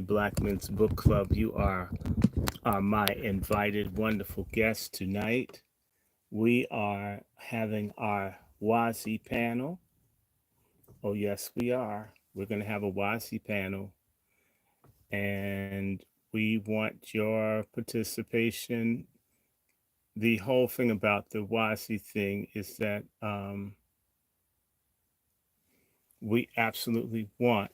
Black Men's Book Club. You are my invited wonderful guest tonight. We are having our Wasi panel. Oh, yes, we are. We're going to have a Wasi panel, and we want your participation. The whole thing about the Wasi thing is that we absolutely want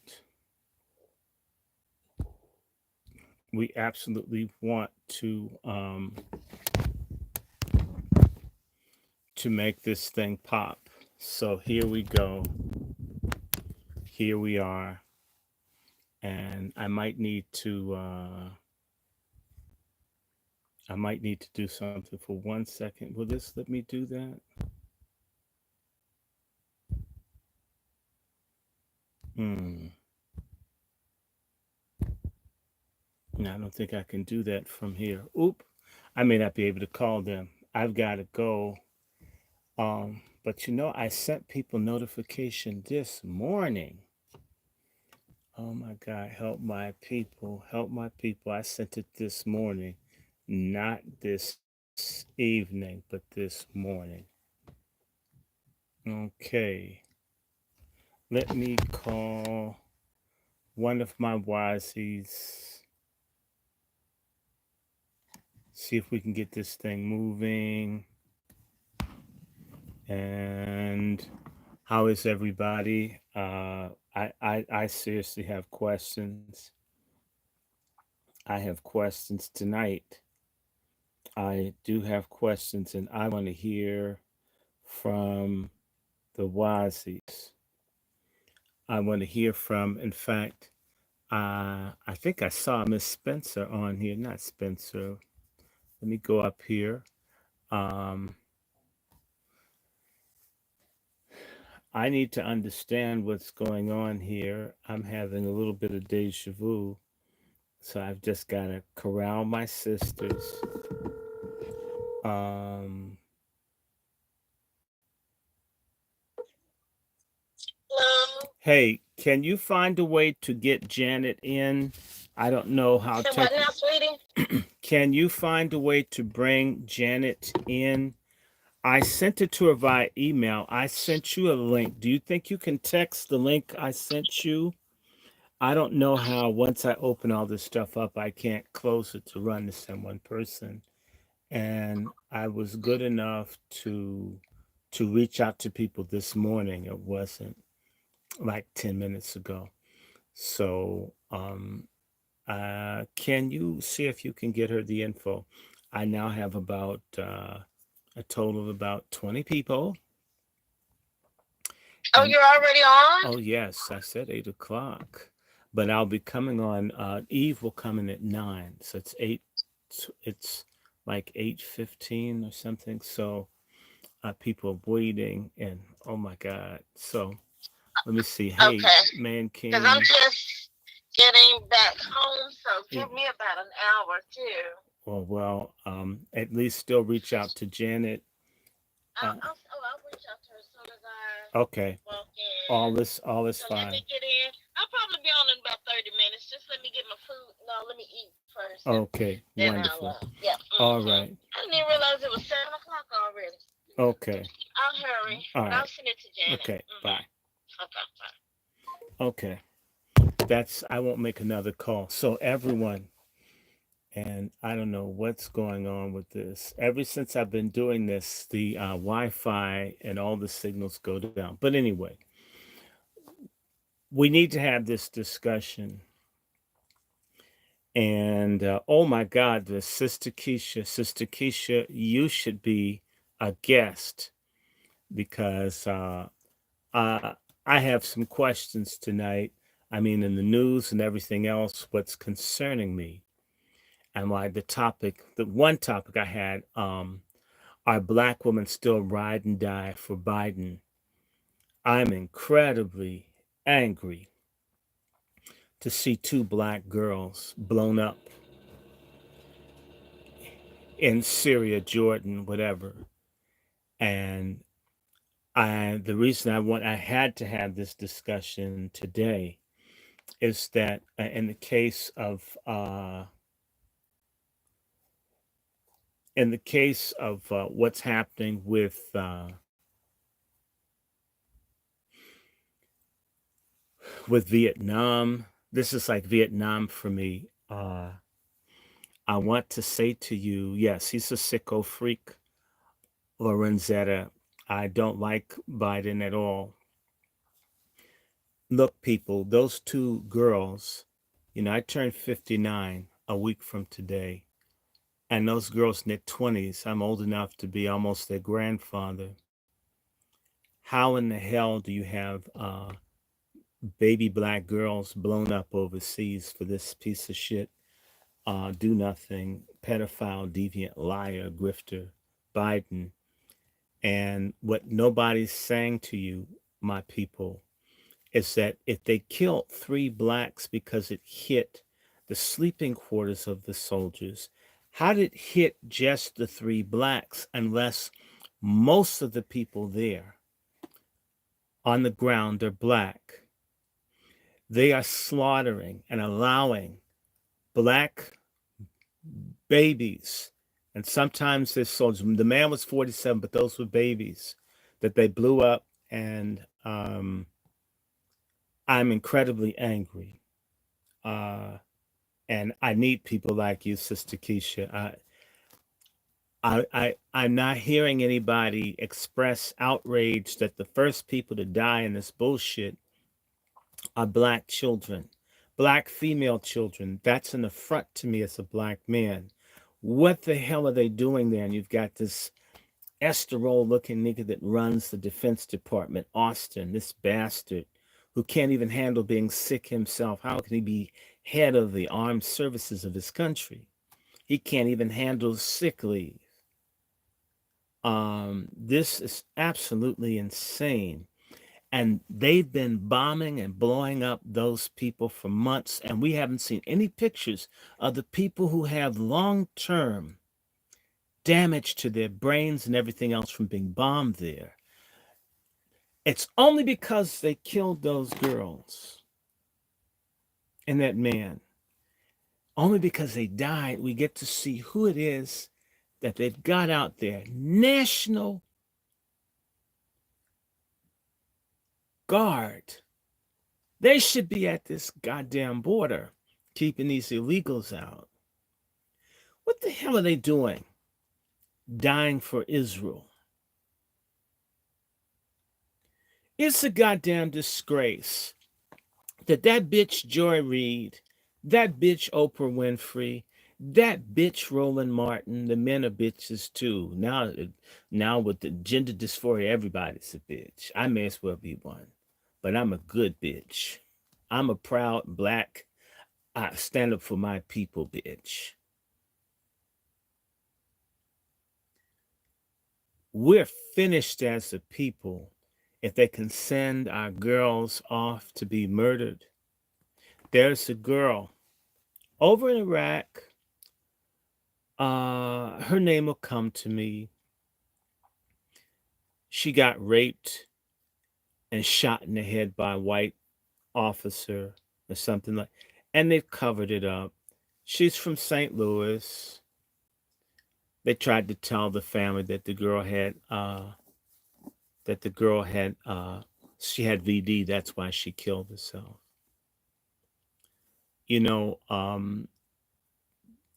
to make this thing pop. So here we go. Here we are, and I might need to do something for 1 second. Will this let me do that? Hmm. No, I don't think I can do that from here. Oop. I may not be able to call them. I've got to go. But I sent people notification this morning. Oh my God, help my people, help my people. I sent it this morning, not this evening, but this morning. Okay. Let me call one of my Wasies. See if we can get this thing moving. And how is everybody? I seriously have questions. I have questions tonight. I do have questions, and I want to hear from the Wazis. I want to hear from, in fact, I think I saw Miss Spencer on here. Not Spencer. Let me go up here. Um, I need to understand what's going on here. I'm having a little bit of deja vu. So I've just got to corral my sisters. Um, hey, can you find a way to get Janet in? I don't know how to. What now, sweetie? Can you find a way to bring Janet in? I sent it to her via email. I sent you a link. Do you think you can text the link I sent you? I don't know how once I open all this stuff up, I can't close it to run this in one person. And I was good enough to reach out to people this morning. It wasn't like 10 minutes ago. So can you see if you can get her the info? I now have about a total of about 20 people. Oh, And you're already on? oh yes, I said 8 o'clock. But I'll be coming on. Eve will come in at 9, so it's 8. It's like 8:15 or something. So people are waiting, and oh my God. So let me see. Hey, Okay. Man Because I'm King. just getting back home, so Yeah. give me about an hour, too. At least still reach out to Janet. Uh, I'll reach out to her as soon as I okay. walk All in. is So let fine. me get in. I'll probably be on in about 30 minutes. Just let me get my food. No, let me eat first, and Okay. then I'll, Wonderful. yeah. All right. I didn't even realize it was 7 o'clock already. Okay. I'll hurry, All but right. I'll send it to Janet. Okay. Bye. Okay, bye. Okay. I won't make another call. So everyone, and I don't know what's going on with this. Ever since I've been doing this, the Wi-Fi and all the signals go down. But anyway, we need to have this discussion. And oh my God, the Sister Keisha, you should be a guest because uh, I have some questions tonight. I mean, in the news and everything else, what's concerning me, and why the one topic I had, are black women still ride and die for Biden? I'm incredibly angry to see two black girls blown up in Syria, Jordan, whatever. And the reason I had to have this discussion today is that in the case of what's happening with Vietnam, this is like Vietnam for me. I want to say to you, yes, he's a sicko freak, Lorenzetta. I don't like Biden at all. Look, people, those two girls, I turned 59 a week from today, and those girls in their 20s, I'm old enough to be almost their grandfather. How in the hell do you have baby black girls blown up overseas for this piece of shit, do nothing, pedophile, deviant, liar, grifter, Biden? And what nobody's saying to you, my people, is that if they killed three blacks because it hit the sleeping quarters of the soldiers, how did it hit just the three blacks unless most of the people there on the ground are black? They are slaughtering and allowing black babies, and sometimes they're soldiers. The man was 47, but those were babies that they blew up, and I'm incredibly angry. Uh, and I need people like you, Sister Keisha. I'm not hearing anybody express outrage that the first people to die in this bullshit are black children, black female children. That's an affront to me as a black man. What the hell are they doing there? And you've got this esterol looking nigga that runs the Defense Department, Austin, this bastard who can't even handle being sick himself. How can he be head of the armed services of his country? He can't even handle sick leave. This is absolutely insane. And they've been bombing and blowing up those people for months, and we haven't seen any pictures of the people who have long-term damage to their brains and everything else from being bombed there. It's only because they killed those girls and that man. Only because they died, we get to see who it is that they've got out there. National Guard. They should be at this goddamn border, keeping these illegals out. What the hell are they doing? Dying for Israel. It's a goddamn disgrace that bitch Joy Reid, that bitch Oprah Winfrey, that bitch Roland Martin, the men are bitches too. Now with the gender dysphoria, everybody's a bitch. I may as well be one, but I'm a good bitch. I'm a proud black, I stand up for my people, bitch. We're finished as a people if they can send our girls off to be murdered. There's a girl over in Iraq. Her name will come to me. She got raped and shot in the head by a white officer or something like, and they've covered it up. She's from St. Louis. They tried to tell the family that the girl had she had VD. That's why she killed herself. You know,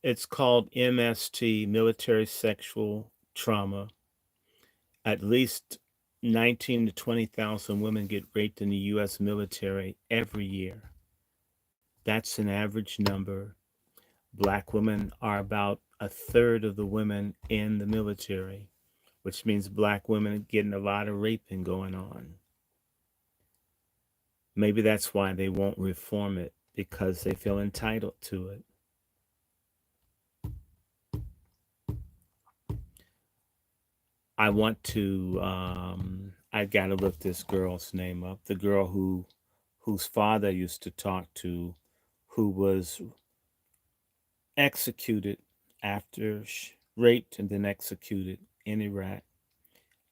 it's called MST, military sexual trauma. At least 19 to 20,000 women get raped in the U.S. military every year. That's an average number. Black women are about a third of the women in the military, which means black women are getting a lot of raping going on. Maybe that's why they won't reform it, because they feel entitled to it. I want to. I got to look this girl's name up. The girl whose father used to talk to, who was executed after raped and then executed in Iraq,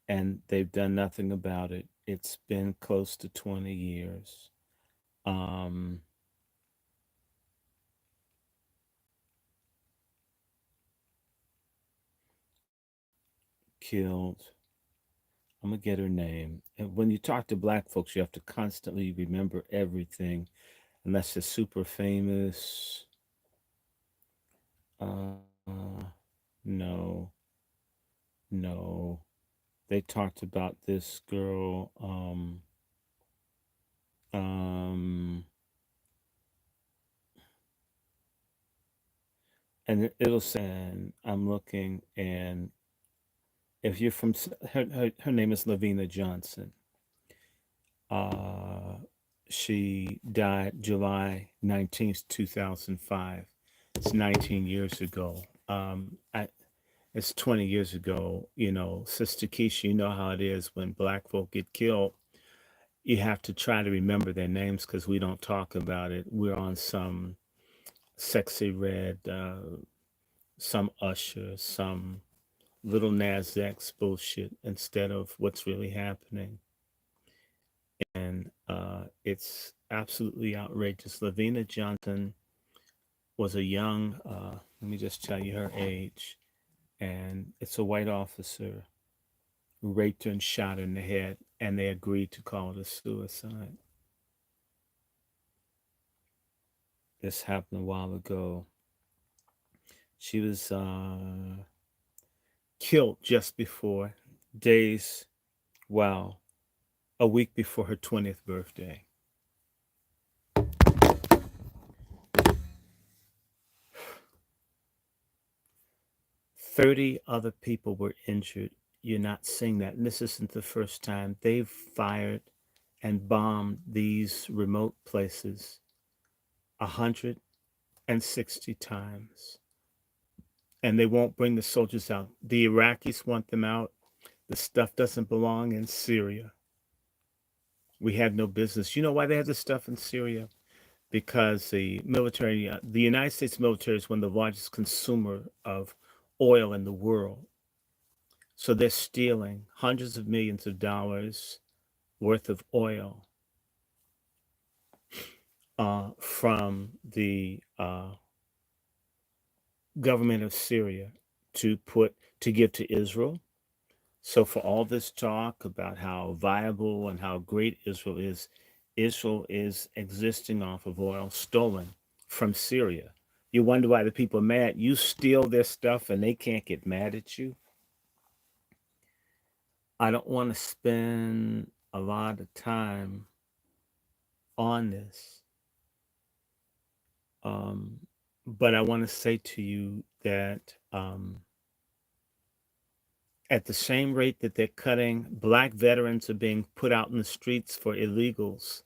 and they've done nothing about it. It's been close to 20 years. Um, killed. I'm gonna get her name. And when you talk to black folks, you have to constantly remember everything, unless they're super famous. No, no. They talked about this girl. Um, and it'll say, and I'm looking, and if you're from her name is Lavina Johnson. Uh, she died July 19th, 2005. It's 19 years ago. It's 20 years ago. Sister Keisha, you know how it is when black folk get killed. You have to try to remember their names because we don't talk about it. We're on some sexy red, some Usher, some little Nas X bullshit instead of what's really happening. And it's absolutely outrageous. Lavina Johnson was a young, let me just tell you her age, and it's a white officer who raped her and shot her in the head, and they agreed to call it a suicide. This happened a while ago. She was killed just before days, wow, a week before her 20th birthday. 30 other people were injured. You're not seeing that. And this isn't the first time. They've fired and bombed these remote places 160 times. And they won't bring the soldiers out. The Iraqis want them out. The stuff doesn't belong in Syria. We have no business. You know why they have this stuff in Syria? Because the United States military is one of the largest consumer of oil in the world. So they're stealing hundreds of millions of dollars worth of oil from the government of Syria to give to Israel. So for all this talk about how viable and how great Israel is existing off of oil stolen from Syria. You wonder why the people are mad. You steal their stuff and they can't get mad at you. I don't want to spend a lot of time on this. Um, but I want to say to you that at the same rate that they're cutting, black veterans are being put out in the streets for illegals.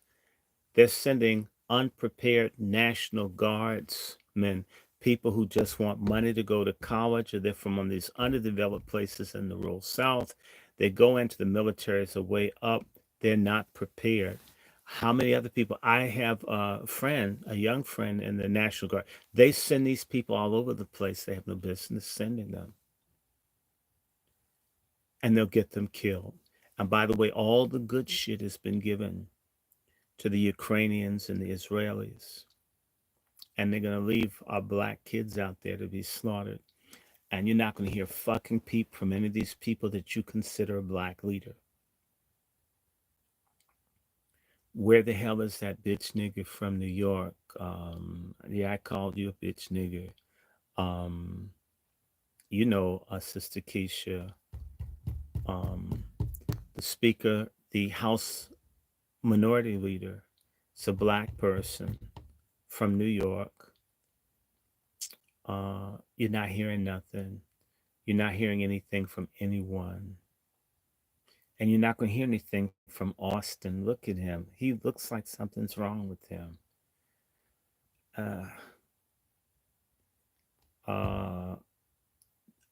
They're sending unprepared National Guardsmen, people who just want money to go to college, or they're from one of these underdeveloped places in the rural South. They go into the military as a way up. They're not prepared. How many other people? I have a friend, a young friend in the National Guard. They send these people all over the place. They have no business sending them, and they'll get them killed. And by the way, all the good shit has been given to the Ukrainians and the Israelis. And they're going to leave our black kids out there to be slaughtered. And you're not going to hear fucking peep from any of these people that you consider a black leader. Where the hell is that bitch nigger from New York? Yeah, I called you a bitch nigger. Um, Sister Keisha, um, the speaker, the House minority leader, it's a black person from New York. You're not hearing nothing. You're not hearing anything from anyone. And you're not going to hear anything from Austin. Look at him. He looks like something's wrong with him. Uh, uh,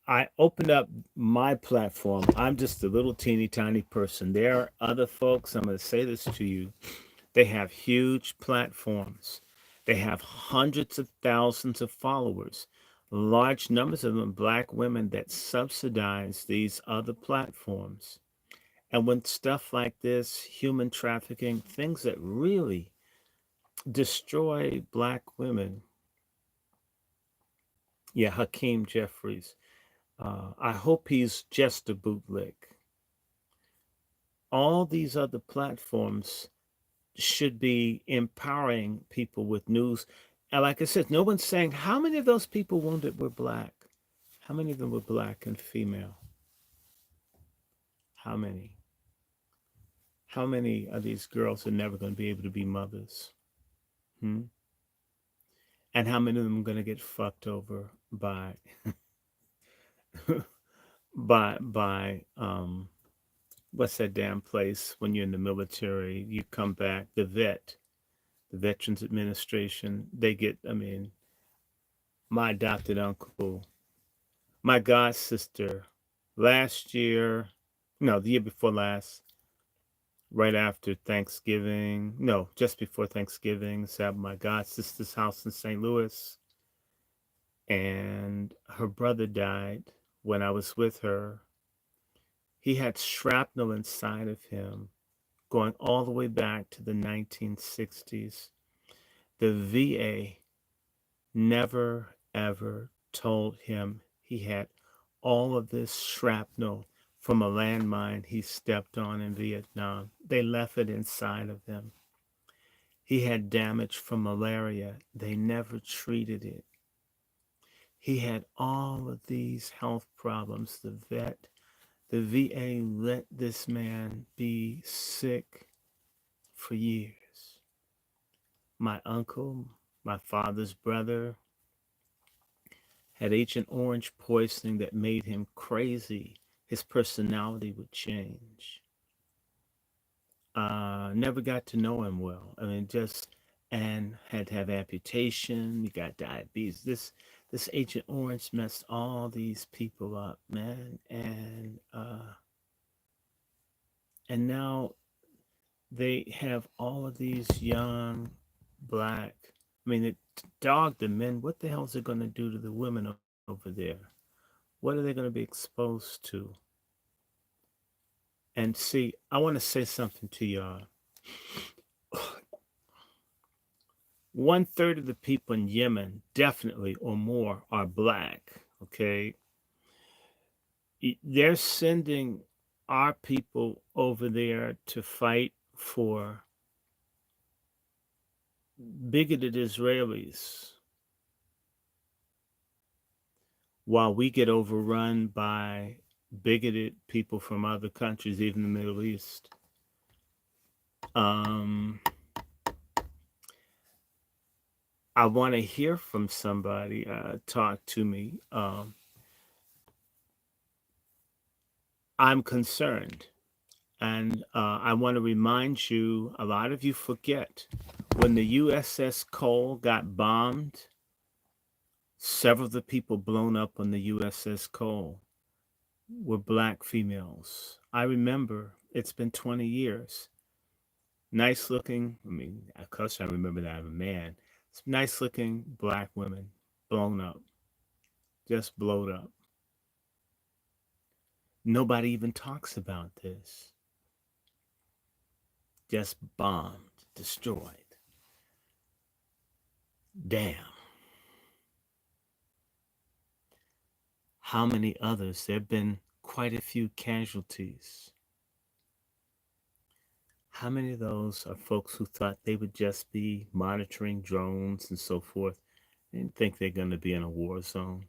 I opened up my platform. I'm just a little teeny tiny person. There are other folks, I'm going to say this to you. They have huge platforms. They have hundreds of thousands of followers, large numbers of them black women that subsidize these other platforms. And when stuff like this, human trafficking, things that really destroy black women, yeah, Hakeem Jeffries, I hope he's just a bootleg. All these other platforms should be empowering people with news. And like I said, no one's saying how many of those people wounded were black. How many of them were black and female? How many? How many of these girls are never going to be able to be mothers? Hmm? And how many of them are going to get fucked over by by what's that damn place when you're in the military? You come back, the Veterans Administration. They get. I mean, my adopted uncle, my god sister, last year, no, the year before last, right after Thanksgiving, no, just before Thanksgiving, was at my god sister's house in St. Louis, and her brother died when I was with her. He had shrapnel inside of him going all the way back to the 1960s. The VA never ever told him he had all of this shrapnel from a landmine he stepped on in Vietnam. They left it inside of him. He had damage from malaria. They never treated it. He had all of these health problems. The VA let this man be sick for years. My uncle, my father's brother, had Agent Orange poisoning that made him crazy. His personality would change. Never got to know him well. I mean, just and had to have amputation. He got diabetes. This Agent Orange messed all these people up, man. And now they have all of these young black. I mean, it dog the men. What the hell is it going to do to the women over there? What are they going to be exposed to? And see, I want to say something to y'all. One third of the people in Yemen, definitely or more, are black. Okay. They're sending our people over there to fight for bigoted Israelis while we get overrun by bigoted people from other countries, even the Middle East. Um, I want to hear from somebody, talk to me. I'm concerned. And I want to remind you a lot of you forget when the USS Cole got bombed, several of the people blown up on the USS Cole were black females. I remember it's been 20 years. Nice looking, I mean, of course I remember that I'm a man. It's nice looking black women blown up, just blowed up. Nobody even talks about this. Just bombed, destroyed. Damn. How many others? There have been quite a few casualties. How many of those are folks who thought they would just be monitoring drones and so forth? They didn't think they're going to be in a war zone.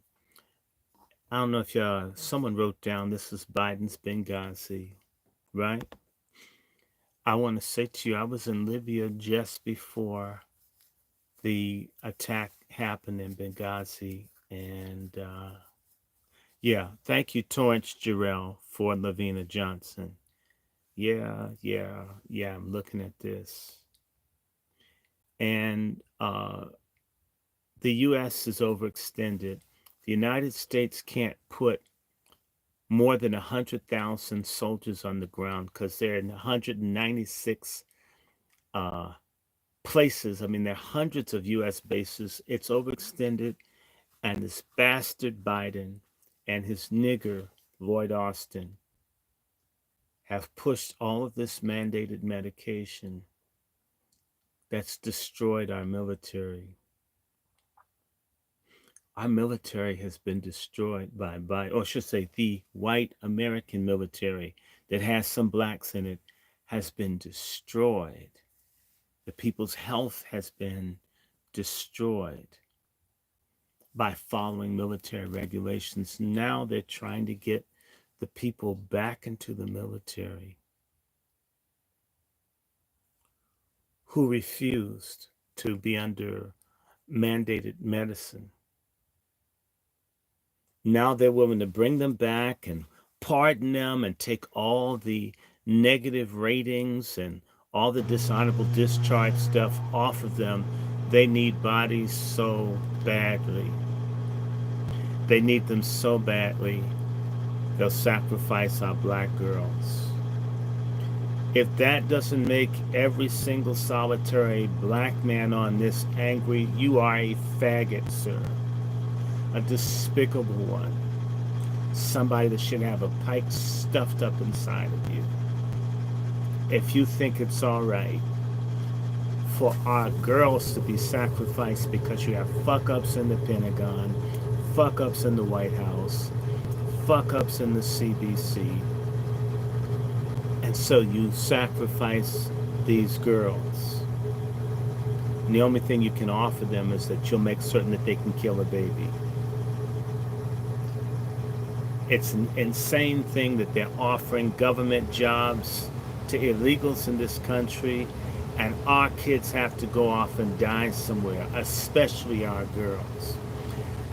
I don't know if someone wrote down this is Biden's Benghazi, right? I want to say to you, I was in Libya just before the attack happened in Benghazi. And yeah, thank you, Torrance Jarrell, for Lavina Johnson. Yeah, I'm looking at this. And the U.S. is overextended. The United States can't put more than 100,000 soldiers on the ground because they're in 196 uh, places. I mean, there are hundreds of U.S. bases. It's overextended. And this bastard Biden and his nigger, Lloyd Austin, have pushed all of this mandated medication that's destroyed our military. Our military has been destroyed or I should say, the white American military that has some blacks in it has been destroyed. The people's health has been destroyed by following military regulations. Now they're trying to get the people back into the military who refused to be under mandated medicine. Now they're willing to bring them back and pardon them and take all the negative ratings and all the dishonorable discharge stuff off of them. They need bodies so badly. They need them so badly, they'll sacrifice our black girls. If that doesn't make every single solitary black man on this angry, you are a faggot, sir. A despicable one. Somebody that should have a pike stuffed up inside of you. If you think it's all right for our girls to be sacrificed because you have fuck-ups in the Pentagon, fuck-ups in the White House, fuck-ups in the CBC, and so you sacrifice these girls. And the only thing you can offer them is that you'll make certain that they can kill a baby. It's an insane thing that they're offering government jobs to illegals in this country, and our kids have to go off and die somewhere, especially our girls.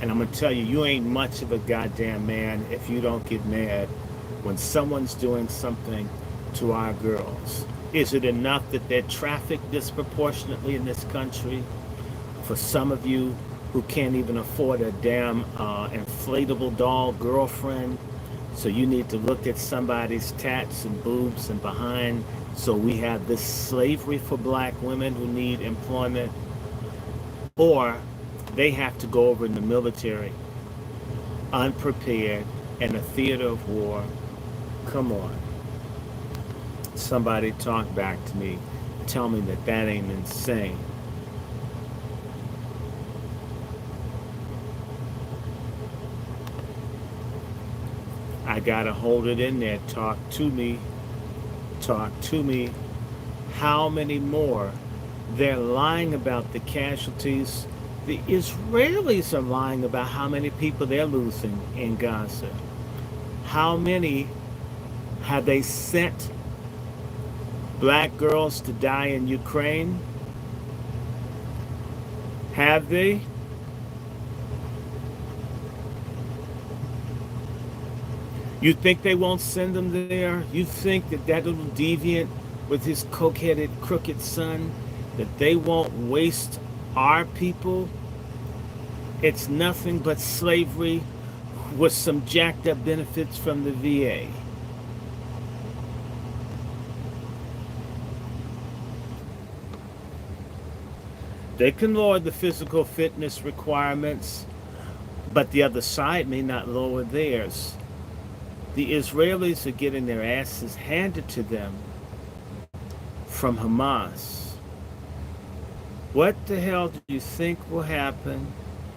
And I'm going to tell you, you ain't much of a goddamn man if you don't get mad when someone's doing something to our girls. Is it enough that they're trafficked disproportionately in this country? For some of you who can't even afford a damn inflatable doll girlfriend, so you need to look at somebody's tats and boobs and behind, so we have this slavery for black women who need employment, or they have to go over in the military unprepared in a theater of war. Come on. Somebody talk back to me. Tell me that that ain't insane. I gotta hold it in there. Talk to me. Talk to me. How many more? They're lying about the casualties. The Israelis are lying about how many people they're losing in Gaza. How many have they sent black girls to die in Ukraine? Have they? You think they won't send them there? You think that that little deviant with his coke-headed, crooked son, that they won't waste our people? It's nothing but slavery with some jacked up benefits from the VA. They can lower the physical fitness requirements, but the other side may not lower theirs. The Israelis are getting their asses handed to them from Hamas. What the hell do you think will happen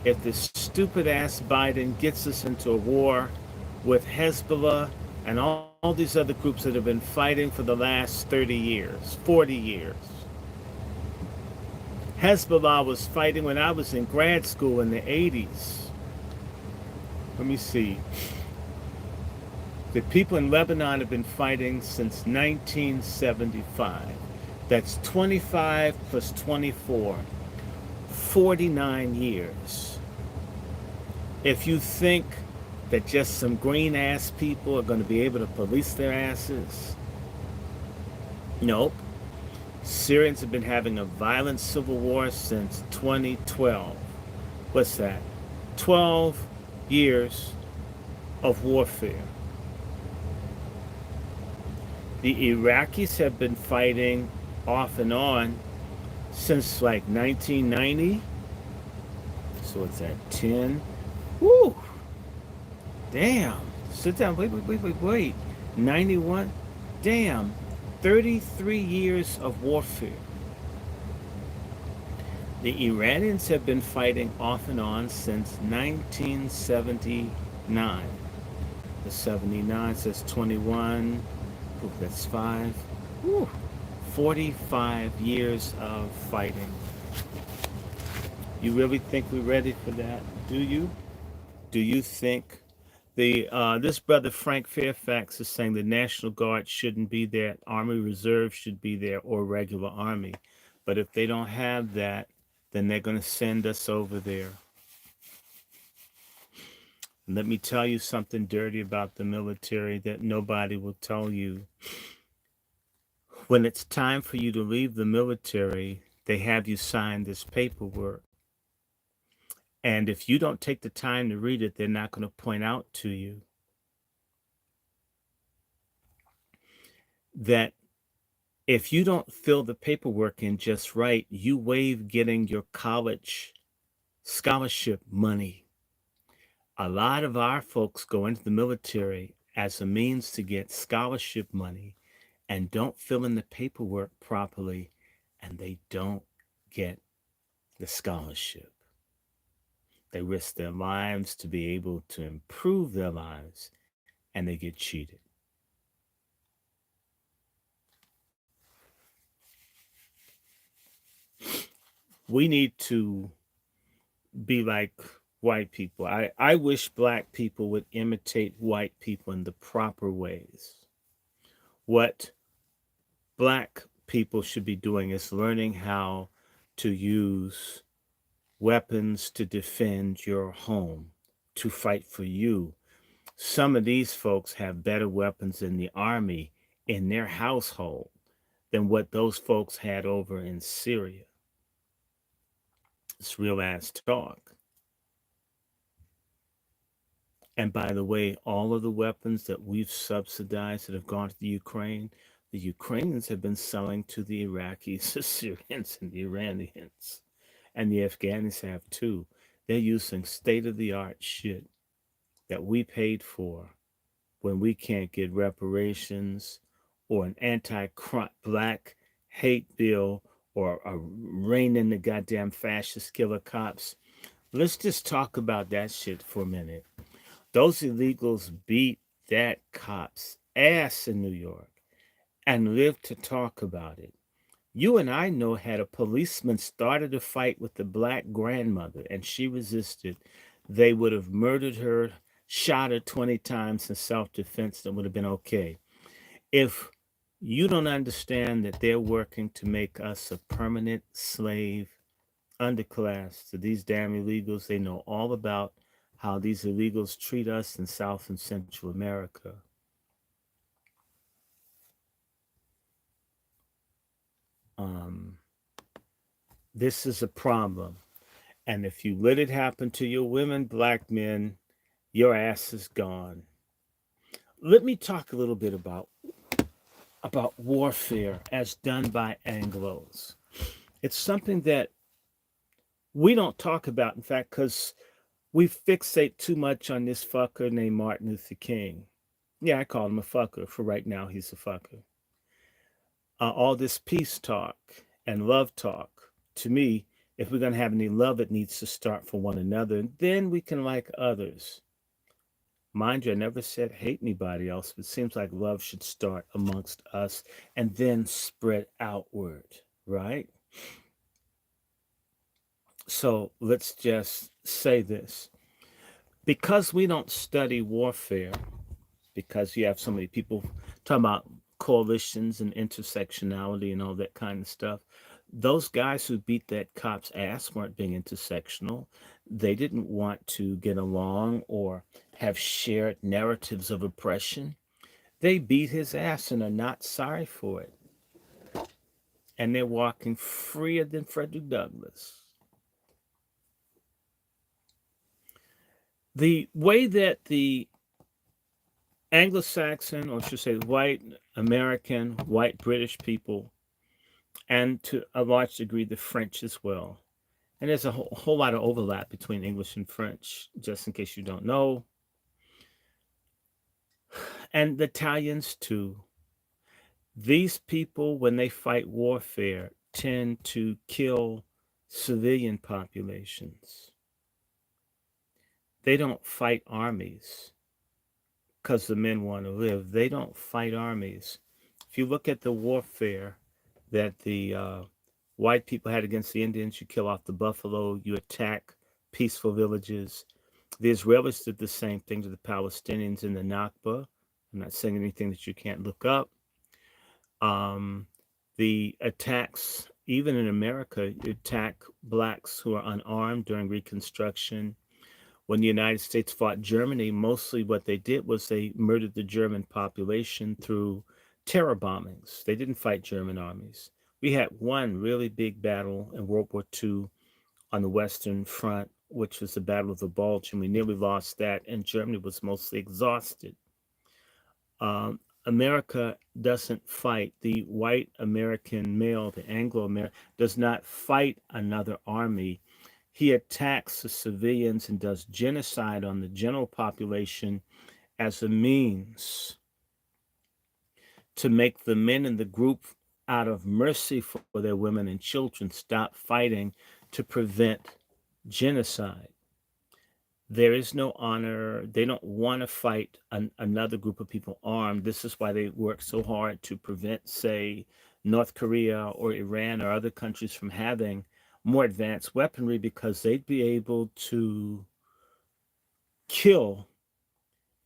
if this stupid ass Biden gets us into a war with Hezbollah and all these other groups that have been fighting for the last 30 years, 40 years? Hezbollah was fighting when I was in grad school in the 80s. Let me see. The people in Lebanon have been fighting since 1975. That's 25 plus 24, 49 years. If you think that just some green ass people are going to be able to police their asses, nope. Syrians have been having a violent civil war since 2012. What's that? 12 years of warfare. The Iraqis have been fighting off and on since like 1990. So it's at 10. Woo! Damn. Sit down. Wait. 91. Damn. 33 years of warfare. The Iranians have been fighting off and on since 1979. The 79 says 21. Ooh, that's 5. Ooh, 45 years of fighting. You really think we're ready for that? Do you? Do you think the this brother Frank Fairfax is saying the National Guard shouldn't be there, Army Reserve should be there, or regular Army. But if they don't have that, then they're going to send us over there. Let me tell you something dirty about the military that nobody will tell you. When it's time for you to leave the military, they have you sign this paperwork. And if you don't take the time to read it, they're not going to point out to you that if you don't fill the paperwork in just right, you waive getting your college scholarship money. A lot of our folks go into the military as a means to get scholarship money and don't fill in the paperwork properly, and they don't get the scholarship. They risk their lives to be able to improve their lives, and they get cheated. We need to be like white people. I wish black people would imitate white people in the proper ways. What black people should be doing is learning how to use weapons to defend your home, to fight for you. Some of these folks have better weapons in the army in their household than what those folks had over in Syria. It's real ass talk. And by the way, all of the weapons that we've subsidized that have gone to the Ukrainians have been selling to the Iraqis, the Syrians, and the Iranians. And the Afghans have too. They're using state of the art shit that we paid for when we can't get reparations or an anti black hate bill or a rein in the goddamn fascist killer cops. Let's just talk about that shit for a minute. Those illegals beat that cop's ass in New York and lived to talk about it. You and I know had a policeman started a fight with the black grandmother and she resisted, they would have murdered her, shot her 20 times in self defense. That would have been okay. If you don't understand that they're working to make us a permanent slave underclass to these damn illegals, they know all about how these illegals treat us in South and Central America. Um, this is a problem. And if you let it happen to your women, black men, your ass is gone. Let me talk a little bit about warfare as done by Anglos. It's something that we don't talk about, in fact, because we fixate too much on this fucker named Martin Luther King. Yeah, I call him a fucker. For right now, he's a fucker. All this peace talk and love talk, to me, if we're going to have any love, it needs to start for one another. And then we can like others. Mind you, I never said hate anybody else, but it seems like love should start amongst us and then spread outward, right? So let's just say this. Because we don't study warfare, because you have so many people talking about coalitions and intersectionality and all that kind of stuff, those guys who beat that cop's ass weren't being intersectional. They didn't want to get along or have shared narratives of oppression. They beat his ass and are not sorry for it. And they're walking freer than Frederick Douglass. The way that the Anglo-Saxon, or I should say white American, white British people, and to a large degree the French as well. And there's a whole lot of overlap between English and French, just in case you don't know. And the Italians too. These people, when they fight warfare, tend to kill civilian populations. They don't fight armies because the men want to live. They don't fight armies. If you look at the warfare that the white people had against the Indians, you kill off the buffalo, you attack peaceful villages. The Israelis did the same thing to the Palestinians in the Nakba. I'm not saying anything that you can't look up. Um, the attacks, even in America, you attack blacks who are unarmed during Reconstruction. When the United States fought Germany, mostly what they did was they murdered the German population through terror bombings. They didn't fight German armies. We had one really big battle in World War II on the Western Front, which was the Battle of the Bulge, and we nearly lost that, and Germany was mostly exhausted. America doesn't fight. The white American male, the Anglo American, does not fight another army. He attacks the civilians and does genocide on the general population as a means to make the men in the group, out of mercy for their women and children, stop fighting to prevent genocide. There is no honor. They don't want to fight another group of people armed. This is why they work so hard to prevent, say, North Korea or Iran or other countries from having more advanced weaponry, because they'd be able to kill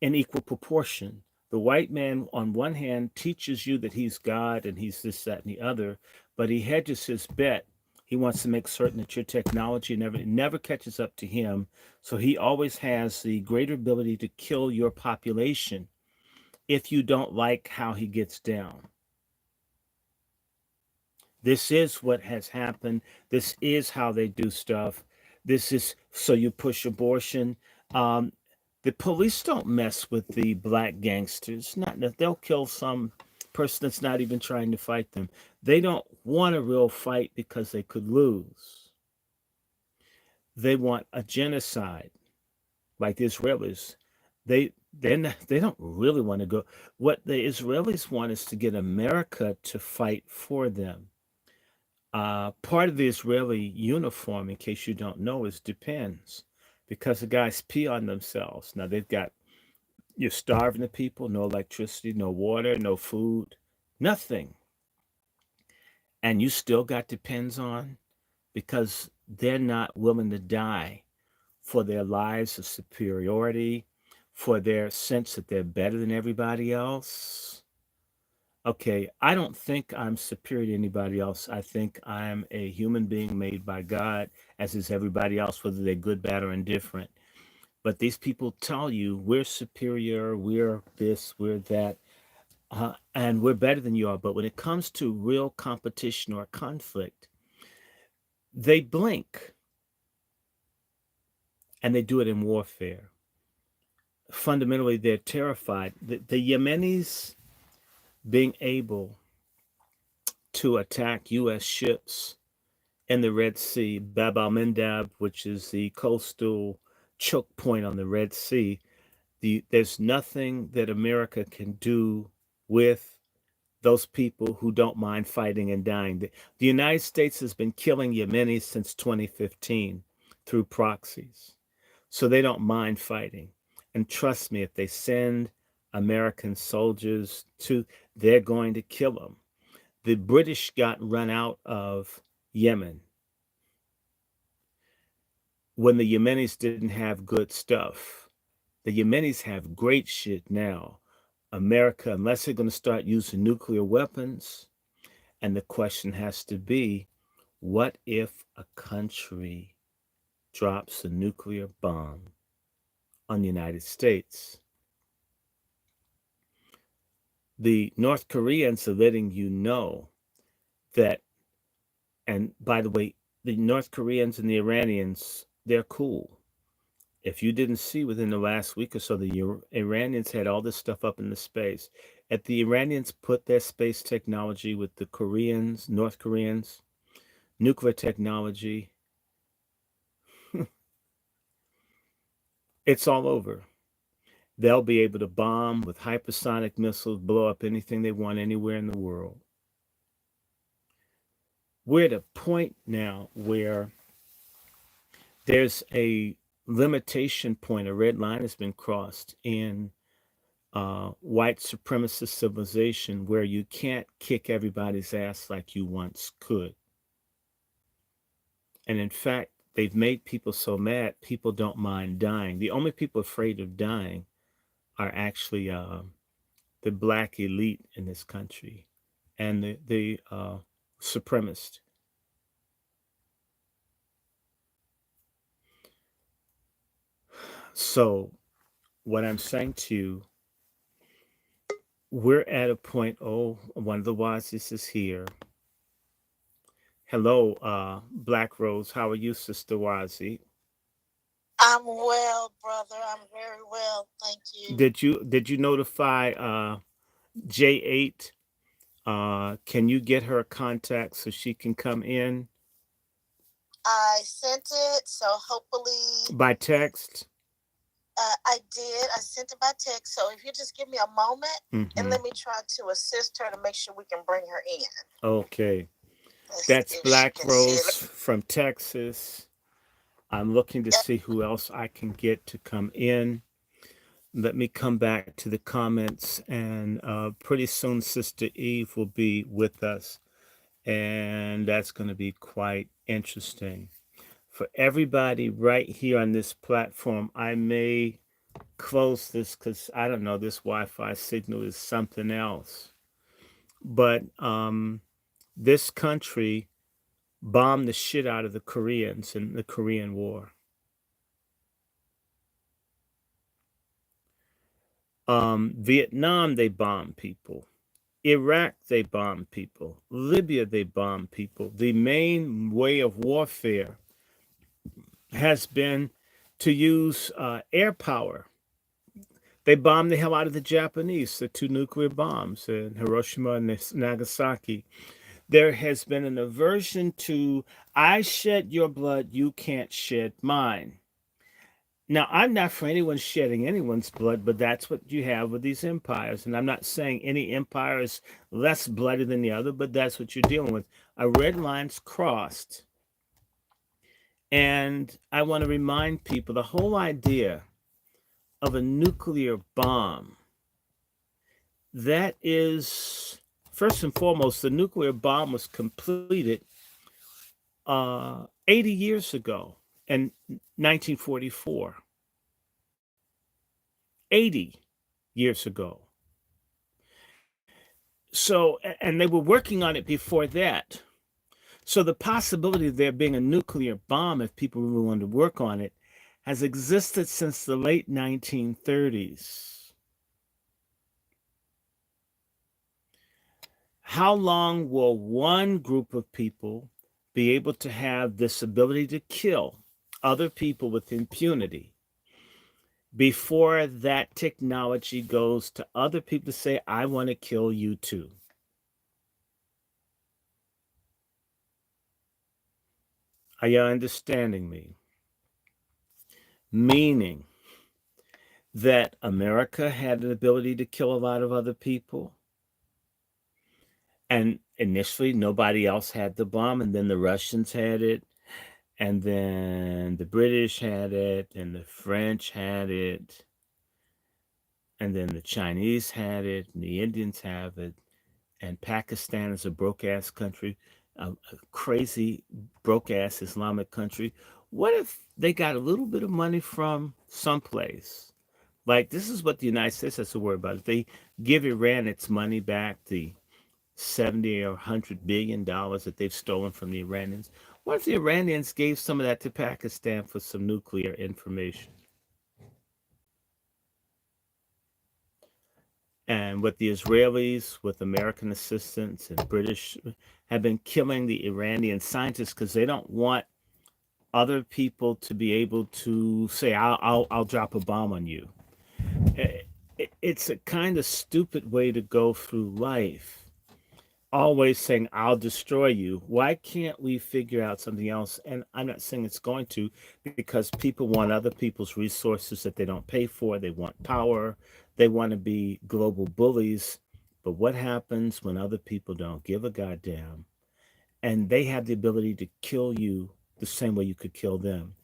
in equal proportion. The white man, on one hand, teaches you that he's God and he's this, that, and the other, but he hedges his bet. He wants to make certain that your technology never catches up to him. So he always has the greater ability to kill your population if you don't like how he gets down. This is what has happened. This is how they do stuff. This is so you push abortion. Um, the police don't mess with the black gangsters. Not that they'll kill some person that's not even trying to fight them. They don't want a real fight because they could lose. They want a genocide, like the Israelis. They don't really want to go. What the Israelis want is to get America to fight for them. Part of the Israeli uniform, in case you don't know, is depends, because the guys pee on themselves. Now they've got, you're starving the people, no electricity, no water, no food, nothing, and you still got depends on, because they're not willing to die for their lives of superiority, for their sense that they're better than everybody else. Okay, I don't think I'm superior to anybody else. I think I'm a human being made by God, as is everybody else, whether they're good, bad, or indifferent. But these people tell you we're superior, we're this, we're that, and we're better than you are. But when it comes to real competition or conflict, they blink, and they do it in warfare. Fundamentally, they're terrified. The Yemenis being able to attack U.S. ships in the Red Sea, Bab al Mandab, which is the coastal choke point on the Red Sea, there's nothing that America can do with those people who don't mind fighting and dying. The United States has been killing Yemenis since 2015 through proxies. So they don't mind fighting. And trust me, if they send American soldiers to, they're going to kill them. The British got run out of Yemen when the Yemenis didn't have good stuff. The Yemenis have great shit now. America, unless they're going to start using nuclear weapons, and the question has to be, what if a country drops a nuclear bomb on the United States? The North Koreans are letting you know that, and by the way, the North Koreans and the Iranians, they're cool. If you didn't see, within the last week or so, the Iranians had all this stuff up in the space. If the Iranians put their space technology with the Koreans, North Koreans, nuclear technology, it's all over. They'll be able to bomb with hypersonic missiles, blow up anything they want anywhere in the world. we're at a point now where there's a limitation point, a red line has been crossed in white supremacist civilization where you can't kick everybody's ass like you once could. And in fact, they've made people so mad, people don't mind dying. The only people afraid of dying are actually the black elite in this country and the supremacist. So, what I'm saying to you, we're at a point. Oh, one of the Wasis is here. Hello, Black Rose. How are you, Sister Wasi? I'm well, brother. I'm very well, thank you. Did you notify J8? Can you get her contact so she can come in I sent it, so hopefully by text? I did. I sent it by text. So if you just give me a moment and Mm-hmm. let me try to assist her to make sure we can bring her in. Okay, Let's that's see if she Black can see Rose it. from Texas. I'm looking to see who else I can get to come in. Let me come back to the comments, and pretty soon Sister Eve will be with us, and that's going to be quite interesting. For everybody right here on this platform, I may close this because I don't know, this Wi Fi signal is something else. But this country bombed the shit out of the Koreans in the Korean War. Vietnam, they bombed people. Iraq, they bombed people. Libya, they bombed people. The main way of warfare has been to use air power. They bombed the hell out of the Japanese, the two nuclear bombs in Hiroshima and Nagasaki. There has been an aversion to, I shed your blood, you can't shed mine. Now, I'm not for anyone shedding anyone's blood, but that's what you have with these empires. And I'm not saying any empire is less bloody than the other, but that's what you're dealing with. A red line's crossed. And I want to remind people the whole idea of a nuclear bomb, that is, first and foremost, the nuclear bomb was completed 80 years ago in 1944. 80 years ago. So, and they were working on it before that. So the possibility of there being a nuclear bomb, if people really wanted to work on it, has existed since the late 1930s. How long will one group of people be able to have this ability to kill other people with impunity before that technology goes to other people to say, I want to kill you too? Are you understanding me? Meaning that America had an ability to kill a lot of other people. And initially, nobody else had the bomb. And then the Russians had it. And then the British had it. And the French had it. And then the Chinese had it. And the Indians have it. And Pakistan is a broke ass country, a crazy broke ass Islamic country. What if they got a little bit of money from someplace? Like, this is what the United States has to worry about. If they give Iran its money back, the 70 or $100 billion that they've stolen from the Iranians, what if the Iranians gave some of that to Pakistan for some nuclear information? And what the Israelis, with American assistance and British, have been killing the Iranian scientists because they don't want other people to be able to say, I'll drop a bomb on you. It's a kind of stupid way to go through life, always saying, I'll destroy you. Why can't we figure out something else? And I'm not saying it's going to, because people want other people's resources that they don't pay for. They want power. They want to be global bullies. But what happens when other people don't give a goddamn and they have the ability to kill you the same way you could kill them.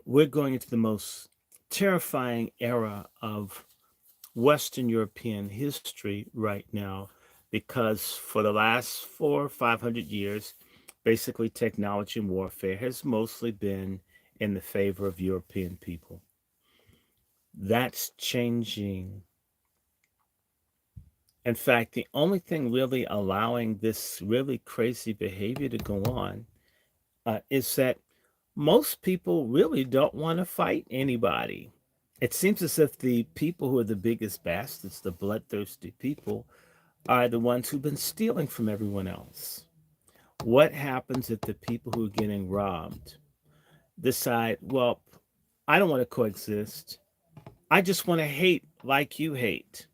We're going into the most terrifying era of Western European history right now, because for the last 400 or 500 years, basically technology and warfare has mostly been in the favor of European people. That's changing. In fact, the only thing really allowing this really crazy behavior to go on is that most people really don't want to fight anybody. It seems as if the people who are the biggest bastards, the bloodthirsty people, are the ones who've been stealing from everyone else. What happens if the people who are getting robbed decide, well, I don't want to coexist. I just want to hate like you hate.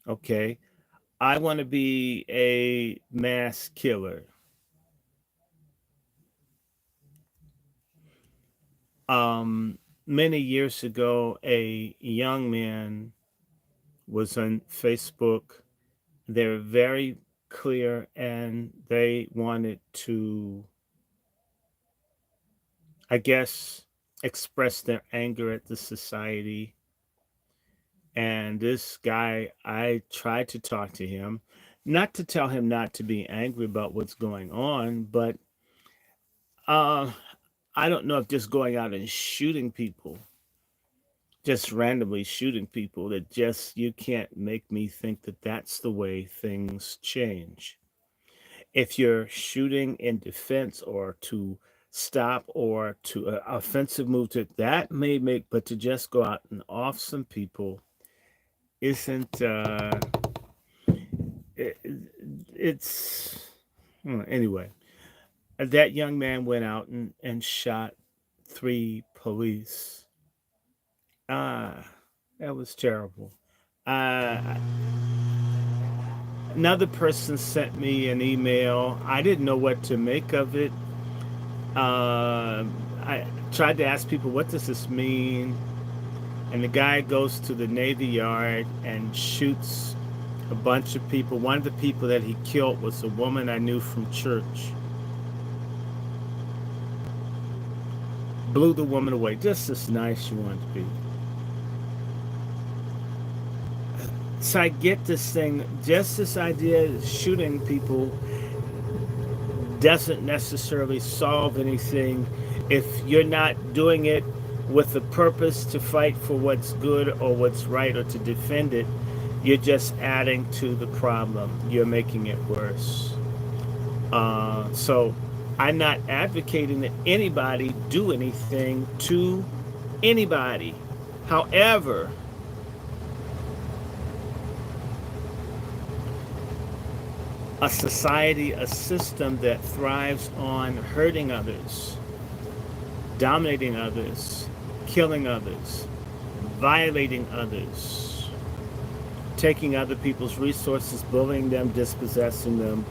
Okay. I want to be a mass killer. Many years ago, a young man was on Facebook. They're very clear and they wanted to, I guess, express their anger at the society. And this guy, I tried to talk to him, not to tell him not to be angry about what's going on, but uh, I don't know if just going out and shooting people, just randomly shooting people, that just, you can't make me think that that's the way things change. If you're shooting in defense or to stop or to offensive move to that may make, but to just go out and off some people isn't it, it's anyway. That young man went out and shot 3 police. Ah, that was terrible. uh Another person sent me an email. I didn't know what to make of it. I tried to ask people, what does this mean? And the guy goes to the Navy Yard and shoots a bunch of people. One of the people that he killed was a woman I knew from church. Blew the woman away, just as nice you want to be. So I get this thing, just this idea of shooting people doesn't necessarily solve anything if you're not doing it with the purpose to fight for what's good or what's right or to defend it. You're just adding to the problem. You're making it worse. So I'm not advocating that anybody do anything to anybody. However, a society, a system that thrives on hurting others, dominating others, killing others, violating others, taking other people's resources, bullying them, dispossessing them.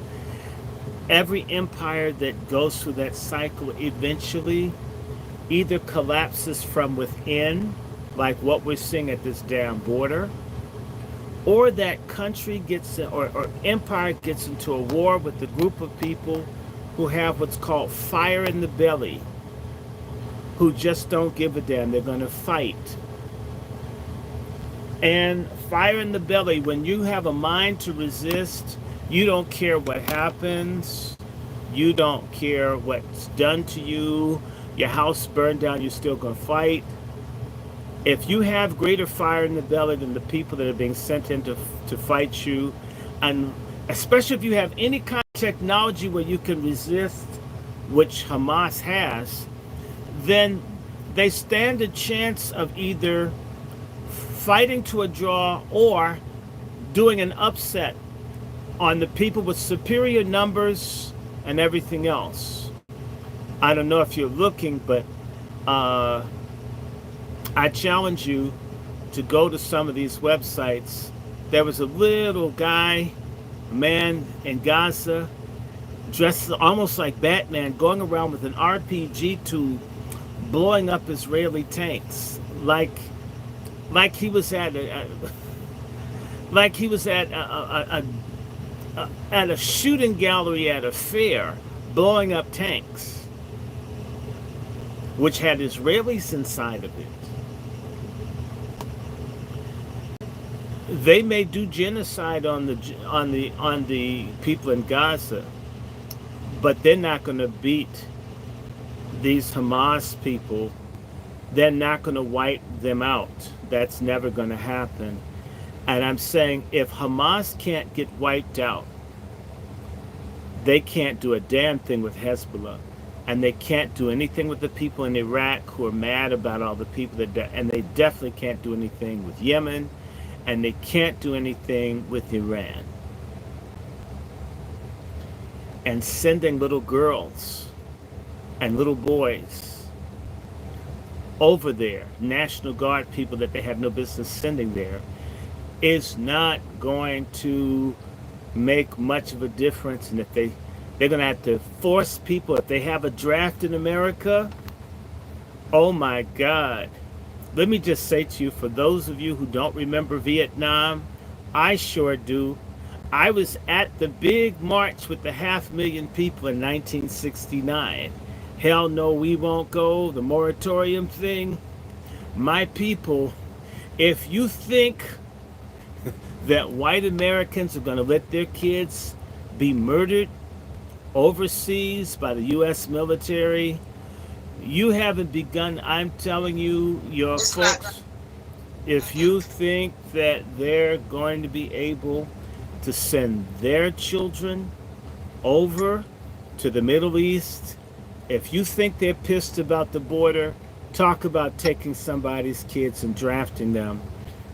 Every empire that goes through that cycle eventually either collapses from within, like what we're seeing at this damn border, or that country gets or empire gets into a war with a group of people who have what's called fire in the belly, who just don't give a damn. They're going to fight. And fire in the belly, when you have a mind to resist, you don't care what happens. You don't care what's done to you. Your house burned down, you're still going to fight. If you have greater fire in the belly than the people that are being sent in to fight you, and especially if you have any kind of technology where you can resist, which Hamas has, then they stand a chance of either fighting to a draw or doing an upset on the people with superior numbers and everything else. I don't know if you're looking, but I challenge you to go to some of these websites. There was a little guy, a man in Gaza, dressed almost like Batman, going around with an RPG tube, blowing up Israeli tanks, like he was at a at a shooting gallery at a fair, blowing up tanks, which had Israelis inside of it. They may do genocide on the people in Gaza, but they're not going to beat these Hamas people. They're not going to wipe them out. That's never going to happen. And I'm saying if Hamas can't get wiped out, they can't do a damn thing with Hezbollah. And they can't do anything with the people in Iraq who are mad about all the people and they definitely can't do anything with Yemen, and they can't do anything with Iran. And sending little girls and little boys over there, National Guard people that they have no business sending there, is not going to make much of a difference. And if they're going to have to force people, if they have a draft in America, oh my God. Let me just say to you, for those of you who don't remember Vietnam, I sure do. I was at the big march with the 500,000 people in 1969. Hell no, we won't go. The moratorium thing. My people, if you think that white Americans are going to let their kids be murdered overseas by the U.S. military, you haven't begun. I'm telling you, your folks, if you think that they're going to be able to send their children over to the Middle East, if you think they're pissed about the border, talk about taking somebody's kids and drafting them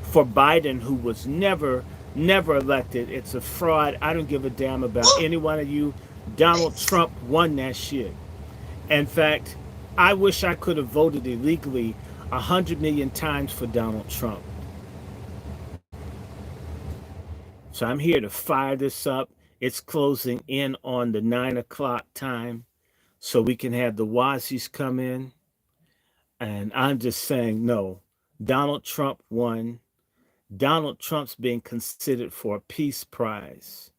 for Biden, who was never elected. It's a fraud. I don't give a damn about any one of you. Donald Trump won that shit. In fact, I wish I could have voted illegally 100 million times for Donald Trump. So I'm here to fire this up. It's closing in on the 9 o'clock time, so we can have the Wasis come in. And I'm just saying, no, Donald Trump won. Donald Trump's being considered for a peace prize.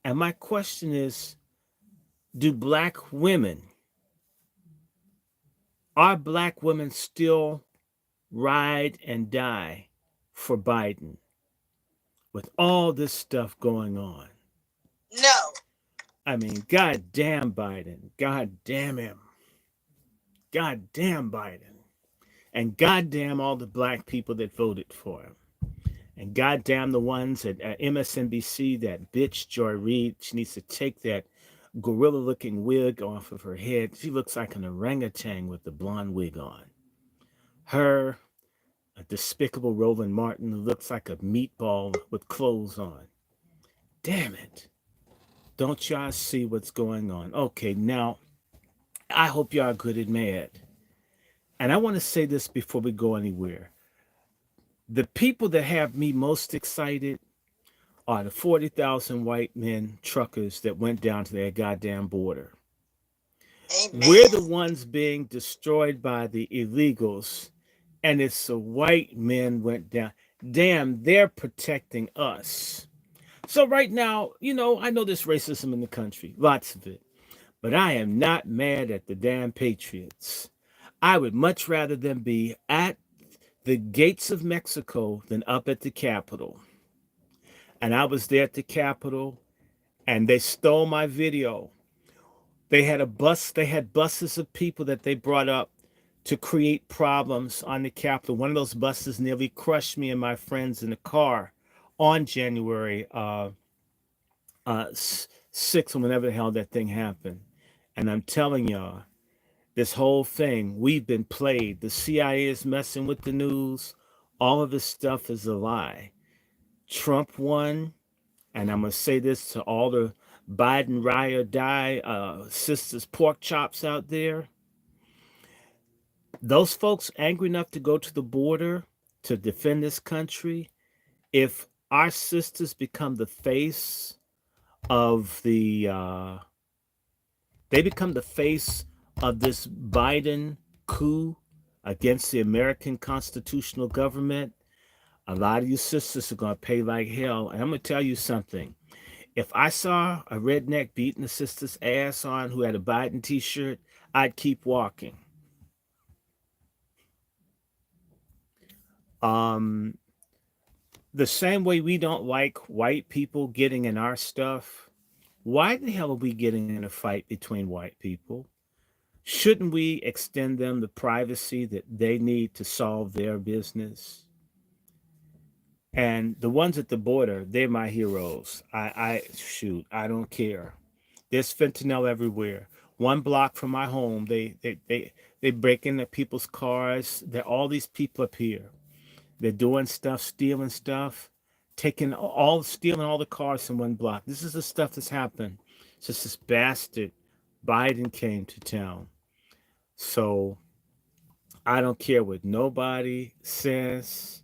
And my question is, do black women, are black women still ride and die for Biden with all this stuff going on? No. I mean, God damn Biden. God damn him. God damn Biden. And God damn all the black people that voted for him. And goddamn the ones at MSNBC, that bitch Joy Reid. She needs to take that gorilla-looking wig off of her head. She looks like an orangutan with the blonde wig on. Her, a despicable Roland Martin, who looks like a meatball with clothes on. Damn it. Don't y'all see what's going on? Okay, now, I hope y'all are good and mad. And I want to say this before we go anywhere. The people that have me most excited are the 40,000 white men, truckers, that went down to their goddamn border. Amen. We're the ones being destroyed by the illegals, and it's the white men went down. Damn, they're protecting us. So right now, I know there's racism in the country, lots of it, but I am not mad at the damn patriots. I would much rather them be at the gates of Mexico than up at the Capitol. And I was there at the Capitol, and they stole my video. They had buses of people that they brought up to create problems on the Capitol. One of those buses nearly crushed me and my friends in the car on January 6th, or whenever the hell that thing happened. And I'm telling y'all, this whole thing, we've been played. The CIA is messing with the news. All of this stuff is a lie. Trump won, and I'm going to say this to all the Biden ride or die sisters pork chops out there. Those folks angry enough to go to the border to defend this country, if our sisters become the face of they become the face of this Biden coup against the American constitutional government, a lot of you sisters are going to pay like hell. And I'm going to tell you something. If I saw a redneck beating a sister's ass on who had a Biden t-shirt, I'd keep walking. Um, the same way we don't like white people getting in our stuff, why the hell are we getting in a fight between white people? Shouldn't we extend them the privacy that they need to solve their business? And the ones at the border, they're my heroes. I shoot, I don't care. There's fentanyl everywhere. One block from my home, they break into people's cars. There are all these people up here. They're doing stuff, stealing stuff, stealing all the cars in one block. This is the stuff that's happened since this bastard Biden came to town. So I don't care what nobody says.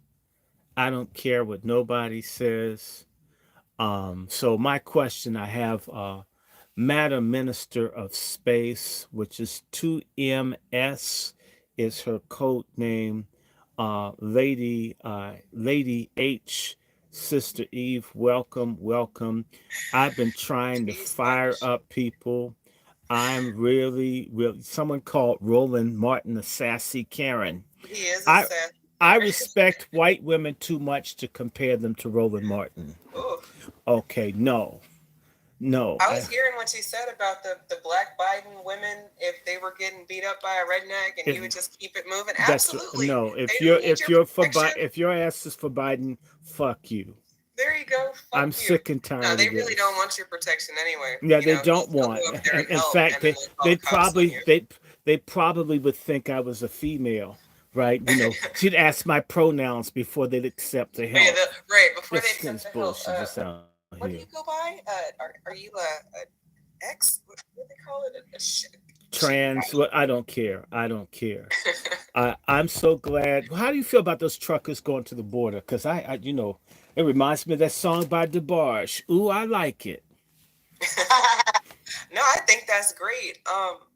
I don't care what nobody says. So my question I have, Madam Minister of Space, which is 2MS, is her code name. Lady H, Sister Eve, welcome, welcome. I've been trying to He's fire much. up people. I'm really, really. Someone called Roland Martin a sassy Karen. He is a I sad I parent. respect white women too much to compare them to Roland Martin. Ooh. Okay, no, no. I was hearing what she said about the black Biden women if they were getting beat up by a redneck and he It, would just keep it moving. that's Absolutely. no. They don't need your protection. If your ass is for Biden, fuck you. There you go. I'm Fuck you. sick and No, tired they of really don't this. want your protection anyway. Yeah, You they know, don't they'll want. go up there and In help fact, and then they'll call the cops on you. they probably would think I was a female, right? She'd ask my pronouns before they'd accept the Oh, yeah, help. right. Before they This accept is the help, bullshit. Just out what do here. you go by? Are you a X? What do they call it? Trans. What? I don't care. I don't care. I'm so glad. How do you feel about those truckers going to the border? Because it reminds me of that song by DeBarge. Ooh, I like it. No, I think that's great.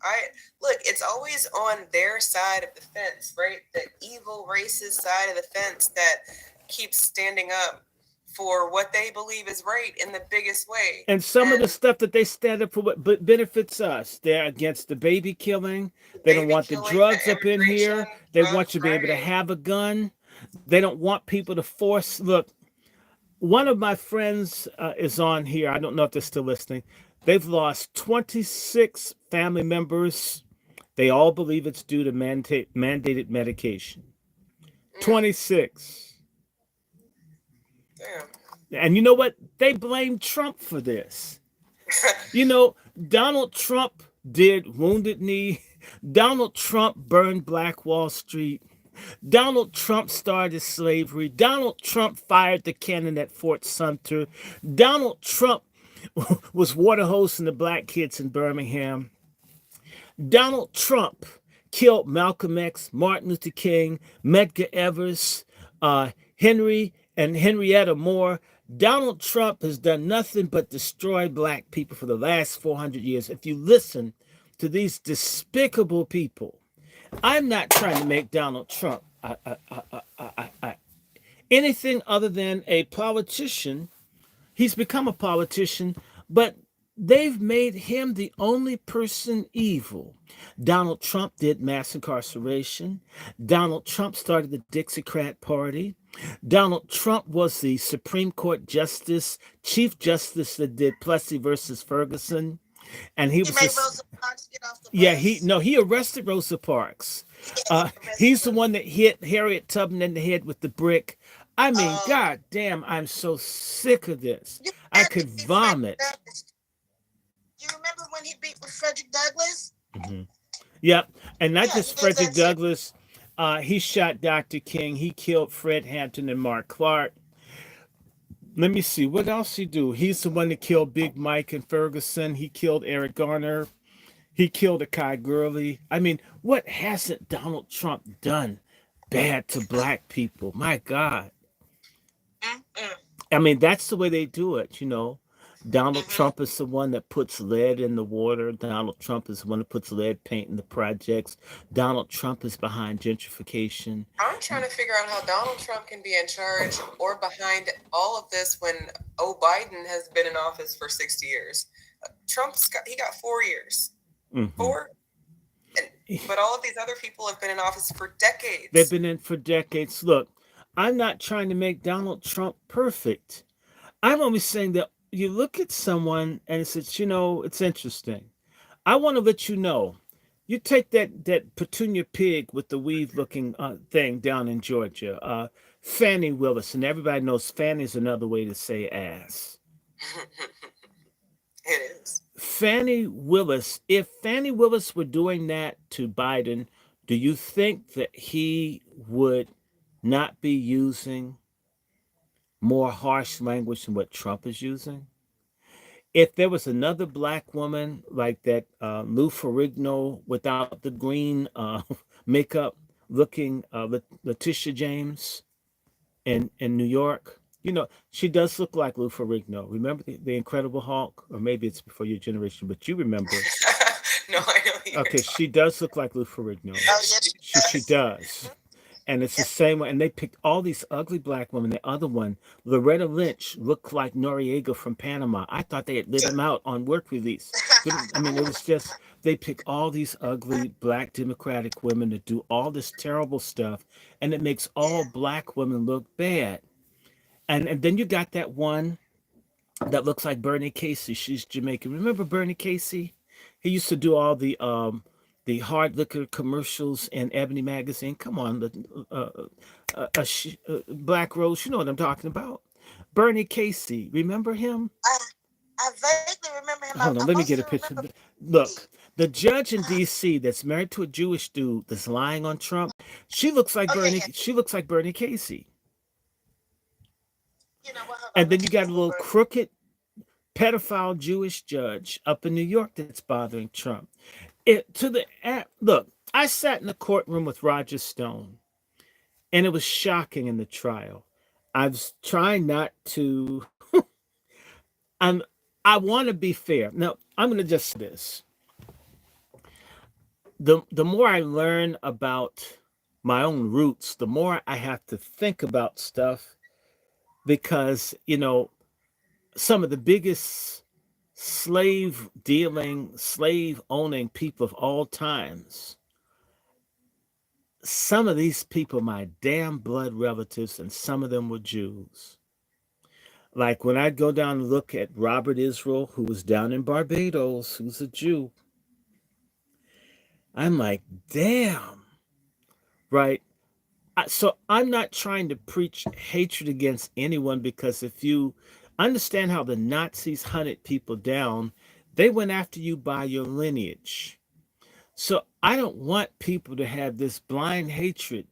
I look, it's always on their side of the fence, right? The evil racist side of the fence that keeps standing up for what they believe is right in the biggest way. And some of the And stuff that they stand up for what benefits us. They're against the baby killing. the They don't baby want the killing, the drugs up in immigration, here. They drug, want you to be able to right? have a gun. They don't want people to force. Look, one of my friends is on here. I don't know if they're still listening. They've lost 26 family members. They all believe it's due to mandated medication. Mm, 26. damn. And you know what? They blame Trump for this. Donald Trump did Wounded Knee. Donald Trump burned Black Wall Street. Donald Trump started slavery. Donald Trump fired the cannon at Fort Sumter. Donald Trump was water hosing the black kids in Birmingham. Donald Trump killed Malcolm X, Martin Luther King, Medgar Evers, Henry and Henrietta Moore. Donald Trump has done nothing but destroy black people for the last 400 years. If you listen to these despicable people, I'm not trying to make Donald Trump anything other than a politician. He's become a politician, but they've made him the only person evil. Donald Trump did mass incarceration. Donald Trump started the Dixiecrat Party. Donald Trump was the Supreme Court Justice, Chief Justice that did Plessy versus Ferguson. And he He was made this. Rosa Parks get off the Yeah, bus. he arrested Rosa Parks. Yeah, he arrested He's the Rosa. one that hit Harriet Tubman in the head with the brick. I mean, Um, god damn, I'm so sick of this. you I remember could Frederick vomit. Douglass? You remember when he beat with Frederick Douglass? Mhm. Yep, and not Yeah, he just did Frederick that shit. Douglass. He shot Dr. King. He killed Fred Hampton and Mark Clark. Let me see what else he do. He's the one that killed Big Mike and Ferguson. He killed Eric Garner. He killed Akai Gurley. I mean, what hasn't Donald Trump done bad to black people? My God. Mm-mm. I mean, that's the way they do it. Donald Hmm. Trump is the one that puts lead in the water. Donald Trump is the one that puts lead paint in the projects. Donald Trump is behind gentrification. I'm trying to figure out how Donald Trump can be in charge or behind all of this when Biden has been in office for 60 years. He got 4 years. Hmm. 4? And, but all of these other people have been in office for They've decades. been in for decades. Look, I'm not trying to make Donald Trump perfect. I'm only saying that you look at someone and it's interesting. I want to let you know. You take that Petunia pig with the weave looking thing down in Georgia, Fannie Willis, and everybody knows Fanny's another way to say ass. It is. Fannie Willis, if Fannie Willis were doing that to Biden, do you think that he would not be using more harsh language than what Trump is using? If there was another black woman like that Lou Ferrigno without the green makeup looking Letitia James in New York, she does look like Lou Ferrigno. Remember the Incredible Hulk? Or maybe it's before your generation, but you remember. No, I know what you're Okay, talking. she does look like Lou Ferrigno. Oh yes, she She does. does. And it's the Yep. same way. And they picked all these ugly black women. The other one, Loretta Lynch, looked like Noriega from Panama. I thought they had let him out on work release. I mean, it was just, they pick all these ugly black Democratic women to do all this terrible stuff. And it makes all Yeah. black women look bad. And then you got that one that looks like Bernie Casey. She's Jamaican. Remember Bernie Casey? He used to do all the hard liquor commercials in Ebony magazine. Come on, the Black Rose. You know what I'm talking about? Bernie Casey. Remember him? I I vaguely remember him. Hold on, I let me get mostly a picture. remember. Look, the judge in D.C. that's married to a Jewish dude that's lying on Trump. She looks like Oh yeah, Bernie. yeah. She looks like Bernie Casey. You know what? Hold And on. then Let you me got a Google little Bernie. crooked pedophile Jewish judge up in New York that's bothering Trump. Look, I sat in the courtroom with Roger Stone, and it was shocking in the trial. I was trying not to. I'm. I want to be fair. Now I'm going to just say this. The more I learn about my own roots, the more I have to think about stuff because some of the biggest slave dealing, slave owning people of all times. Some of these people, my damn blood relatives, and some of them were Jews. Like when I go down and look at Robert Israel, who was down in Barbados, who's a Jew, I'm like, damn, right? So I'm not trying to preach hatred against anyone because if you understand how the Nazis hunted people down, they went after you by your lineage. So I don't want people to have this blind hatred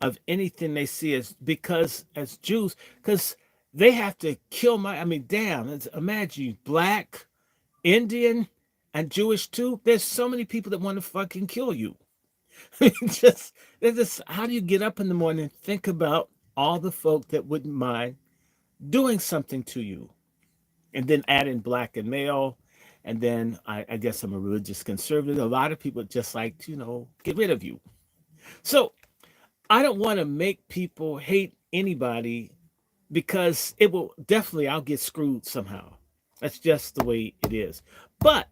of anything they see as Jews, because they have to kill I mean, damn, imagine you, black, Indian, and Jewish too. There's so many people that want to fucking kill you. just, how do you get up in the morning and think about all the folk that wouldn't mind doing something to you? And then add in black and male. And then I guess I'm a religious conservative. A lot of people just like to, get rid of you. So I don't want to make people hate anybody because it will definitely, I'll get screwed somehow. That's just the way it is. But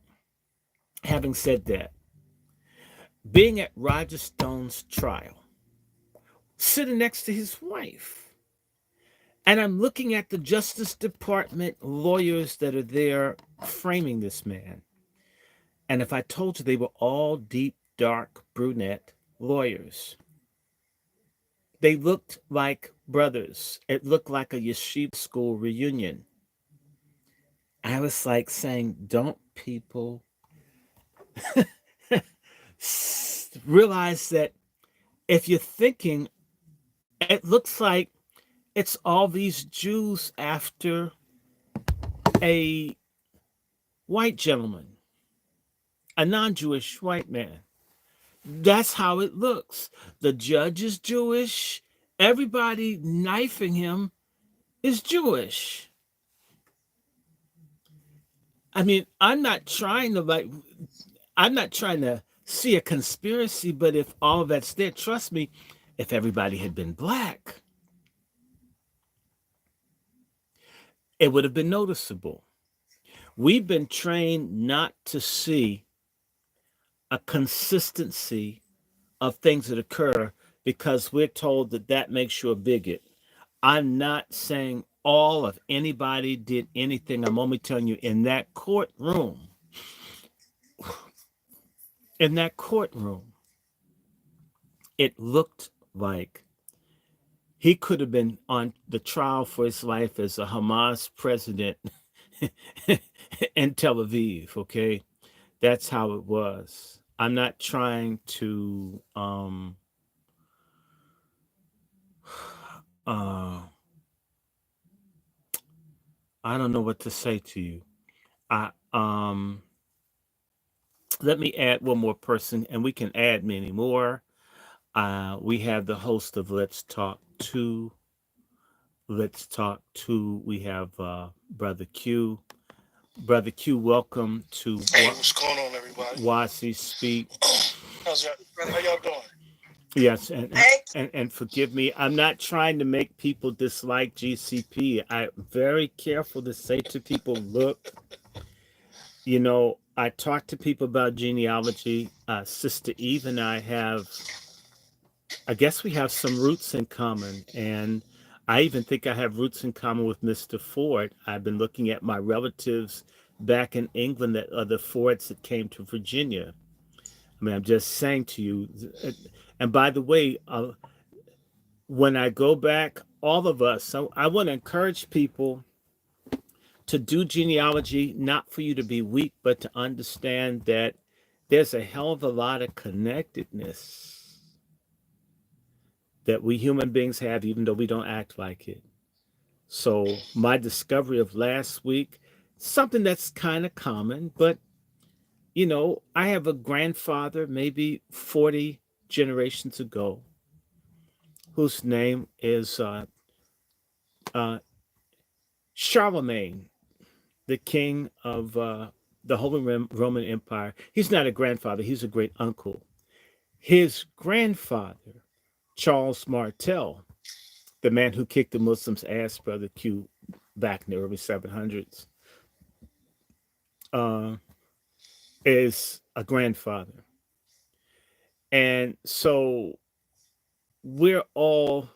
having said that, being at Roger Stone's trial, sitting next to his wife, and I'm looking at the Justice Department lawyers that are there framing this man. And if I told you they were all deep, dark, brunette lawyers, they looked like brothers. It looked like a yeshiva school reunion. I was like saying, don't people realize that if you're thinking, it looks like it's all these Jews after a white gentleman, a non Jewish white man. That's how it looks. The judge is Jewish. Everybody knifing him is Jewish. I mean, I'm not trying to see a conspiracy, but if all that's there, trust me, if everybody had been black, it would have been noticeable. We've been trained not to see a consistency of things that occur because we're told that that makes you a bigot. I'm not saying all of anybody did anything. I'm only telling you in that courtroom, it looked like he could have been on the trial for his life as a Hamas president in Tel Aviv. Okay. That's how it was. I'm not trying to uh I don't know what to say to you. I Let me add one more person and we can add many more. We have the host of Let's Talk 2. Let's Talk 2. We have Brother Q. Brother Q, welcome to Hey, what's going on, everybody? Wasi Speak. How y'all doing? Yes, Hey, and forgive me. I'm not trying to make people dislike GCP. I'm very careful to say to people, look, you know, I talk to people about genealogy. Sister Eve and I guess we have some roots in common. And I even think I have roots in common with Mr. Ford. I've been looking at my relatives back in England that are the Fords that came to Virginia. I mean, I'm just saying to you. And by the way, when I go back, all of us, so I want to encourage people to do genealogy, not for you to be weak, but to understand that there's a hell of a lot of connectedness that we human beings have, even though we don't act like it. So my discovery of last week, something that's kind of common, but you know, I have a grandfather, maybe 40 generations ago, whose name is uh, Charlemagne, the king of the Holy Roman Empire. He's not a grandfather, he's a great uncle. His grandfather, Charles Martel, the man who kicked the Muslims' ass, Brother Q, back in the early 700s, uh, is a grandfather. And so we're all,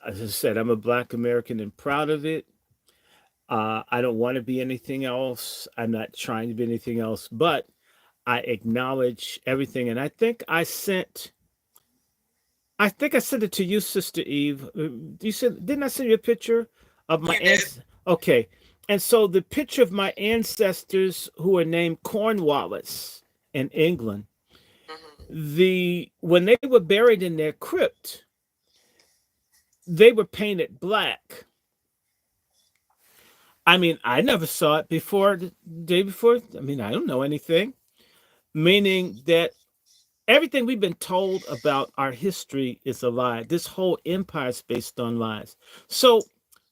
as I said, I'm a Black American and proud of it. I don't want to be anything else. I'm not trying to be anything else, but I acknowledge everything. And I think I sent it to you, Sister Eve. You said, didn't I send you a picture of my you did. Okay. And so the picture of my ancestors who are named Cornwallis in England, when they were buried in their crypt, they were painted black. I mean, I never saw it before the day before. I mean, I don't know anything. Meaning that everything we've been told about our history is a lie. This whole empire is based on lies. So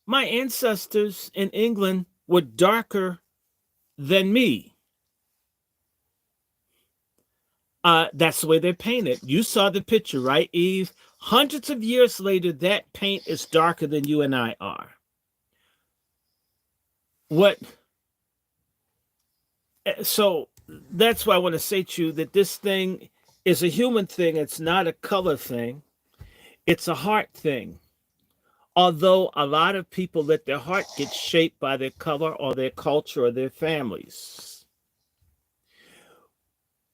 my ancestors in England were darker than me. That's the way they're painted. You saw the picture, right, Eve? Hundreds of years later, that paint is darker than you and I are. So that's why I want to say to you that this thing is a human thing. It's not a color thing. It's a heart thing. Although a lot of people let their heart get shaped by their color or their culture or their families.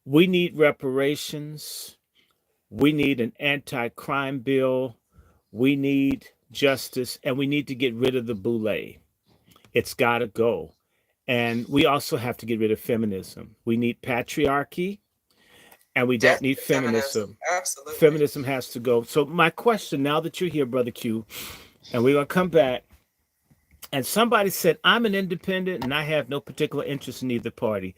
We need reparations. We need an anti-crime bill. We need justice, and we need to get rid of the boule. It's got to go. And we also have to get rid of feminism. We need patriarchy, and we don't need feminism. Absolutely. Feminism has to go. So my question, now that you're here, Brother Q, and we're going to come back, and somebody said, I'm an independent and I have no particular interest in either party.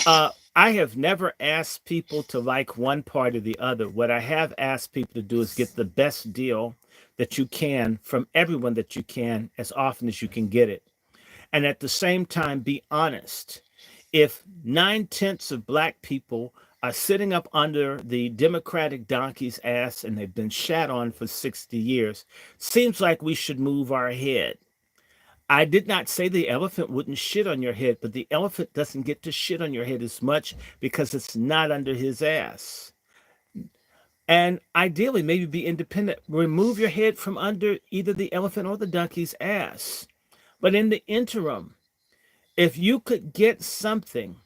I have never asked people to like one party or the other. What I have asked people to do is get the best deal that you can from everyone that you can as often as you can get it. And at the same time, be honest. if 9/10 of black people are sitting up under the Democratic donkey's ass and they've been shat on for 60 years, seems like we should move our head. I did not say the elephant wouldn't shit on your head, but the elephant doesn't get to shit on your head as much because it's not under his ass. And ideally, maybe be independent. Remove your head from under either the elephant or the donkey's ass. But in the interim, if you could get something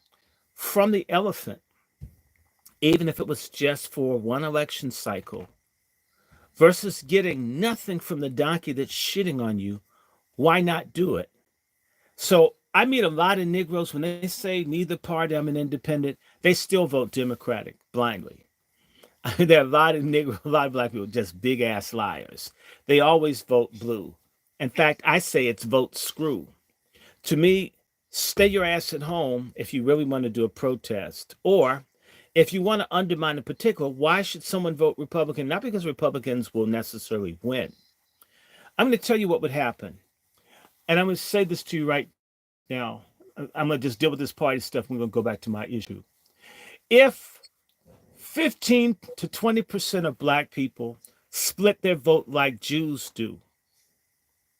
from the elephant, even if it was just for one election cycle, versus getting nothing from the donkey that's shitting on you, why not do it? So I meet a lot of Negroes when they say neither party, I'm an independent, they still vote Democratic blindly. There are a lot of Negro, a lot of black people, just big ass liars. They always vote blue. In fact, I say it's vote screw. To me, stay your ass at home if you really want to do a protest. Or if you want to undermine a particular, why should someone vote Republican? Not because Republicans will necessarily win. I'm going to tell you what would happen. And I'm going to say this to you right now. I'm going to just deal with this party stuff. We're going to go back to my issue. If 15 to 20% of black people split their vote like Jews do,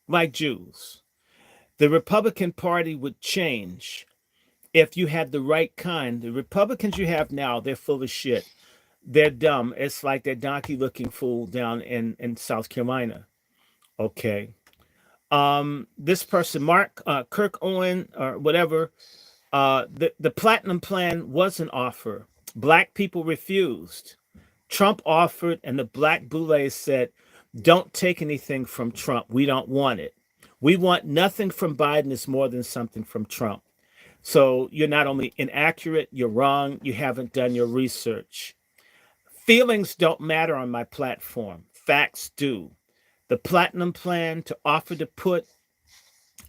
like Jews, the Republican Party would change if you had the right kind. The Republicans you have now, they're full of shit. They're dumb. It's like that donkey-looking fool down in South Carolina. Okay. This person, Kirk Owen or whatever, the Platinum Plan was an offer. Black people refused. Trump offered, and the black boulets said, don't take anything from Trump. We don't want it. We want nothing from Biden is more than something from Trump. So you're not only inaccurate, you're wrong, you haven't done your research. Feelings don't matter on my platform. Facts do. The Platinum Plan to offer to put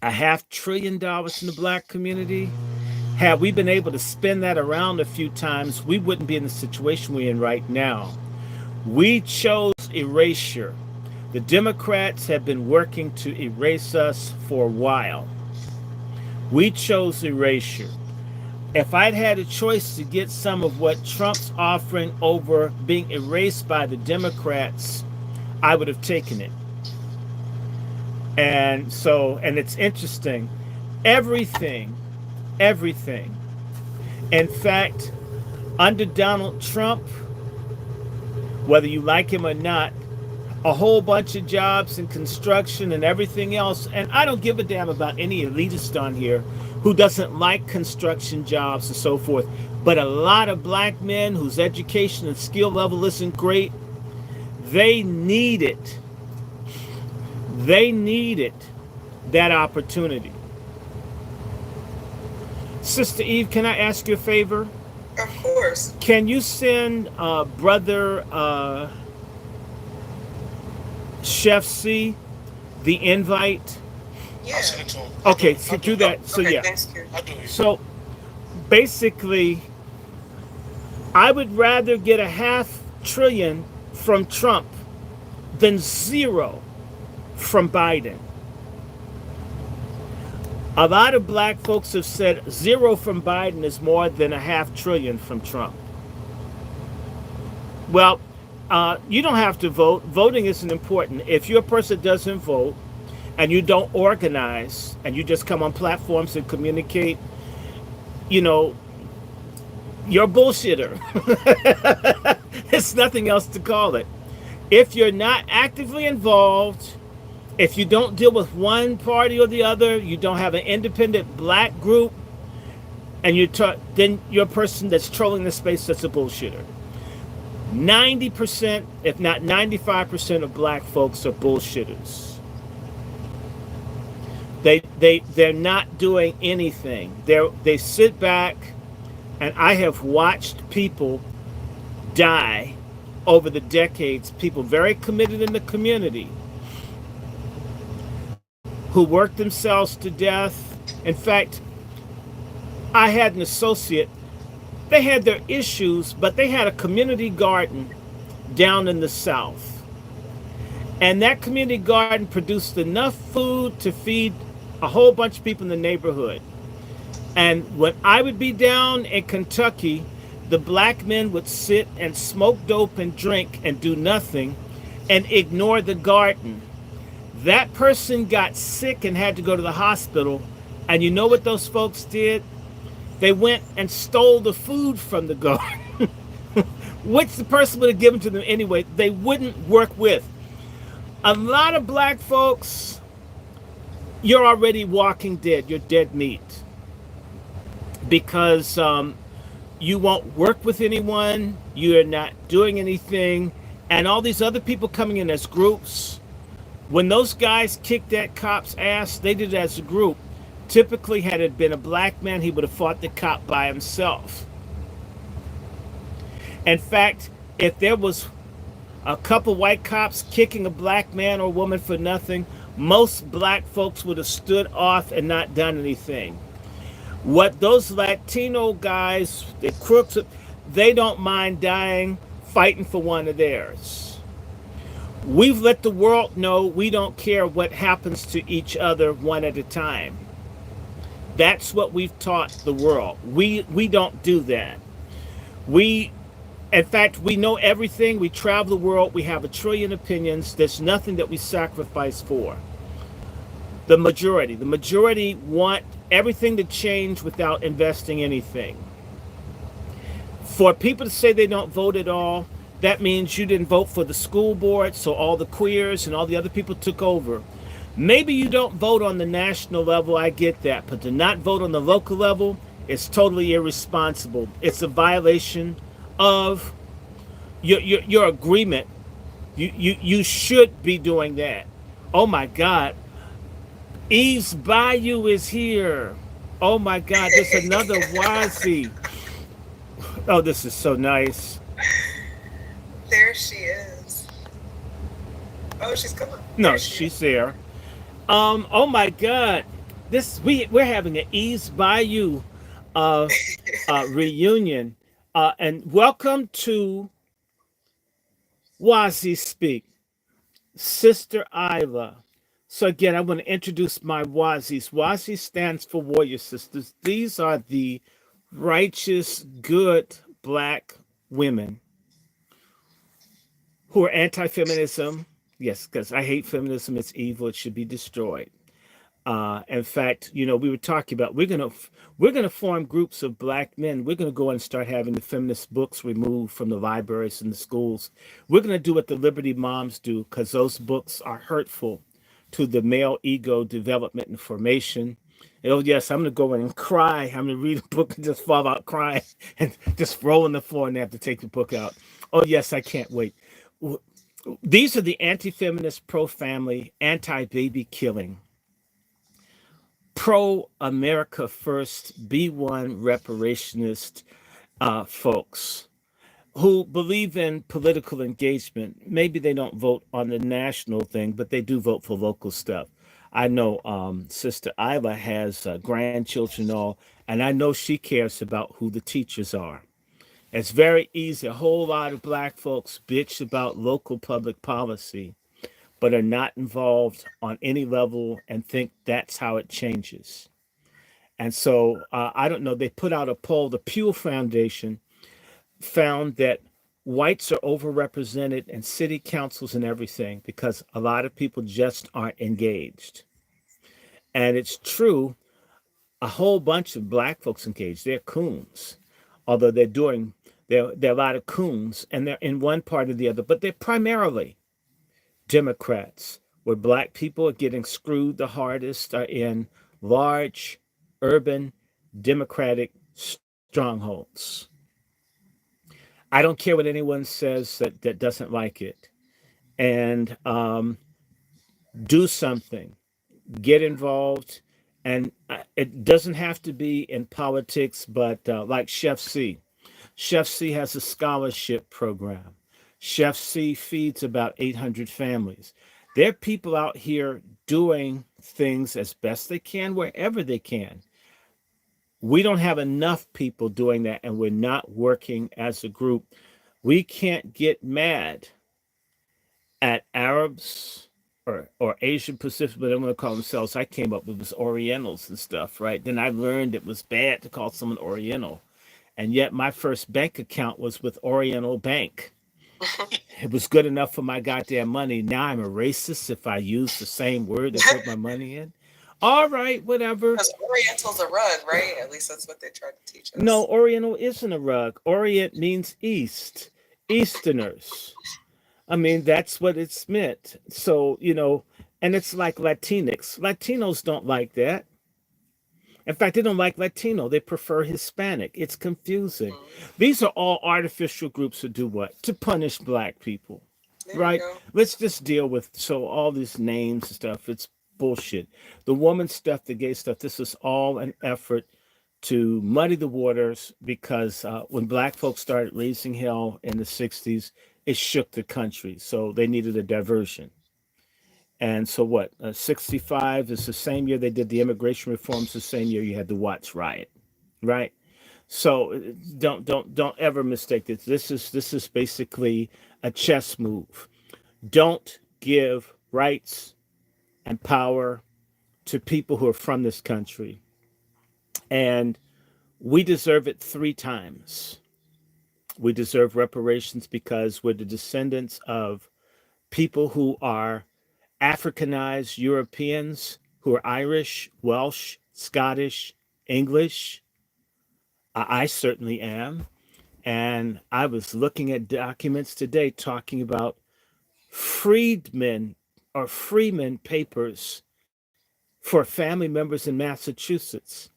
$500 billion in the black community, had we been able to spin that around a few times, we wouldn't be in the situation we're in right now. We chose erasure. The Democrats have been working to erase us for a while. We chose erasure. If I'd had a choice to get some of what Trump's offering over being erased by the Democrats, I would have taken it. And it's interesting. Everything. In fact, under Donald Trump, whether you like him or not, a whole bunch of jobs in construction and everything else. And I don't give a damn about any elitist on here who doesn't like construction jobs and so forth. But a lot of black men whose education and skill level isn't great, they need it. They needed that opportunity. Sister Eve, can I ask you a favor? Of course. Can you send Brother Chef C the invite? Yeah. I'll send it to him. Okay, so do that. So Okay, yeah. thanks, Q. I'll do it. So basically, I would rather get $500 billion from Trump than zero from Biden. A lot of black folks have said zero from Biden is more than $500 billion from Trump. Well, you don't have to vote. Voting isn't important. If you're a person that doesn't vote and you don't organize and you just come on platforms and communicate, you're a bullshitter. There's nothing else to call it. If you're not actively involved, if you don't deal with one party or the other, you don't have an independent black group, and then you're a person that's trolling the space that's a bullshitter. 90%, if not 95% of black folks are bullshitters. They're not doing anything. They sit back, and I have watched people die over the decades, people very committed in the community who worked themselves to death. In fact, I had an associate, they had their issues, but they had a community garden down in the South. And that community garden produced enough food to feed a whole bunch of people in the neighborhood. And when I would be down in Kentucky, the black men would sit and smoke dope and drink and do nothing and ignore the garden. That person got sick and had to go to the hospital. And you know what those folks did? They went and stole the food from the garden, which the person would have given to them anyway. They wouldn't work with. A lot of black folks, you're already walking dead. You're dead meat because you won't work with anyone. You're not doing anything. And all these other people coming in as groups, when those guys kicked that cop's ass, they did it as a group. Typically, had it been a black man, he would have fought the cop by himself. In fact, if there was a couple white cops kicking a black man or woman for nothing, most black folks would have stood off and not done anything. What those Latino guys, the crooks, they don't mind dying fighting for one of theirs. We've let the world know we don't care what happens to each other one at a time. That's what we've taught the world. We don't do that. We, in fact, we know everything. We travel the world. We have a trillion opinions. There's nothing that we sacrifice for. The majority want everything to change without investing anything. For people to say they don't vote at all, that means you didn't vote for the school board, so all the queers and all the other people took over. Maybe you don't vote on the national level, I get that, but to not vote on the local level is totally irresponsible. It's a violation of your agreement. You should be doing that. Oh my God. Eve's Bayou is here. Oh my God, there's another Wasi. Oh, this is so nice. There she is. Oh, she's coming. No, There she she's is. there. Oh my God, we're having an East Bayou uh, reunion, and welcome to Wasi Speak, Sister Isla. So again, I want to introduce my Wazis. Wasi stands for Warrior Sisters. These are the righteous, good black women who are anti-feminism. Yes, because I hate feminism. It's evil. It should be destroyed. In fact, we were talking about we're gonna form groups of black men. We're gonna go and start having the feminist books removed from the libraries and the schools. We're gonna do what the Liberty Moms do because those books are hurtful to the male ego development and formation. And, oh yes, I'm gonna go in and cry. I'm gonna read a book and just fall out crying and just roll on the floor and have to take the book out. Oh yes, I can't wait. These are the anti-feminist, pro-family, anti-baby killing, pro-America first, B1 reparationist folks who believe in political engagement. Maybe they don't vote on the national thing, but they do vote for local stuff. I know Sister Isla has grandchildren and all, and I know she cares about who the teachers are. It's very easy. A whole lot of black folks bitch about local public policy, but are not involved on any level and think that's how it changes. And so I don't know. They put out a poll. The Pew Foundation found that whites are overrepresented in city councils and everything because a lot of people just aren't engaged. And it's true, a whole bunch of black folks engaged. They're coons, although they're a lot of coons, and they're in one part or the other, but they're primarily Democrats, where black people are getting screwed the hardest are in large, urban, Democratic strongholds. I don't care what anyone says that doesn't like it. And do something, get involved. And it doesn't have to be in politics, but like Chef C. Chef C has a scholarship program. Chef C feeds about 800 families. There are people out here doing things as best they can, wherever they can. We don't have enough people doing that, and we're not working as a group. We can't get mad at Arabs or Asian Pacific, but they want to call themselves. I came up with was Orientals and stuff, right? Then I learned it was bad to call someone Oriental, and yet my first bank account was with Oriental Bank. It was good enough for my goddamn money. Now I'm a racist if I use the same word and put my money in. All right, whatever. Because Oriental's a rug, right? At least that's what they tried to teach us. No, Oriental isn't a rug. Orient means east, Easterners. I mean, that's what it's meant. So, and it's like Latinx. Latinos don't like that. In fact, they don't like Latino. They prefer Hispanic. It's confusing. These are all artificial groups to do what? To punish black people, There you right? go. Let's just deal with all these names and stuff. It's bullshit. The woman stuff, the gay stuff, this is all an effort to muddy the waters because when black folks started raising hell in the 60s, it shook the country. So they needed a diversion. And so what? 65 is the same year they did the immigration reforms, the same year you had the Watts riot, right? So don't ever mistake this. This is basically a chess move. Don't give rights and power to people who are from this country. And we deserve it 3 times. We deserve reparations because we're the descendants of people who are Africanized Europeans, who are Irish, Welsh, Scottish, English. I certainly am. And I was looking at documents today talking about freedmen or freeman papers for family members in Massachusetts.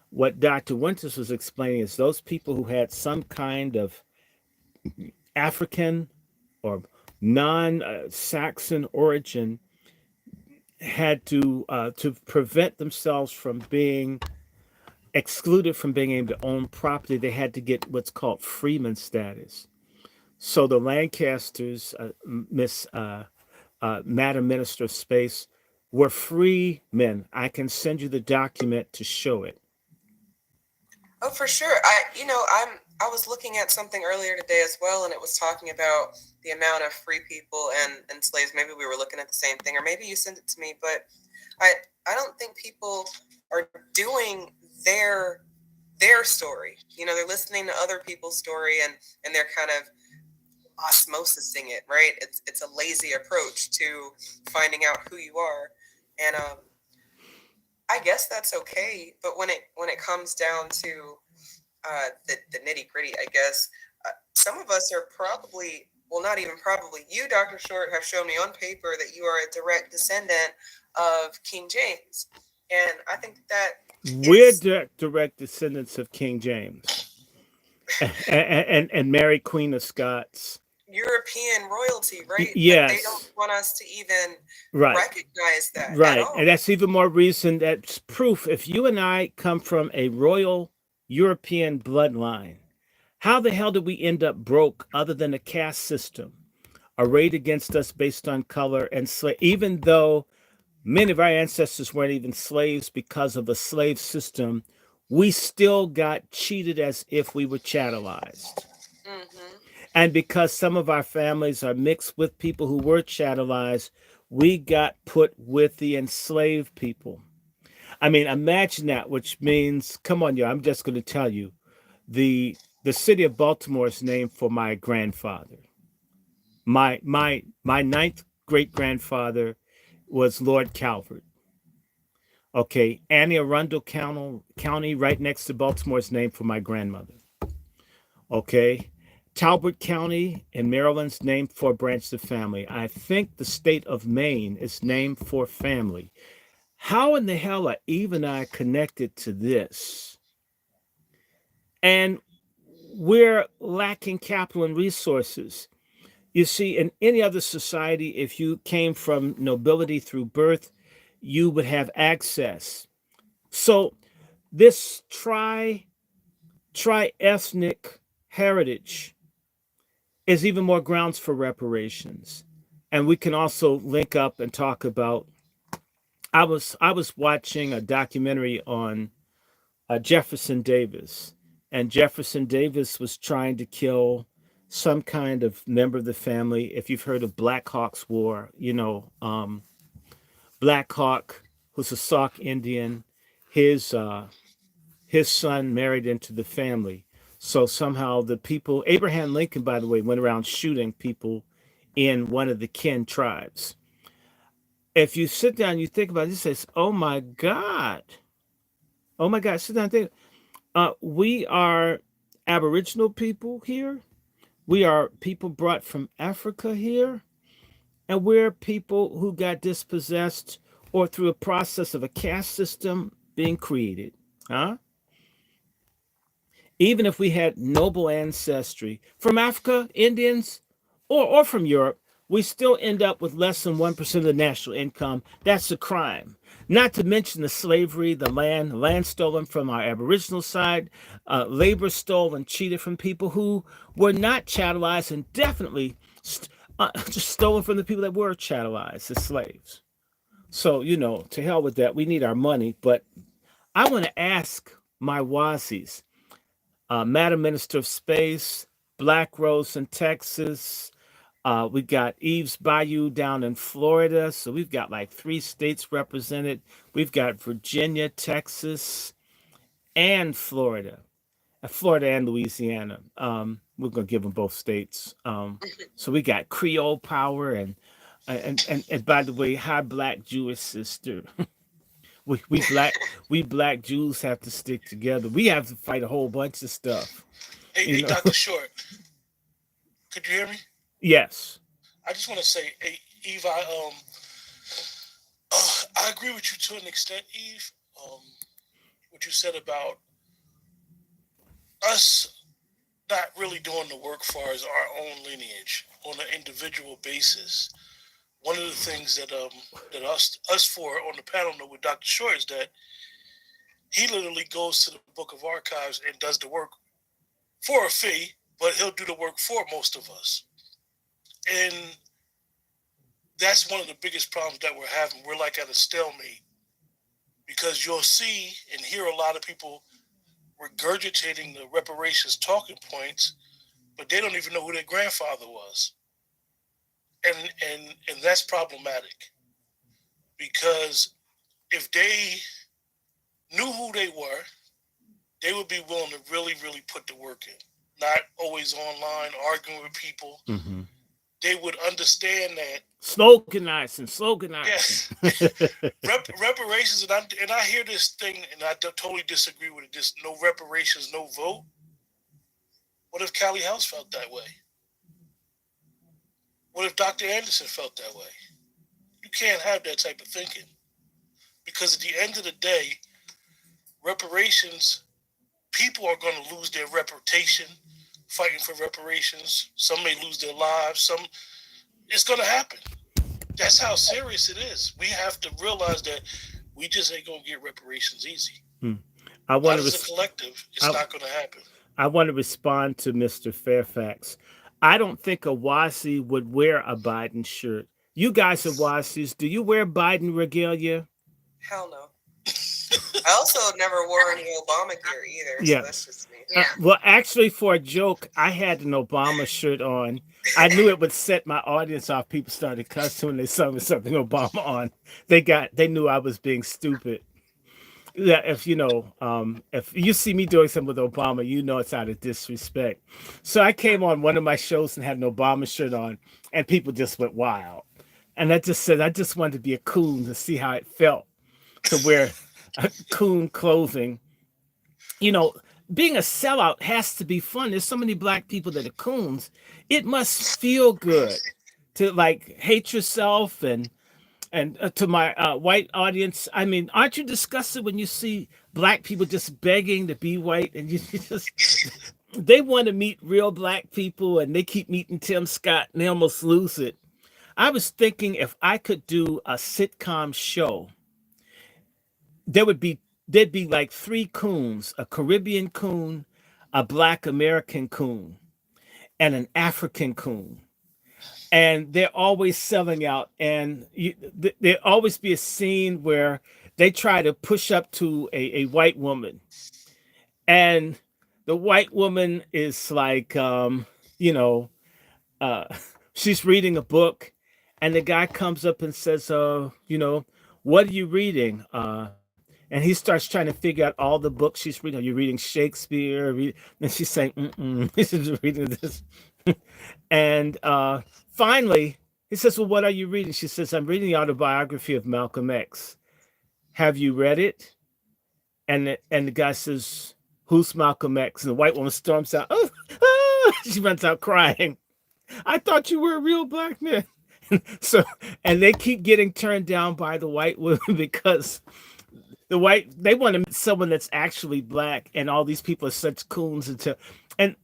What Dr. Winters was explaining is those people who had some kind of African or non-Saxon origin had to prevent themselves from being excluded from being able to own property. They had to get what's called freeman status. So the Lancasters, Madam Minister of Space, were free men. I can send you the document to show it. Oh, for sure. I was looking at something earlier today as well, and it was talking about the amount of free people and slaves. Maybe we were looking at the same thing, or maybe you sent it to me, but I don't think people are doing their story. They're listening to other people's story and they're kind of osmosising it, right? It's a lazy approach to finding out who you are. And I guess that's okay, but when it comes down to the nitty gritty, I guess some of us are probably, well, not even probably. You, Dr. Short, have shown me on paper that you are a direct descendant of King James, and I think that we're direct descendants of King James and Mary, Queen of Scots. European royalty, right? Yes. They don't want us to even right. recognize that. Right. At all. And that's even more reason, that's proof. If you and I come from a royal European bloodline, how the hell did we end up broke other than a caste system arrayed against us based on color and even though many of our ancestors weren't even slaves because of a slave system, we still got cheated as if we were chattelized. Mm-hmm. And because some of our families are mixed with people who were chattelized, we got put with the enslaved people. I mean, imagine that, which means, come on, yo, I'm just going to tell you, the city of Baltimore is named for my grandfather. My ninth great grandfather was Lord Calvert. Okay, Anne Arundel County, right next to Baltimore, is named for my grandmother. Okay. Talbot County in Maryland's named for a branch of family. I think the state of Maine is named for family. How in the hell are Eve and I connected to this? And we're lacking capital and resources. You see, in any other society, if you came from nobility through birth, you would have access. So this tri-ethnic heritage is even more grounds for reparations. And we can also link up and talk about, I was watching a documentary on Jefferson Davis, and Jefferson Davis was trying to kill some kind of member of the family. If you've heard of Black Hawk's War, Black Hawk, who's a Sauk Indian, his his son married into the family. So somehow the people, Abraham Lincoln, by the way, went around shooting people in one of the kin tribes. If you sit down, you think about it, it says, oh my God, sit down and think. We are Aboriginal people here. We are people brought from Africa here. And we're people who got dispossessed or through a process of a caste system being created. Huh? Even if we had noble ancestry from Africa, Indians, or from Europe, we still end up with less than 1% of the national income. That's a crime. Not to mention the slavery, the land stolen from our Aboriginal side, labor stolen, cheated from people who were not chattelized, and definitely just stolen from the people that were chattelized as slaves. So, to hell with that. We need our money. But I want to ask my Wasis, Madam Minister of Space, Black Rose in Texas. We got Eve's Bayou down in Florida. So we've got like 3 states represented. We've got Virginia, Texas, and Florida. Florida and Louisiana. We're gonna give them both states. So we got Creole power and by the way, hi Black Jewish sister. we black Jews have to stick together. We have to fight a whole bunch of stuff. Hey, Dr. Short, could you hear me? Yes. I just want to say, hey, Eve, I agree with you to an extent, Eve. What you said about us not really doing the work for our own lineage on an individual basis. One of the things that us four on the panel know with Dr. Short is that he literally goes to the Book of Archives and does the work for a fee, but he'll do the work for most of us. And that's one of the biggest problems that we're having. We're like at a stalemate because you'll see and hear a lot of people regurgitating the reparations talking points, but they don't even know who their grandfather was. And that's problematic because if they knew who they were, they would be willing to really, really put the work in, not always online arguing with people. Mm-hmm. They would understand that sloganizing. Yes, reparations, and I hear this thing, and I totally disagree with it. This no reparations, no vote. What if Callie House felt that way? What if Dr. Anderson felt that way? You can't have that type of thinking because at the end of the day, reparations, people are going to lose their reputation fighting for reparations. Some may lose their lives. It's going to happen. That's how serious it is. We have to realize that we just ain't going to get reparations easy. I want as a collective, it's not going to happen. I want to respond to Mr. Fairfax. I don't think a Wasi would wear a Biden shirt. You guys are Wasis. Do you wear Biden regalia? Hell no. I also never wore any Obama gear either. Yeah. So that's just me. Well, actually, for a joke, I had an Obama shirt on. I knew it would set my audience off. People started cussing when they saw me something Obama on. They knew I was being stupid. Yeah, if you see me doing something with Obama, you know it's out of disrespect. So I came on one of my shows and had an Obama shirt on, and people just went wild. And I just said I just wanted to be a coon to see how it felt to wear coon clothing. Being a sellout has to be fun. There's so many black people that are coons. It must feel good to like hate yourself and to my white audience. I mean, aren't you disgusted when you see black people just begging to be white and you just they want to meet real black people and they keep meeting Tim Scott and they almost lose it. I was thinking if I could do a sitcom show, there'd be like 3 coons, a Caribbean coon, a Black American coon, and an African coon. And they're always selling out. And there always be a scene where they try to push up to a white woman. And the white woman is like, you know, uh, she's reading a book, and the guy comes up and says, what are you reading? And he starts trying to figure out all the books she's reading. Are you reading Shakespeare? And she's saying, mm-mm. She's reading this. And finally, he says, well, what are you reading? She says, I'm reading the autobiography of Malcolm X. Have you read it? And the guy says, who's Malcolm X? And the white woman storms out. Oh, she runs out crying. I thought you were a real black man. So, and they keep getting turned down by the white women because they want to meet someone that's actually black, and all these people are such coons and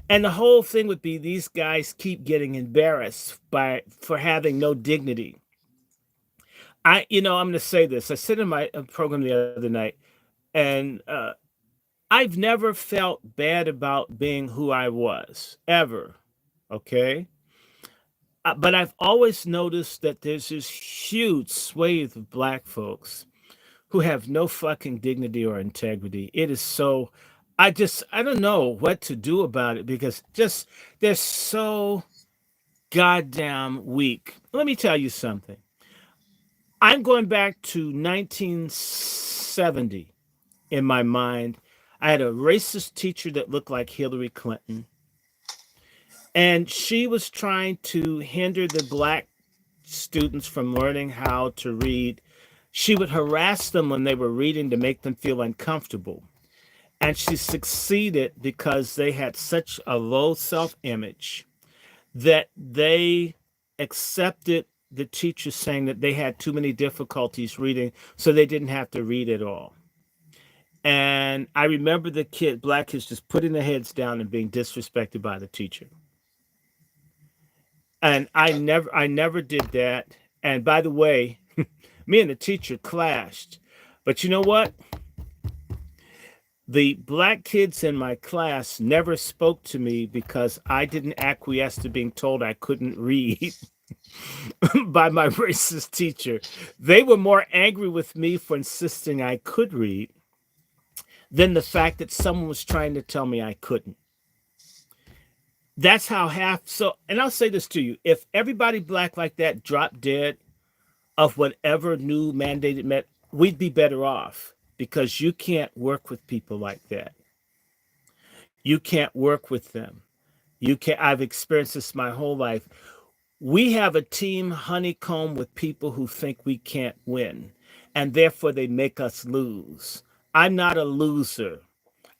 and the whole thing would be these guys keep getting embarrassed for having no dignity. I'm going to say this. I said in my program the other night, and I've never felt bad about being who I was ever. Okay. But I've always noticed that there's this huge swathe of black folks who have no fucking dignity or integrity. It is so, I don't know what to do about it because just they're so goddamn weak. Let me tell you something. I'm going back to 1970 in my mind. I had a racist teacher that looked like Hillary Clinton. And she was trying to hinder the black students from learning how to read. She would harass them when they were reading to make them feel uncomfortable. And she succeeded because they had such a low self-image that they accepted the teacher saying that they had too many difficulties reading, so they didn't have to read at all. And I remember black kids just putting their heads down and being disrespected by the teacher. And I never did that. And by the way, me and the teacher clashed. But you know what? The black kids in my class never spoke to me because I didn't acquiesce to being told I couldn't read by my racist teacher. They were more angry with me for insisting I could read than the fact that someone was trying to tell me I couldn't. That's how and I'll say this to you. If everybody black like that dropped dead of whatever new mandated we'd be better off because you can't work with people like that. You can't work with them. I've experienced this my whole life. We have a team honeycomb with people who think we can't win, and therefore they make us lose. I'm not a loser.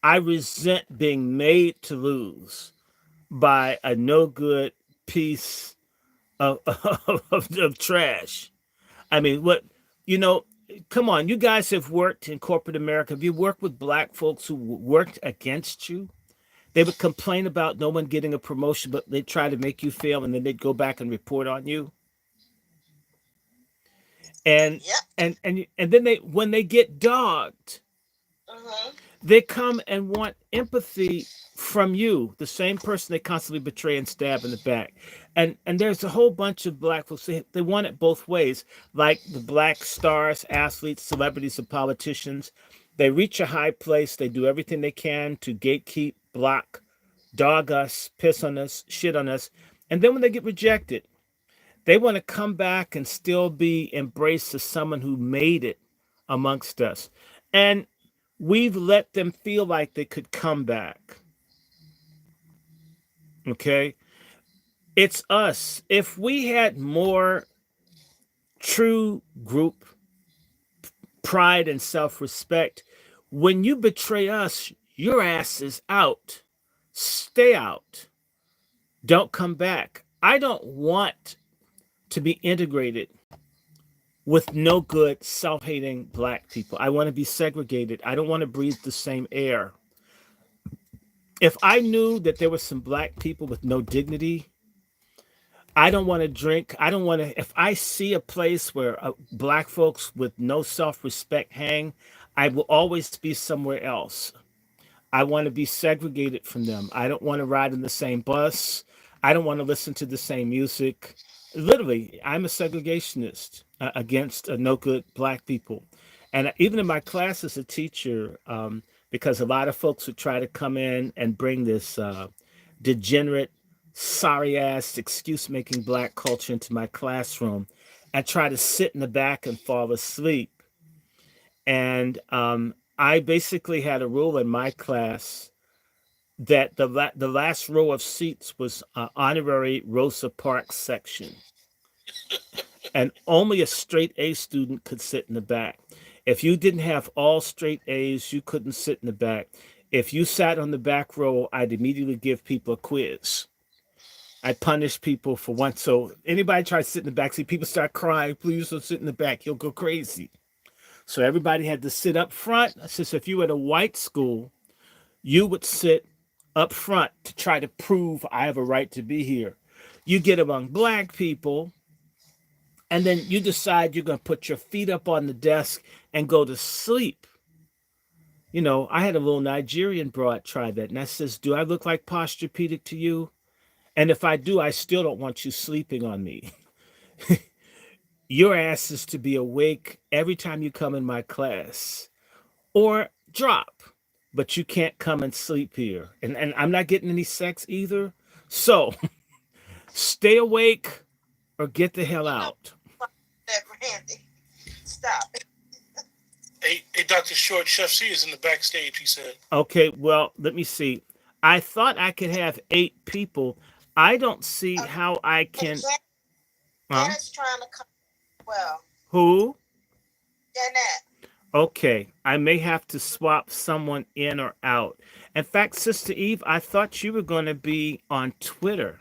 I resent being made to lose by a no good piece of trash. I mean, come on, you guys have worked in corporate America. Have you worked with black folks who worked against you? They would complain about no one getting a promotion, but they'd try to make you fail, and then they'd go back and report on you. And Yep. and then when they get dogged, they come and want empathy from you, the same person they constantly betray and stab in the back. And there's a whole bunch of black folks, they want it both ways, like the black stars, athletes, celebrities, and politicians. They reach a high place, they do everything they can to gatekeep, block, dog us, piss on us, shit on us. And then when they get rejected, they want to come back and still be embraced as someone who made it amongst us. And we've let them feel like they could come back. Okay? It's us. If we had more true group pride and self-respect, when you betray us, your ass is out. Stay out. Don't come back. I don't want to be integrated with no good, self-hating black people. I want to be segregated. I don't want to breathe the same air. If I knew that there were some black people with no dignity, I don't want to drink. I don't want to, if I see a place where black folks with no self-respect hang, I will always be somewhere else. I want to be segregated from them. I don't want to ride in the same bus. I don't want to listen to the same music. Literally, I'm a segregationist against no good black people. And even in my class as a teacher, because a lot of folks would try to come in and bring this degenerate sorry ass excuse making black culture into my classroom and try to sit in the back and fall asleep. And I basically had a rule in my class that the last row of seats was honorary Rosa Parks section, and only a straight A student could sit in the back. If you didn't have all straight A's, you couldn't sit in the back. If you sat on the back row, I'd immediately give people a quiz. I punish people for once. So anybody try to sit in the back seat, people start crying, please don't sit in the back. You'll go crazy. So everybody had to sit up front. Since if you were at a white school, you would sit up front to try to prove I have a right to be here. You get among black people, and then you decide you're going to put your feet up on the desk and go to sleep. You know, I had a little Nigerian broad try that, and I says, do I look like Posturepedic to you? And if I do, I still don't want you sleeping on me. Your ass is to be awake every time you come in my class, or drop. But you can't come and sleep here. And I'm not getting any sex either. So stay awake or get the hell out. That Randy, stop. Hey, Dr. Short, Chef C is in the backstage, he said. Okay, well, let me see. I thought I could have 8 people. I don't see how I can. Janet's trying to come. Well, Who? Janet. Okay, I may have to swap someone in or out. In fact, Sister Eve, I thought you were going to be on Twitter.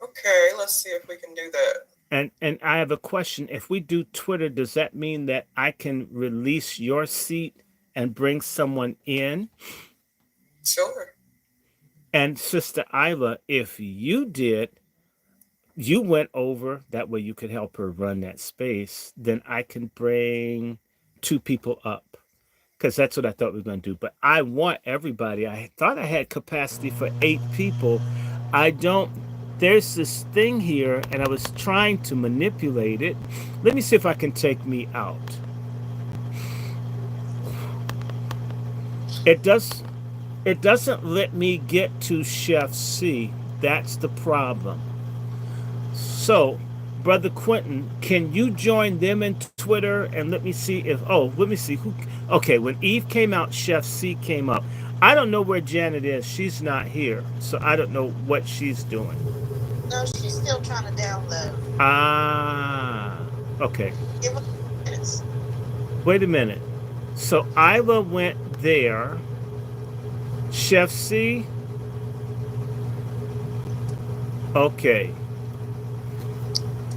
Okay, let's see if we can do that. And I have a question. If we do Twitter, does that mean that I can release your seat and bring someone in? Sure. And Sister Isla, if you did, you went over, that way you could help her run that space, then I can bring 2 people up. Because that's what I thought we were going to do. But I want everybody. I thought I had capacity for 8 people. I don't. There's this thing here, and I was trying to manipulate it. Let me see if I can take me out. It doesn't let me get to Chef C. That's the problem. So, Brother Quentin, can you join them in Twitter and let me see if, let me see who, okay, when Eve came out, Chef C came up. I don't know where Janet is. She's not here. So I don't know what she's doing. No, she's still trying to download. Ah, okay. Give us minutes. Wait a minute. So Isla went there. Chef C. Okay.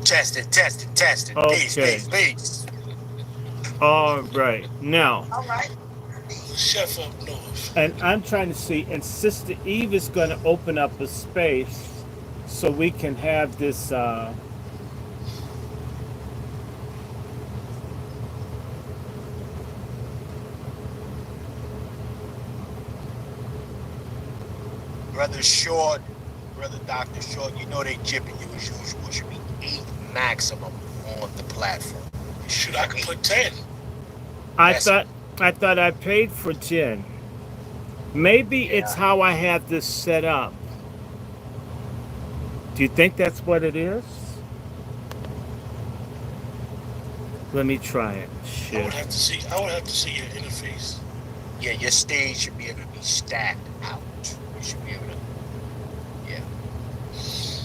Testing. Okay. Peace. All right. Now. All right. Chef up north. And I'm trying to see, and Sister Eve is going to open up a space so we can have this. Brother Short, Brother Dr. Short, you know they jipping you as usual. Should be 8 maximum on the platform. Shoot, I can put 10. I Yes. thought I paid for 10. Maybe it's how I have this set up. Do you think that's what it is? Let me try it. I Shit. would have to see your interface. Yeah, your stage should be able to be stacked out. You should be able to. Yeah.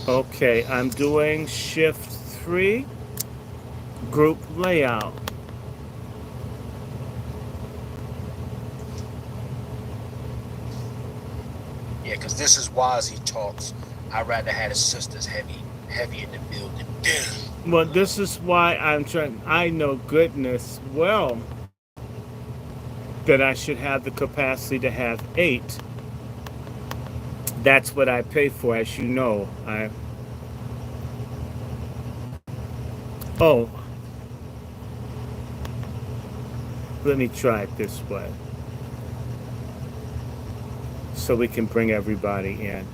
Okay, I'm doing shift 3, group layout. Yeah, because this is Wasi talks. I'd rather have the sisters heavy in the building. Yeah. Well, this is why I'm trying. I know goodness well that I should have the capacity to have 8. That's what I pay for, as you know. Oh, let me try it this way so we can bring everybody in.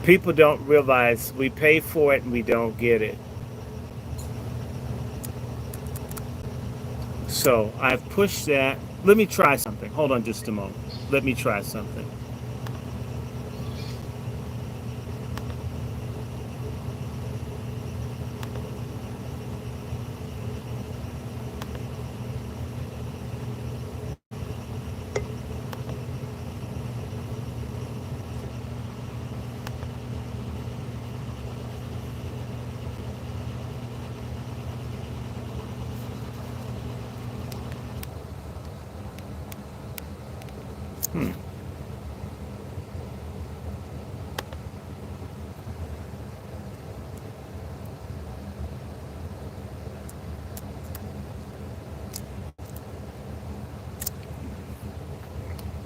People don't realize we pay for it and we don't get it. So I've pushed that. Let me try something. Hold on just a moment. Let me try something. Hmm.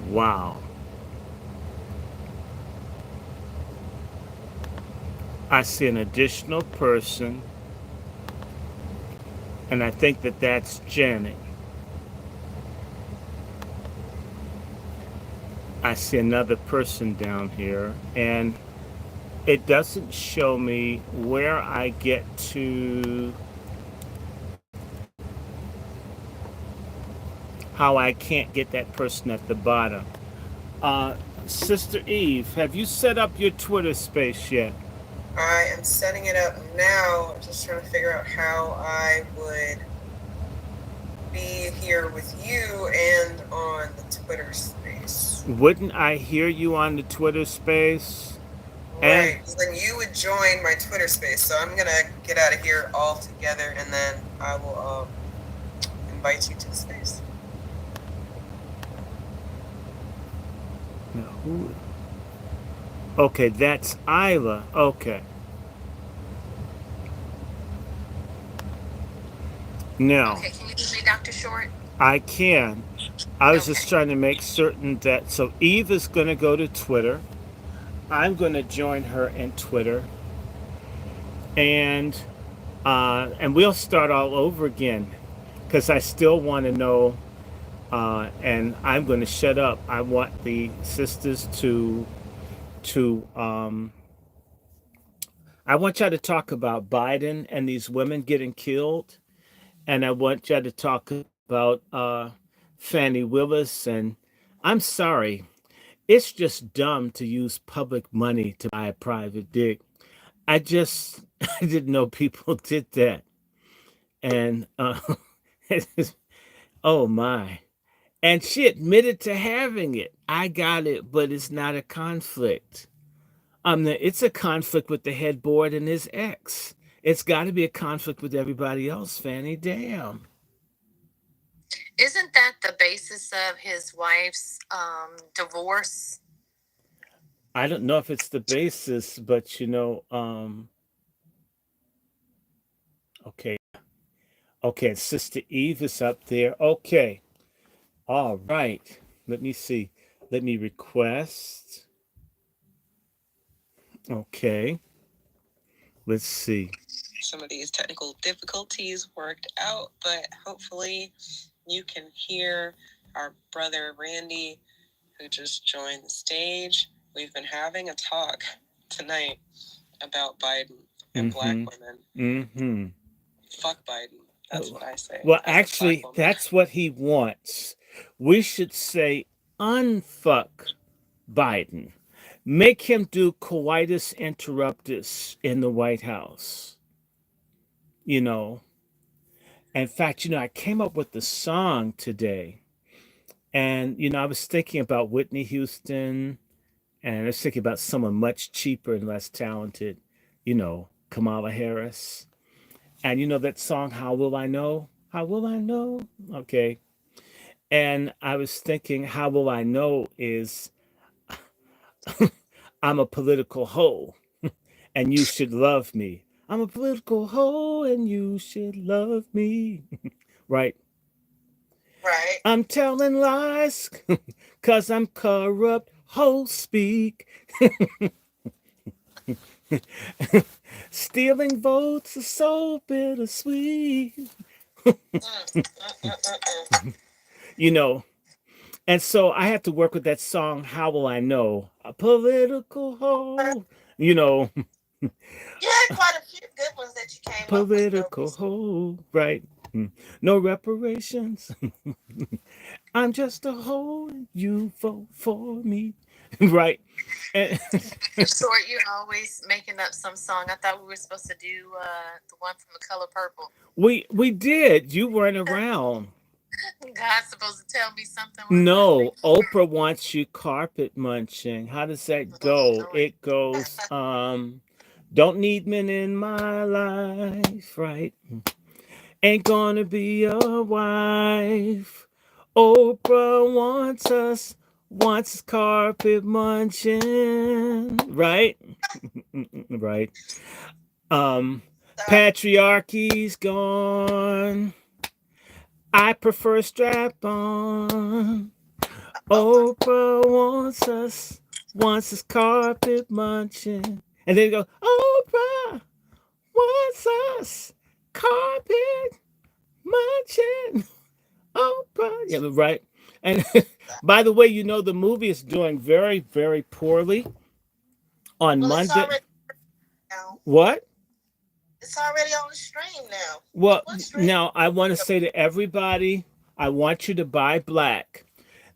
Wow. I see an additional person, and I think that that's Janet. I see another person down here, and it doesn't show me where I get to, how I can't get that person at the bottom. Uh, Sister Eve, have you set up your Twitter space yet? I am setting it up now. I'm just trying to figure out how I would be here with you and on the Twitter space. Wouldn't I hear you on the Twitter space? Right. Then you would join my Twitter space. So I'm gonna get out of here all together, and then I will invite you to the space. Now, who? Okay, that's Isla. Okay. Now, Okay, can you hear me, Dr. Short? I can. I was just Okay. trying to make certain that. So Eve is going to go to Twitter. I'm going to join her in Twitter, and we'll start all over again, because I still want to know. And I'm going to shut up. I want the sisters to I want y'all to talk about Biden and these women getting killed, and I want y'all to talk about Fannie Willis. And I'm sorry, it's just dumb to use public money to buy a private dick. I just I didn't know people did that, and oh my. And she admitted to having it. I got it, but it's not a conflict. It's a conflict with the headboard and his ex. It's got to be a conflict with everybody else, Fanny. Damn. Isn't that the basis of his wife's divorce? I don't know if it's the basis, but okay. Okay, Sister Eve is up there. Okay. All right. Let me see. Let me request. Okay. Let's see. Some of these technical difficulties worked out, but hopefully you can hear our brother Randy, who just joined the stage. We've been having a talk tonight about Biden and black women. Mm-hmm. Fuck Biden. That's what I say. Well, actually, that's what he wants. We should say unfuck Biden. Make him do coitus interruptus in the White House. In fact, I came up with the song today. And, I was thinking about Whitney Houston, and I was thinking about someone much cheaper and less talented, Kamala Harris. And that song, How Will I Know? How Will I Know? Okay. And I was thinking, How Will I Know is I'm a political hoe and you should love me. I'm a political hoe and you should love me. Right? Right. I'm telling lies because I'm corrupt. Hoe speak. Stealing votes is so bittersweet. And so I have to work with that song, How Will I Know? A political hoe. You had quite a few good ones that you came Political up with. hoe, right? No reparations. I'm just a hoe. You vote for me, right? Short, you're always making up some song. I thought we were supposed to do the one from The Color Purple. We did. You weren't around. God's supposed to tell me something. No, Oprah wants you carpet munching. How does that go? It goes, don't need men in my life, right? Ain't gonna be a wife. Oprah wants us wants his carpet munching. Right? Right. Patriarchy's gone. I prefer strap on. Oprah wants his carpet munching. And then you go, Oprah wants us carpet munching. Oprah. Yeah, right. And by the way, you know, the movie is doing very, very poorly on Well, it's Monday. already now. What? It's already on the stream now. Well, What stream? now I want to say to everybody, I want you to buy black.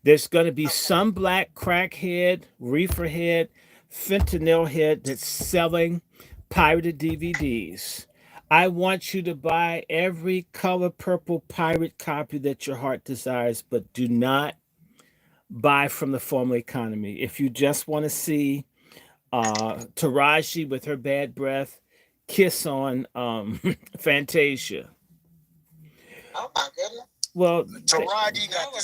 There's going to be some black crackhead, reefer head, fentanyl head that's selling pirated DVDs. I want you to buy every color purple pirate copy that your heart desires, but do not buy from the formal economy. If you just want to see Taraji with her bad breath kiss on Fantasia. Oh my goodness. Well, Taraji got the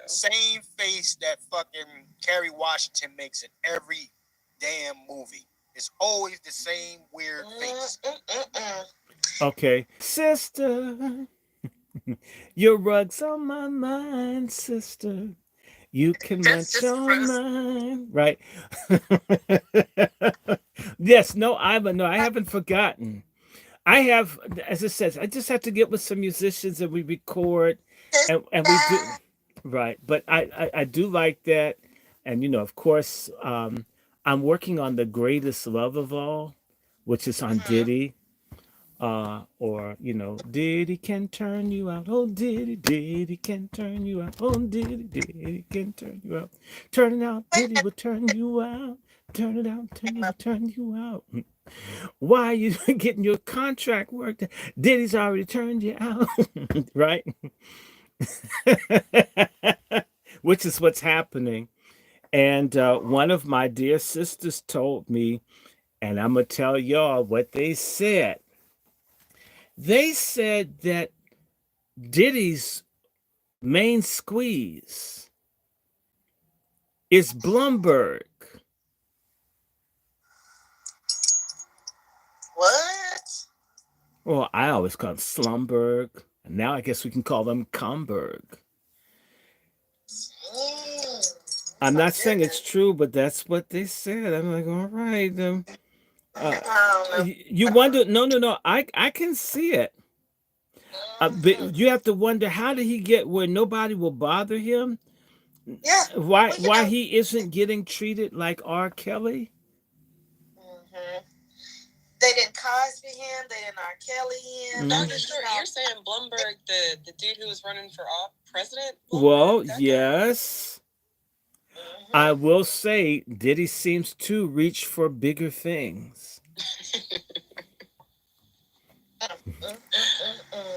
same face that fucking Kerry Washington makes in every damn movie. It's always the same weird face. Okay. Sister, your rug's on my mind, sister. You can That's munch just on gross. mine. Right. Yes, no, I haven't forgotten. I have, as it says, I just have to get with some musicians and we record and we do right. But I do like that. And you know, of course, I'm working on the greatest love of all, which is on Diddy. Or you know, Diddy can turn you out. Oh, Diddy can turn you out. Oh, Diddy can turn you out. Turn it out, Diddy will turn you out. Turn it out, Diddy will turn you out. Why are you getting your contract worked? Diddy's already turned you out, right? Which is what's happening. And one of my dear sisters told me, and I'm gonna tell y'all what they said. They said that Diddy's main squeeze is Bloomberg. What? Well, I always call him Slumberg. And now I guess we can call them Comberg. I'm not saying it's true, but that's what they said. I'm like, all right. You wonder? No. I can see it. But you have to wonder, how did he get where nobody will bother him? Yeah. Why he isn't getting treated like R. Kelly? They didn't Cosby him. They didn't R. Kelly him. Dr. Short, you're saying Bloomberg, the dude who was running for president? Bloomberg, Well, that guy? yes. I will say Diddy seems to reach for bigger things.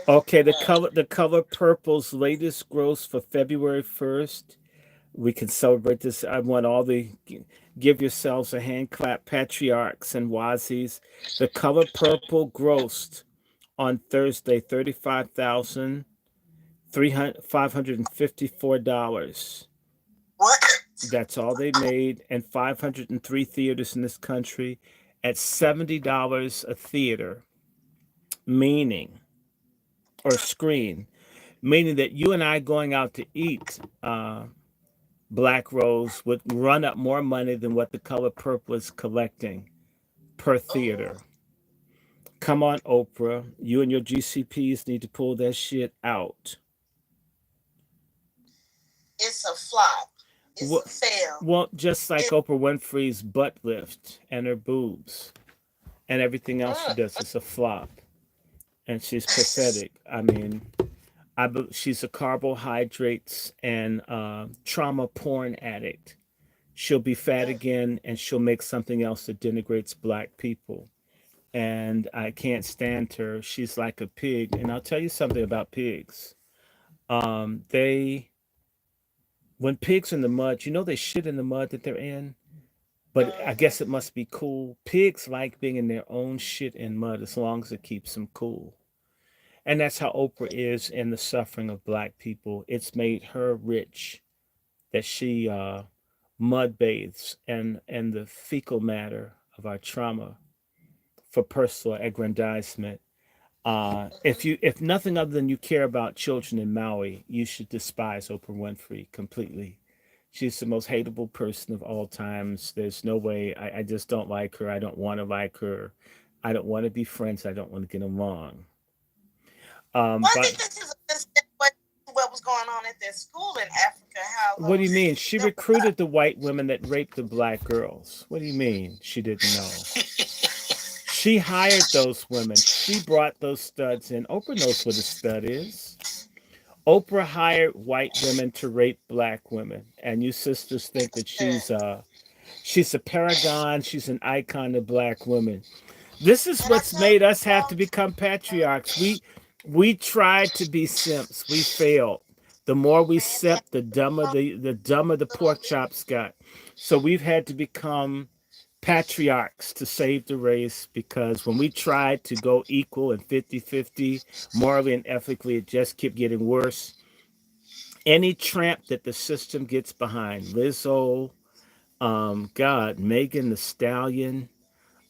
Okay, the color purple's latest gross for February 1st. We can celebrate this. I want all the give yourselves a hand clap, patriarchs and Wasis. The color purple grossed on Thursday $35,554. What? That's all they made, and 503 theaters in this country at $70 a theater, meaning, or screen, meaning that you and I going out to eat Black Rose would run up more money than what the color purple is collecting per theater. Come on, Oprah. You and your GCPs need to pull that shit out. It's a flop. It's a fail. Well, just like Oprah Winfrey's butt lift and her boobs and everything else she does, it's a flop. And she's pathetic. I mean, she's a carbohydrates and trauma porn addict. She'll be fat again, and she'll make something else that denigrates Black people. And I can't stand her. She's like a pig. And I'll tell you something about pigs. When pigs are in the mud, you know they shit in the mud that they're in. But I guess it must be cool. Pigs like being in their own shit and mud as long as it keeps them cool. And that's how Oprah is in the suffering of Black people. It's made her rich that she mud bathes and the fecal matter of our trauma for personal aggrandizement. If nothing other than you care about children in Maui, you should despise Oprah Winfrey completely. She's the most hateable person of all times. There's no way. I just don't like her. I don't want to like her. I don't want to be friends. I don't want to get along. Well, I think But this is what was going on at their school in Africa. How what do you those mean? She there was recruited the white women that raped the black girls. What do you mean she didn't know? She hired those women. She brought those studs in. Oprah knows what a stud is. Oprah hired white women to rape black women, and you sisters think that she's a paragon. She's an icon of black women. This is and I what's told made us you have all to become patriarchs. We tried to be simps. We failed. The more we simp, the dumber the pork absolutely. chops got. So we've had to become patriarchs to save the race because when we tried to go equal and 50-50 morally and ethically, it just kept getting worse. Any tramp that the system gets behind, Lizzo, God, Megan the Stallion,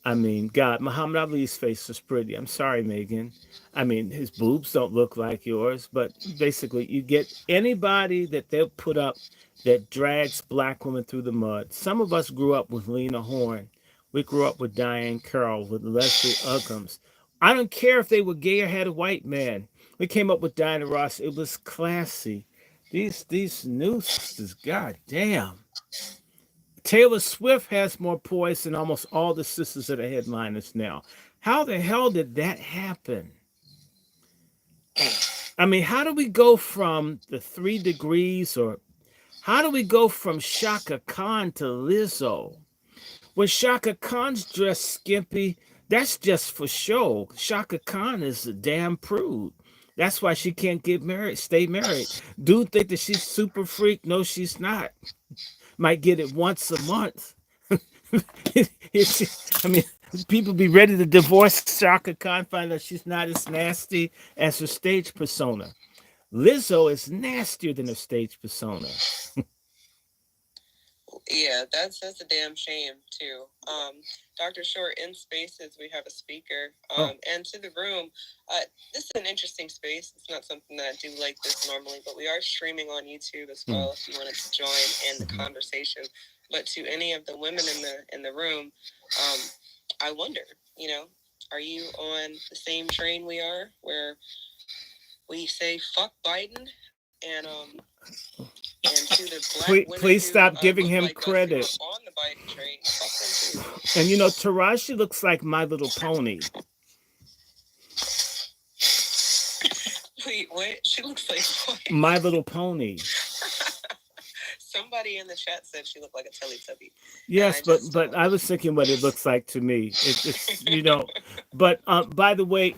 I mean, God, Muhammad Ali's face is pretty. I'm sorry, Megan. I mean, his boobs don't look like yours, but basically, you get anybody that they'll put up that drags black women through the mud. Some of us grew up with Lena Horne. We grew up with Diane Carroll, with Leslie Uggams. I don't care if they were gay or had a white man. We came up with Diana Ross. It was classy. These new sisters, god damn. Taylor Swift has more poise than almost all the sisters that are headliners now. How the hell did that happen? I mean, how do we go from the 3 degrees, or how do we go from Shaka Khan to Lizzo? When Shaka Khan's dressed skimpy, that's just for show. Shaka Khan is a damn prude. That's why she can't get married, stay married. Dude think that she's super freak. No, she's not. Might get it once a month. I mean, people be ready to divorce Shaka Khan, find out she's not as nasty as her stage persona. Lizzo is nastier than her stage persona. Yeah, that's a damn shame too. Dr. Short, in Spaces we have a speaker. And to the room, this is an interesting space. It's not something that I do like this normally, but we are streaming on YouTube as well if you wanted to join in the conversation. But to any of the women in the room, I wonder, are you on the same train we are, where we say fuck Biden and to the black women Please who, stop giving him like credit. us, on the Biden train, fuck them too. And Taraji looks like My Little Pony. Wait, what? She looks like what? My Little Pony. Somebody in the chat said she looked like a Teletubby. Yes, but I was thinking what it looks like to me. It's But by the way,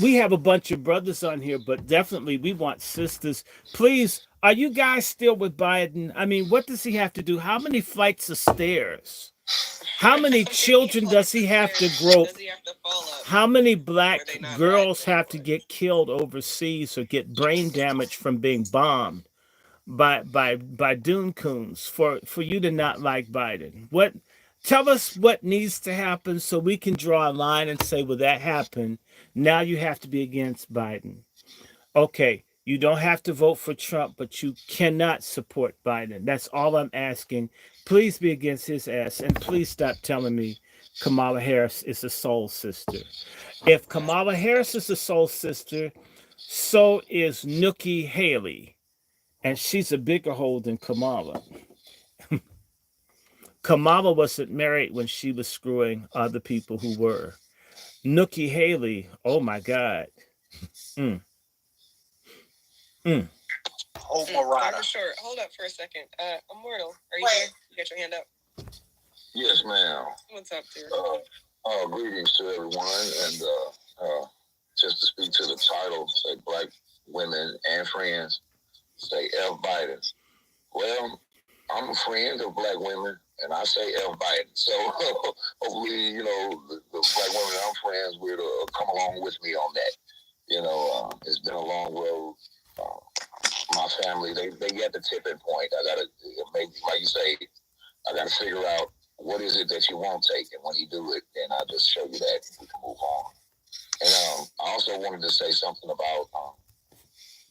we have a bunch of brothers on here, but definitely we want sisters. Please, are you guys still with Biden? I mean, what does he have to do? How many flights of stairs? How many children does he have to grow? How many black girls have to get killed overseas or get brain damage from being bombed by Dune Coons for you to not like Biden? Tell us what needs to happen so we can draw a line and say, well, that happened. Now you have to be against Biden. Okay, you don't have to vote for Trump, but you cannot support Biden. That's all I'm asking. Please be against his ass, and please stop telling me Kamala Harris is a soul sister. If Kamala Harris is a soul sister, so is Nikki Haley, and she's a bigger hole than Kamala. Kamala wasn't married when she was screwing other people who were. Nikki Haley, oh my God. Dr. Short, hold up for a second. Immortal, are you there? You got your hand up? Yes, ma'am. What's up, dear? Greetings to everyone, and just to speak to the title, say Black Women and Friends, say F. Biden. Well, I'm a friend of Black women, and I say F. Biden. So hopefully, the Black women I'm friends with come along with me on that. It's been a long road. my family, they get the tipping point. I gotta make, like you say, I gotta figure out what is it that you won't take, and when you do it, then I'll just show you that we can move on. And I also wanted to say something about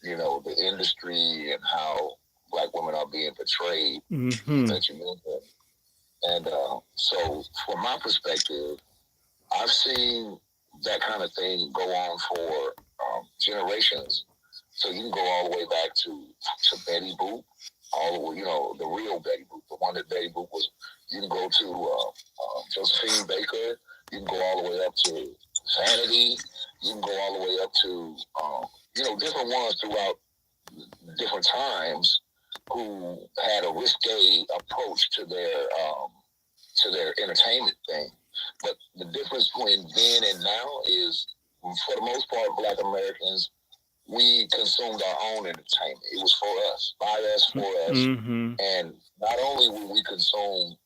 the industry and how Black women are being portrayed that you mentioned. And so, from my perspective, I've seen that kind of thing go on for generations. So you can go all the way back to Betty Boop, all the way, the real Betty Boop, the one that Betty Boop was. You can go to Josephine Baker. You can go all the way up to Vanity. You can go all the way up to different ones throughout different times who had a risque approach to their entertainment thing. But the difference between then and now is, for the most part, Black Americans, we consumed our own entertainment. It was for us, by us, for us. And not only would we consume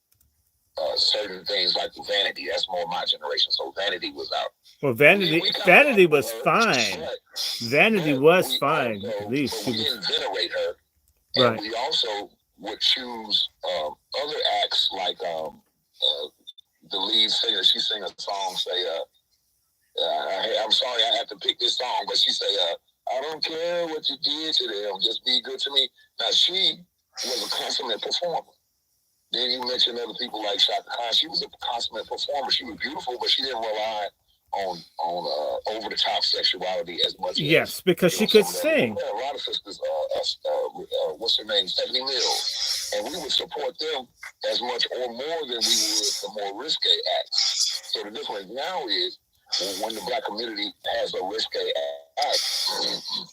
certain things like Vanity, that's more my generation, so Vanity was out. Well, Vanity was fine. Vanity was fine, at least. But we didn't venerate her. And we also would choose other acts like the lead singer. She sang a song, say, I'm sorry I have to pick this song, but she say, I don't care what you did to them, just be good to me. Now, she was a consummate performer. Then you mentioned other people like Shaka Khan. She was a consummate performer. She was beautiful, but she didn't rely on over-the-top sexuality as much. Yes, because she could sing. A lot of sisters, what's her name, Stephanie Mills, and we would support them as much or more than we would the more risque acts. So the difference now is, when the Black community has a risque act,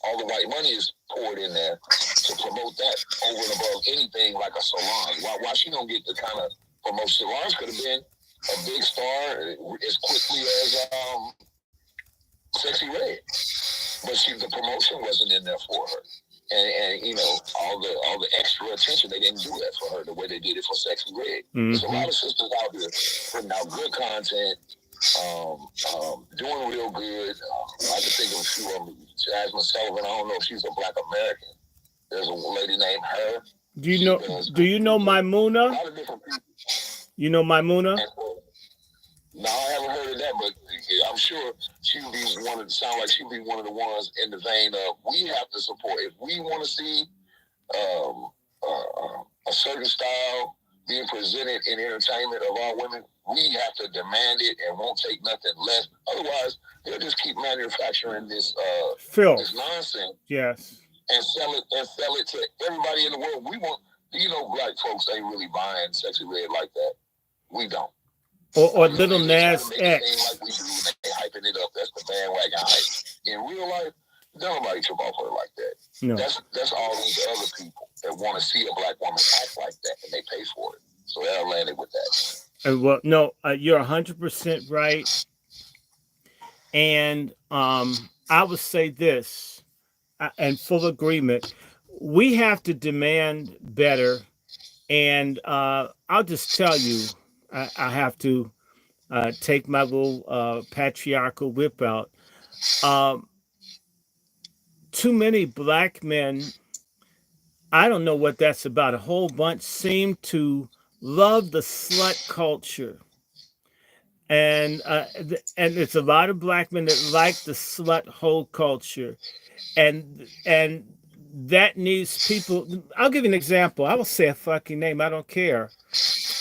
all the white money is poured in there to promote that over and above anything like a Solange. Why she don't get the kind of promotion? Solange could have been a big star as quickly as Sexy Red, but the promotion wasn't in there for her. And all the extra attention, they didn't do that for her the way they did it for Sexy Red. There's a lot of sisters out here putting out good content, doing real good. I can think of a few of them. Jasmine Sullivan, I don't know if she's a Black American. There's a lady named her. Do you know Maimuna? A lot of different people. You know Maimuna? No, I haven't heard of that, but I'm sure she'd be sound like she'd be one of the ones in the vein of, we have to support. If we want to see a certain style being presented in entertainment of our women, we have to demand it and won't take nothing less. Otherwise, they'll just keep manufacturing this this nonsense. Yes. And sell it to everybody in the world. We want, Black folks ain't really buying Sexy Red like that. We don't. Or Little Nas X. Like we do, they hyping it up. That's the bandwagon hype. In real life, don't nobody trip off her like that. No. That's all these other people that want to see a Black woman act like that, and they pay for it. So they'll land it with that. Well, no, you're 100% right. And I would say this, in full agreement, we have to demand better. And I'll just tell you, I have to take my little patriarchal whip out. Too many Black men, I don't know what that's about, a whole bunch seem to love the slut culture. And it's a lot of Black men that like the slut hole culture. And that needs people. I'll give you an example. I will say a fucking name. I don't care.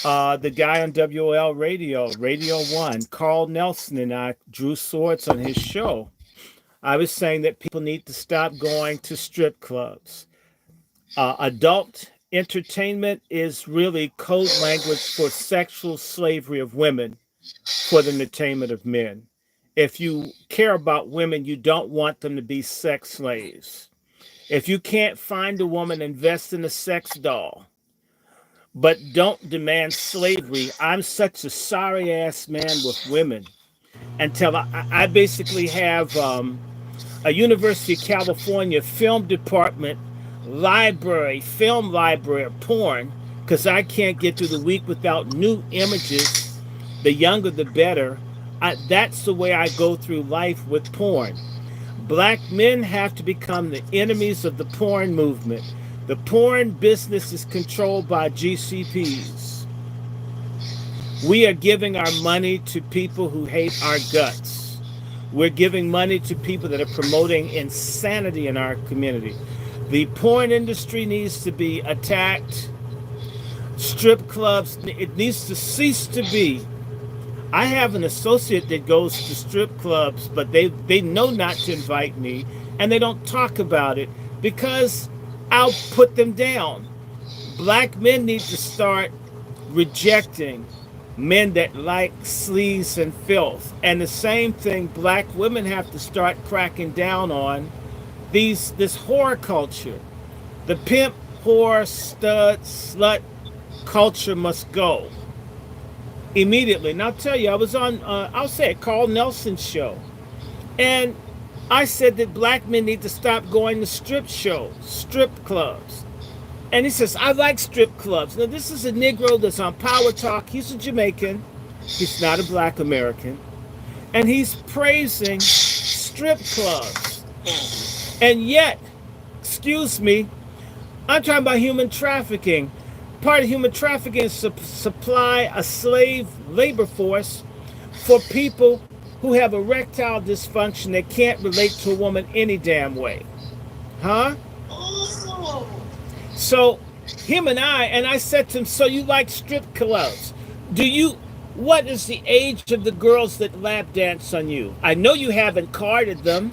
The guy on WOL Radio 1, Carl Nelson, and I drew swords on his show. I was saying that people need to stop going to strip clubs. Adult entertainment is really code language for sexual slavery of women for the entertainment of men. If you care about women, you don't want them to be sex slaves. If you can't find a woman, invest in a sex doll, but don't demand slavery. I'm such a sorry ass man with women until I basically have a University of California film department film library of porn, because I can't get through the week without new images. The younger, the better. That's the way I go through life with porn. Black men have to become the enemies of the porn movement. The porn business is controlled by GCPs. We are giving our money to people who hate our guts. We're giving money to people that are promoting insanity in our community. The porn industry needs to be attacked. Strip clubs, it needs to cease to be. I have an associate that goes to strip clubs, but they know not to invite me, and they don't talk about it because I'll put them down. Black men need to start rejecting men that like sleaze and filth. And the same thing black women have to start cracking down on this whore culture. The pimp, whore, stud, slut culture must go immediately. And I'll tell you, I was on, I'll say it, Carl Nelson's show. And I said that black men need to stop going to strip shows, strip clubs. And he says, I like strip clubs. Now, this is a Negro that's on Power Talk. He's a Jamaican. He's not a black American. And he's praising strip clubs. And yet, excuse me, I'm talking about human trafficking. Part of human trafficking is to supply a slave labor force for people who have erectile dysfunction that can't relate to a woman any damn way. Huh? So him and I said to him, so you like strip clubs? What is the age of the girls that lap dance on you? I know you haven't carded them,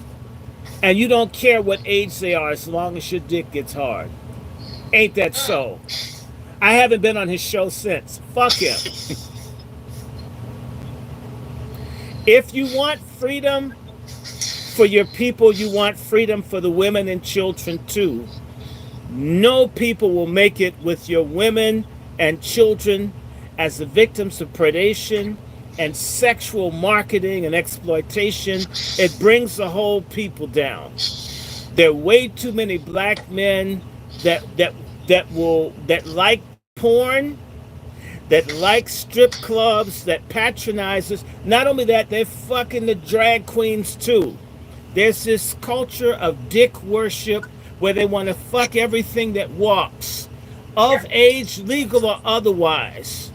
and you don't care what age they are as long as your dick gets hard. Ain't that so? I haven't been on his show since. Fuck him. If you want freedom for your people, you want freedom for the women and children too. No people will make it with your women and children as the victims of predation and sexual marketing and exploitation. It brings the whole people down. There are way too many black men that like porn, that like strip clubs, that patronizes. Not only that, they're fucking the drag queens too. There's this culture of dick worship where they want to fuck everything that walks, of age, legal or otherwise.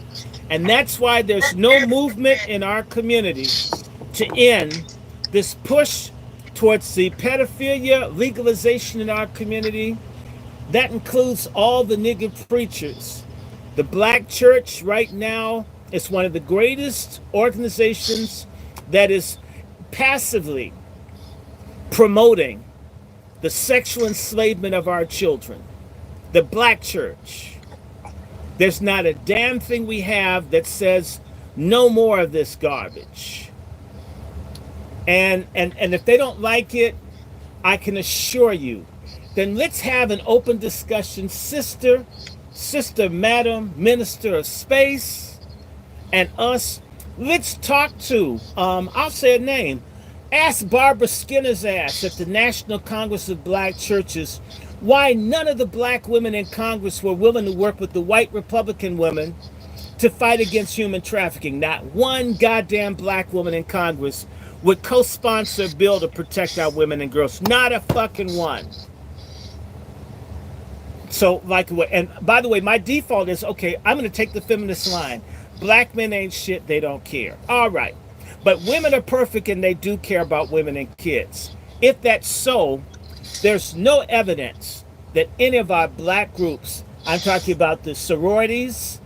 And that's why there's no movement in our community to end this push towards the pedophilia legalization in our community. That includes all the nigger preachers. The black church right now is one of the greatest organizations that is passively promoting the sexual enslavement of our children. The black church. There's not a damn thing we have that says no more of this garbage. And if they don't like it, I can assure you, then let's have an open discussion, sister, madam, minister of space, and us. Let's talk to, I'll say a name. Ask Barbara Skinner's ass at the National Congress of Black Churches why none of the black women in Congress were willing to work with the white Republican women to fight against human trafficking. Not one goddamn black woman in Congress would co-sponsor a bill to protect our women and girls. Not a fucking one. So, and by the way, my default is, okay, I'm going to take the feminist line. Black men ain't shit, they don't care. All right. But women are perfect and they do care about women and kids. If that's so, there's no evidence that any of our black groups, I'm talking about the sororities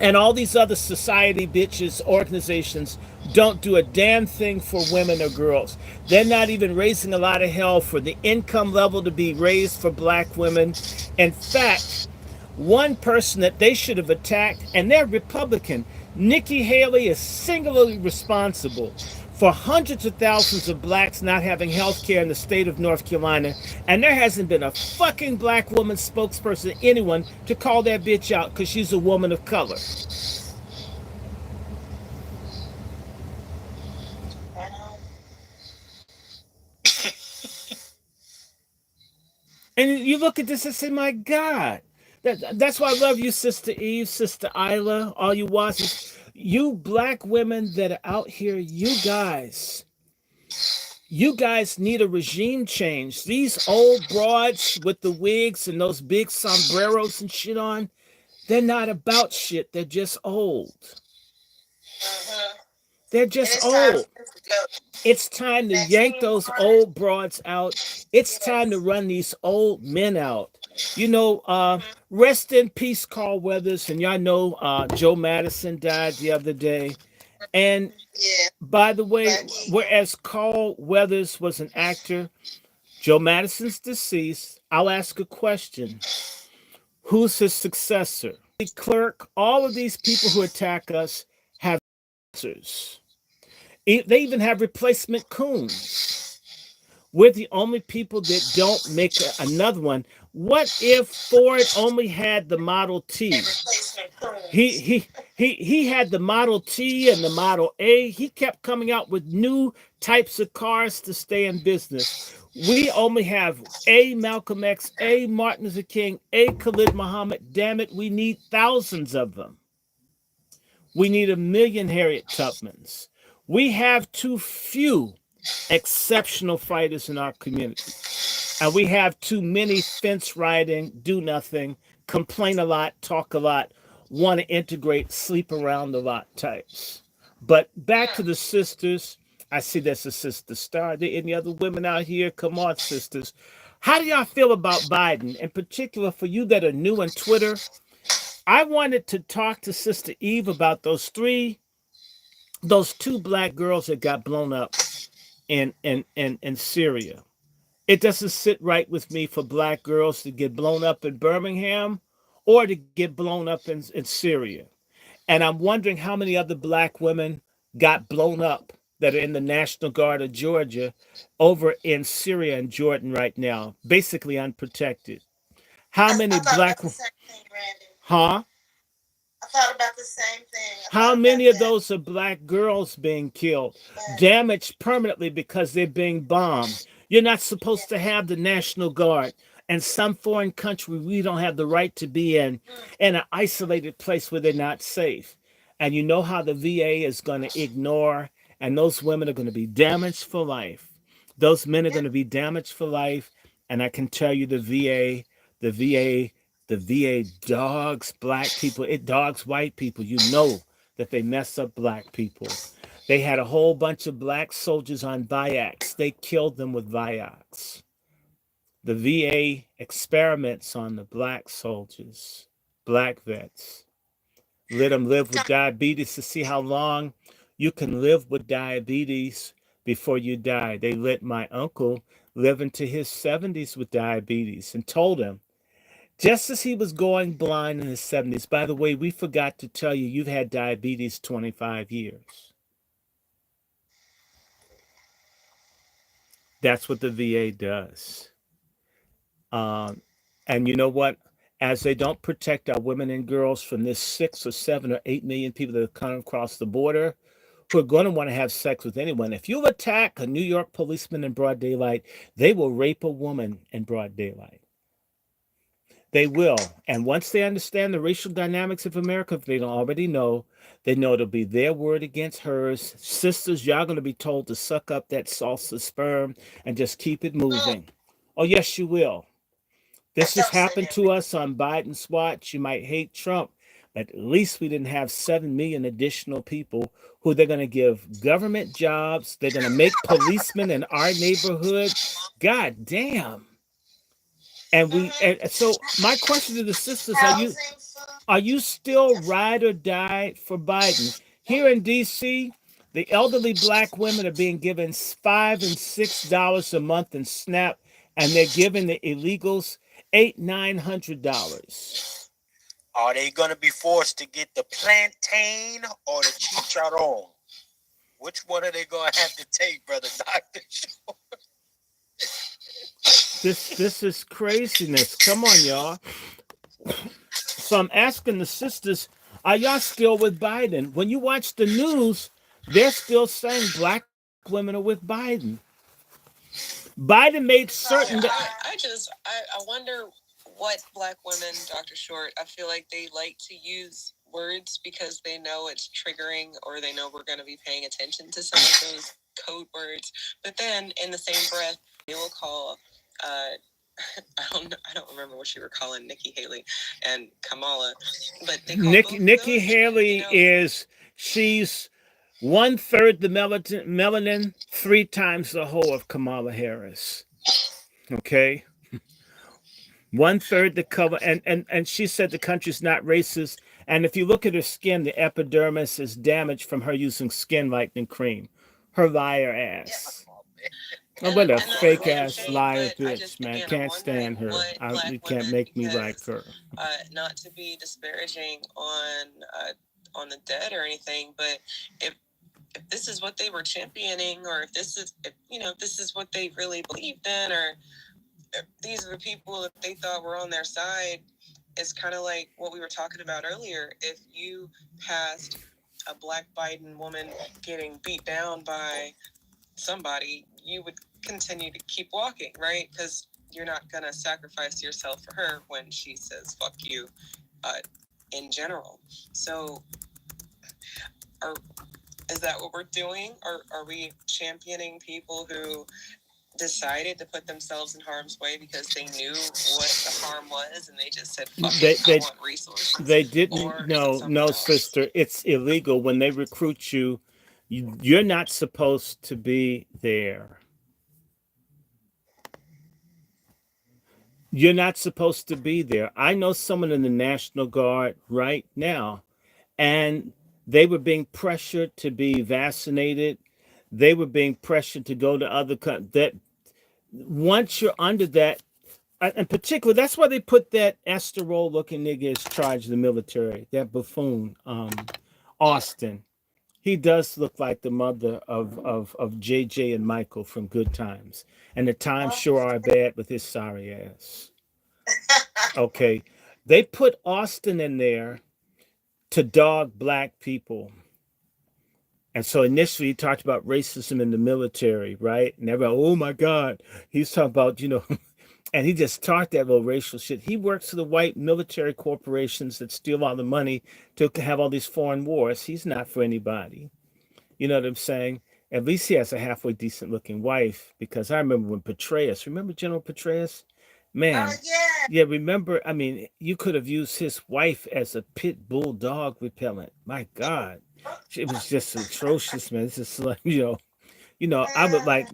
and all these other society bitches organizations, don't do a damn thing for women or girls. They're not even raising a lot of hell for the income level to be raised for black women. In fact, one person that they should have attacked, and they're Republican, Nikki Haley, is singularly responsible for hundreds of thousands of blacks not having health care in the state of North Carolina. And there hasn't been a fucking black woman spokesperson, anyone, to call that bitch out because she's a woman of color. And you look at this and say, my God. That's why I love you, Sister Eve, Sister Isla, all you Wasis. You black women that are out here, you guys, You guys need a regime change. These old broads with the wigs and those big sombreros and shit on, they're not about shit. They're just old. They're just old. It's time to yank those old broads out. It's time to run these old men out. You know, rest in peace, Carl Weathers. And y'all know Joe Madison died the other day. And Yeah. by the way, whereas Carl Weathers was an actor, Joe Madison's deceased. I'll ask a question. Who's his successor? The clerk, all of these people who attack us have answers. They even have replacement coons. We're the only people that don't make another one. What if Ford only had the Model T? He had the Model T and the Model A. He kept coming out with new types of cars to stay in business. We only have A. Malcolm X, A. Martin Luther King, A. Khalid Muhammad. Damn it, we need thousands of them. We need 1 million Harriet Tubmans. We have too few exceptional fighters in our community. And we have too many fence riding, do nothing, complain a lot, talk a lot, want to integrate, sleep around a lot types. But back to the sisters. I see there's a sister star. Are there any other women out here? Come on, sisters. How do y'all feel about Biden? In particular, for you that are new on Twitter, I wanted to talk to Sister Eve about those two black girls that got blown up in Syria. It doesn't sit right with me for black girls to get blown up in Birmingham or to get blown up in Syria. And I'm wondering how many other black women got blown up that are in the National Guard of Georgia over in Syria and Jordan right now, basically unprotected. How many black... Huh? I thought about the same thing. How many of those are black girls being killed, damaged permanently because they're being bombed? You're not supposed to have the National Guard. And some foreign country we don't have the right to be in an isolated place where they're not safe. And you know how the VA is going to ignore, and those women are going to be damaged for life. Those men are going to be damaged for life. And I can tell you the VA dogs black people. It dogs white people. You know that they mess up black people. They had a whole bunch of black soldiers on Vioxx. They killed them with Vioxx. The VA experiments on the black soldiers, black vets. Let them live with diabetes to see how long you can live with diabetes before you die. They let my uncle live into his 70s with diabetes and told him, just as he was going blind in his 70s, by the way, we forgot to tell you, you've had diabetes 25 years. That's what the VA does. And you know what? As they don't protect our women and girls from this 6 or 7 or 8 million people that have come across the border, who are going to want to have sex with anyone. If you attack a New York policeman in broad daylight, they will rape a woman in broad daylight. They will. And once they understand the racial dynamics of America, if they don't already know, they know it'll be their word against hers. Sisters, y'all going to be told to suck up that salsa sperm and just keep it moving. Oh, yes, you will. This just happened to us on Biden's watch. You might hate Trump, but at least we didn't have 7 million additional people who they're going to give government jobs. They're going to make policemen in our neighborhood. God damn. And so my question to the sisters, are you still ride or die for Biden? Here in DC, the elderly black women are being given $5 and $6 a month in SNAP, and they're giving the illegals $800-900. Are they gonna be forced to get the plantain or the chicharron? Which one are they gonna have to take, brother Dr. Short? This is craziness. Come on, y'all. So I'm asking the sisters, are y'all still with Biden? When you watch the news, they're still saying black women are with Biden. Biden made certain that... I wonder what black women, Dr. Short, I feel like they like to use words because they know it's triggering or they know we're going to be paying attention to some of those code words. But then in the same breath, they will call, I don't remember what you were calling Nikki Haley and Kamala, but they call Nikki Haley she's 1/3 the melanin, 3 times the whole of Kamala Harris. Okay. 1/3 the color, and she said the country's not racist. And if you look at her skin, the epidermis is damaged from her using skin lightening cream. Her liar ass. Oh, what a fake ass liar bitch, man. Can't stand her. You can't make me like her. Not to be disparaging on the dead or anything, but if this is what they were championing, or if this is what they really believed in, or if these are the people that they thought were on their side, it's kind of like what we were talking about earlier. If you passed a Black Biden woman getting beat down by somebody, you would continue to keep walking, right? Because you're not going to sacrifice yourself for her when she says fuck you in general. So is that what we're doing? Are we championing people who decided to put themselves in harm's way because they knew what the harm was and they just said, fuck it, I want resources? They didn't. No, sister. It's illegal. When they recruit you, you're not supposed to be there. You're not supposed to be there. I know someone in the National Guard right now, and they were being pressured to be vaccinated. They were being pressured to go to other countries. That once you're under that, in particular, that's why they put that Esterol-looking nigga as charge of the military. That buffoon, Austin. He does look like the mother of JJ and Michael from Good Times. And the times sure are bad with his sorry ass. Okay. They put Austin in there to dog black people. And so initially he talked about racism in the military, right? And everybody, oh my God. He's talking about, and he just talked that little racial shit. He works for the white military corporations that steal all the money to have all these foreign wars. He's not for anybody. You know what I'm saying? At least he has a halfway decent looking wife, because I remember when remember General Petraeus? Man, yeah, remember, I mean, you could have used his wife as a pit bull dog repellent. My God. It was just atrocious, man. It's just like, I would like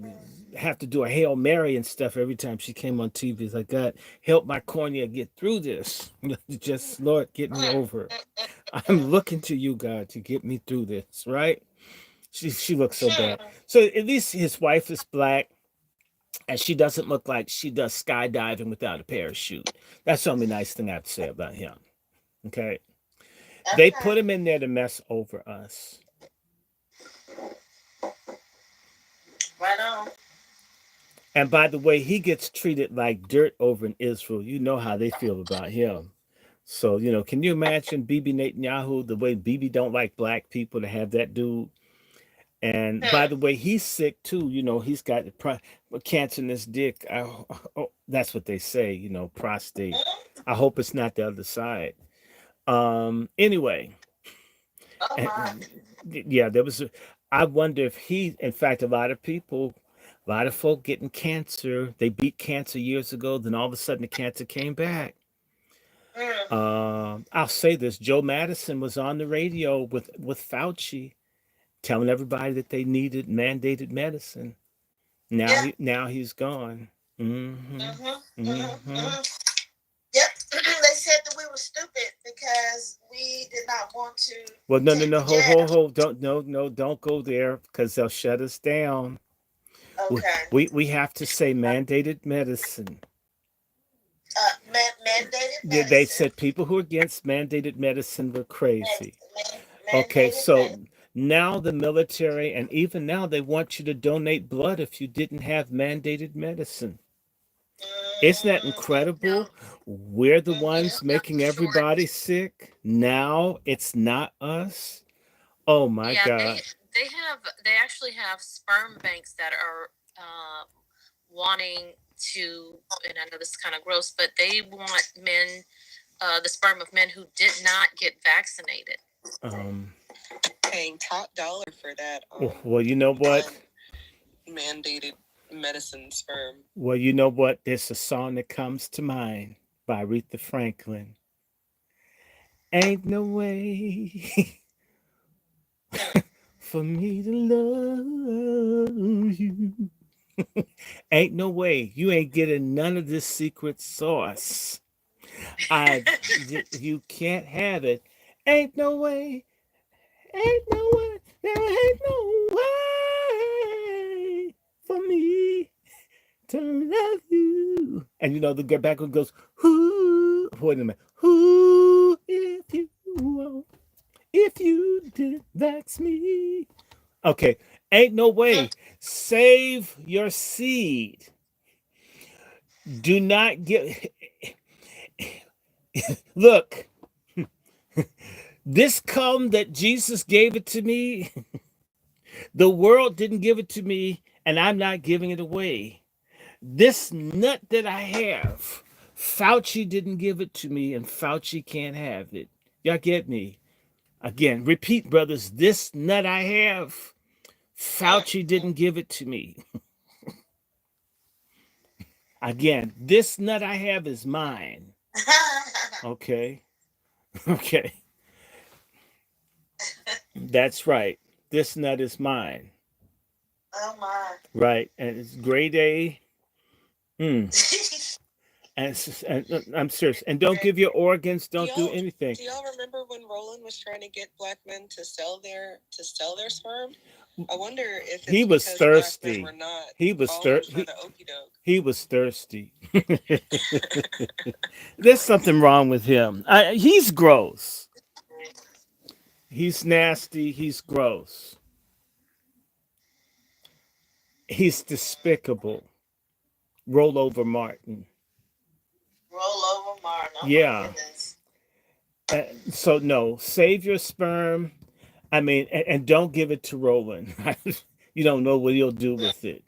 have to do a Hail Mary and stuff every time she came on TV. It's like, God, help my cornea get through this. Just, Lord, get me over. I'm looking to you, God, to get me through this, right? She looks so bad. So at least his wife is black, and she doesn't look like she does skydiving without a parachute. That's the only nice thing I have to say about him. Okay? They put him in there to mess over us. Right on. And by the way, he gets treated like dirt over in Israel. You know how they feel about him. So, can you imagine Bibi Netanyahu, the way Bibi don't like black people, to have that dude? And by the way, he's sick too. He's got cancer in his dick. That's what they say, prostate. I hope it's not the other side. Anyway. Yeah, I wonder if in fact, a lot of folk getting cancer, they beat cancer years ago, then all of a sudden the cancer came back. I'll say this, Joe Madison was on the radio with Fauci, telling everybody that they needed mandated medicine. Now he's gone. Mm-hmm. Yep. They said that we were stupid because we did not want to. Well, no, hold, don't go there, because they'll shut us down. Okay. We have to say mandated medicine. Mandated medicine. They said people who are against mandated medicine were crazy. Okay, so now the military, and even now, they want you to donate blood if you didn't have mandated medicine. Isn't that incredible? We're the ones making everybody sick. Now it's not us. Oh my God. They actually have sperm banks that are wanting to, and I know this is kind of gross, but they want men, the sperm of men who did not get vaccinated. Paying top dollar for that. Well, you know what? mandated medicine sperm. Well, you know what? There's a song that comes to mind by Aretha Franklin. Ain't no way for me to love you. Ain't no way. You ain't getting none of this secret sauce. You can't have it. Ain't no way. Ain't no way. There ain't no way for me to love you. And you know the background goes, who? Wait a minute. Who if you won't, if you did, that's me. Okay, ain't no way. Save your seed. Do not get. Look, this cum that Jesus gave it to me, the world didn't give it to me, and I'm not giving it away. This nut that I have, Fauci didn't give it to me, and Fauci can't have it. Y'all get me? Again, repeat, brothers. This nut I have, Fauci didn't give it to me. Again, this nut I have is mine. Okay. Okay. That's right. This nut is mine. Oh my. Right. And it's grade A. And I'm serious. And don't give your organs, don't do anything. Do y'all remember when Roland was trying to get black men to sell their sperm? I wonder if it's He was because thirsty. Black men were not He was thirsty. thirsty. The okie doke. He was thirsty. There's something wrong with him. He's gross. He's nasty. He's gross. He's despicable. Roll over Martin. Roll over Martin. Oh Yeah. my goodness. So no, save your sperm. I mean, and don't give it to Roland. You don't know what he'll do with it.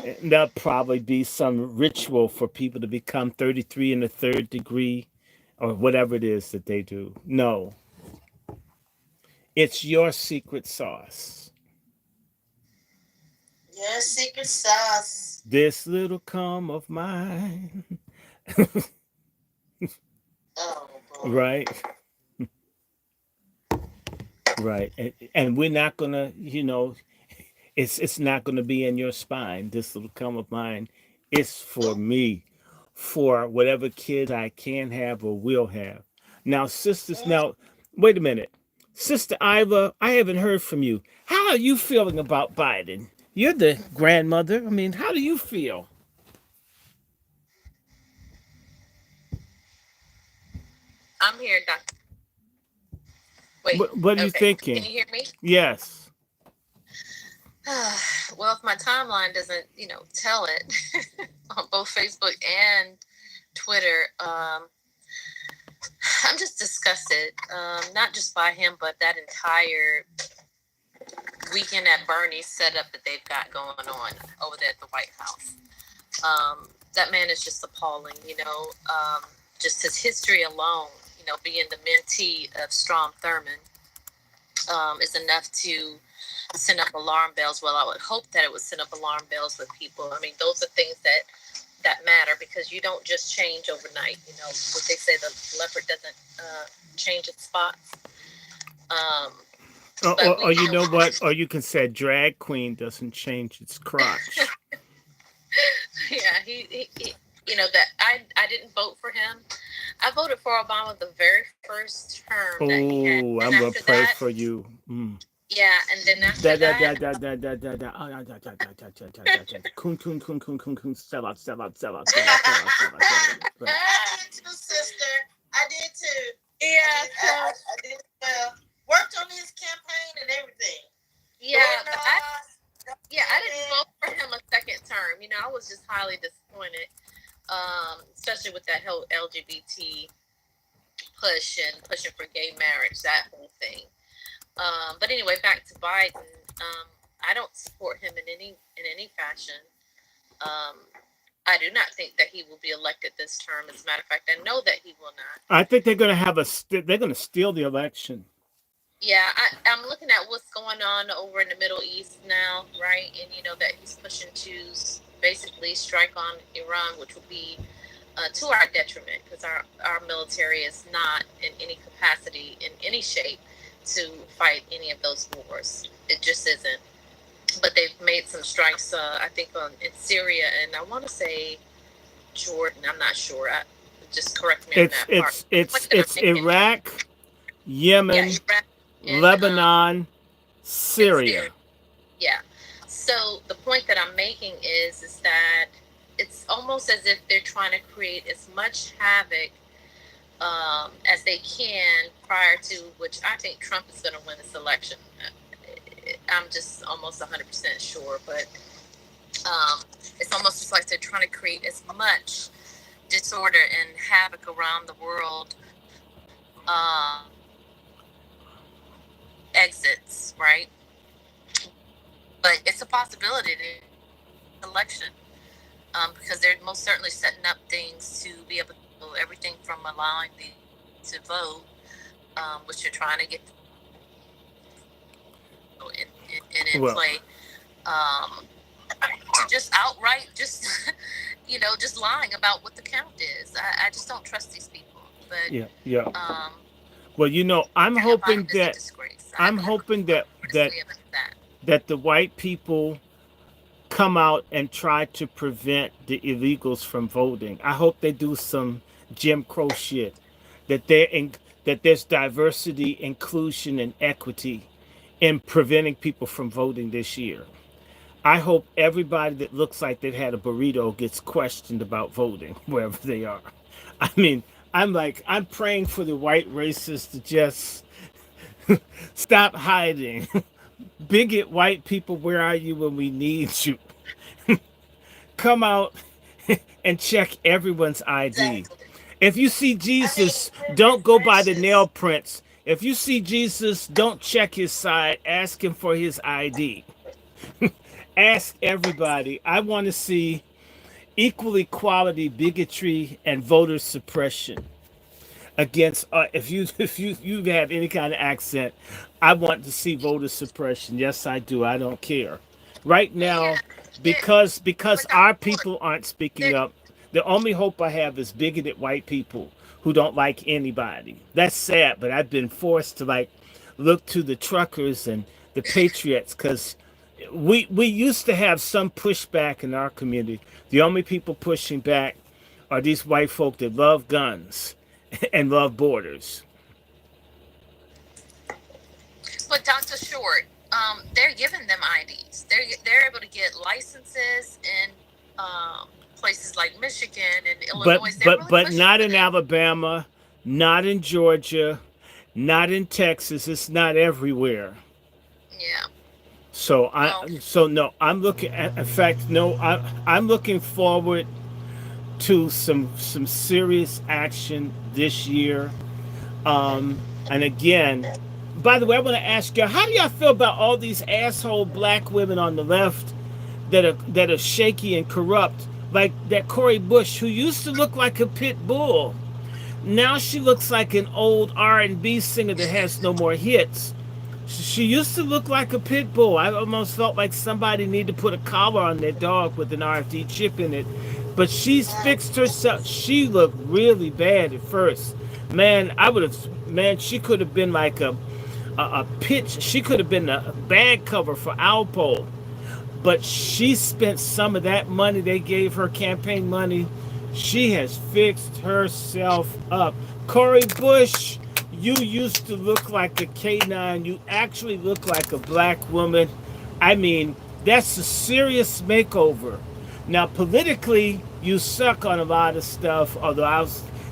And that'll probably be some ritual for people to become 33 in the third degree or whatever it is that they do. No. It's your secret sauce. Your secret sauce. This little cum of mine. Oh boy. Right. Right. And we're not gonna, it's not gonna be in your spine. This little cum of mine is for me, for whatever kids I can have or will have. Now, sisters, wait a minute. Sister Iva, I haven't heard from you. How are you feeling about Biden? You're the grandmother. I mean, how do you feel? I'm here, Doctor. Wait. What are you thinking? Can you hear me? Yes. Well, if my timeline doesn't, tell it on both Facebook and Twitter, I'm just disgusted. Not just by him, but that entire weekend at Bernie's setup that they've got going on over there at the White House. That man is just appalling, just his history alone, being the mentee of Strom Thurmond is enough to send up alarm bells. Well, I would hope that it would send up alarm bells with people. I mean, those are things that matter because you don't just change overnight. What they say, the leopard doesn't change its spots. Or you know what? Or you can say drag queen doesn't change its crotch. Yeah, he that I didn't vote for him. I voted for Obama the very first term that he had. Oh, I'm gonna pray for you. Yeah, and then after that. Sell out. I did too, sister. I did too. Yeah, I did well. Worked on his campaign and everything. Yeah, but I didn't vote for him a second term. I was just highly disappointed, especially with that whole LGBT push and pushing for gay marriage, that whole thing. But anyway, back to Biden. I don't support him in any fashion. I do not think that he will be elected this term. As a matter of fact, I know that he will not. I think they're going to they're going to steal the election. Yeah, I'm looking at what's going on over in the Middle East now, right? And you know that he's pushing to basically strike on Iran, which will be to our detriment because our military is not in any capacity, in any shape, to fight any of those wars. It just isn't. But they've made some strikes, I think, in Syria, and I want to say Jordan. I'm not sure. Just correct me on It's that part. it's Iraq, Yemen, Yeah, Iraq and Lebanon, Syria. Syria. Yeah. So the point that I'm making is that it's almost as if they're trying to create as much havoc as they can prior to, which I think Trump is going to win this election. I'm just almost 100% sure, but it's almost just like they're trying to create as much disorder and havoc around the world. Exits, right? But it's a possibility to election because they're most certainly setting up things to be able to do everything from allowing to vote, which they're trying to get in Well, play, to just outright just just lying about what the count is. I just don't trust these people. But yeah. Well, I'm hoping Biden is a that disgrace. I'm hoping that Honestly, about that. that the white people come out and try to prevent the illegals from voting. I hope they do some Jim Crow shit. That there's diversity, inclusion, and equity in preventing people from voting this year. I hope everybody that looks like they've had a burrito gets questioned about voting wherever they are. I mean, I'm praying for the white racists to just stop hiding. Bigot white people, where are you when we need you? Come out and check everyone's ID. Exactly. If you see Jesus, don't go by the nail prints. If you see Jesus, don't check his side. Ask him for his ID. Ask everybody. I want to see equal equality, bigotry, and voter suppression against. If you have any kind of accent, I want to see voter suppression. Yes, I do. I don't care. Right now, because our people aren't speaking up, the only hope I have is bigoted white people who don't like anybody. That's sad, but I've been forced to look to the truckers and the patriots because we used to have some pushback in our community. The only people pushing back are these white folk that love guns and love borders. But Dr. Short, they're giving them IDs. They're able to get licenses in places like Michigan and Illinois. But not in Alabama, not in Georgia, not in Texas. It's not everywhere. Yeah. So I'm looking at. In fact, no, I'm looking forward to some serious action this year. And again, by the way, I want to ask you, how do y'all feel about all these asshole black women on the left that are shaky and corrupt, like that Cori Bush, who used to look like a pit bull? Now she looks like an old R&B singer that has no more hits. She used to look like a pit bull. I almost felt like somebody needed to put a collar on their dog with an RFD chip in it. But she's fixed herself. She looked really bad at first. Man, she could have been like a pitch. She could have been a bag cover for Alpo. But she spent some of that money they gave her, campaign money. She has fixed herself up. Cori Bush, you used to look like a K9. You actually look like a black woman. I mean, that's a serious makeover. Now, politically, you suck on a lot of stuff, although I'll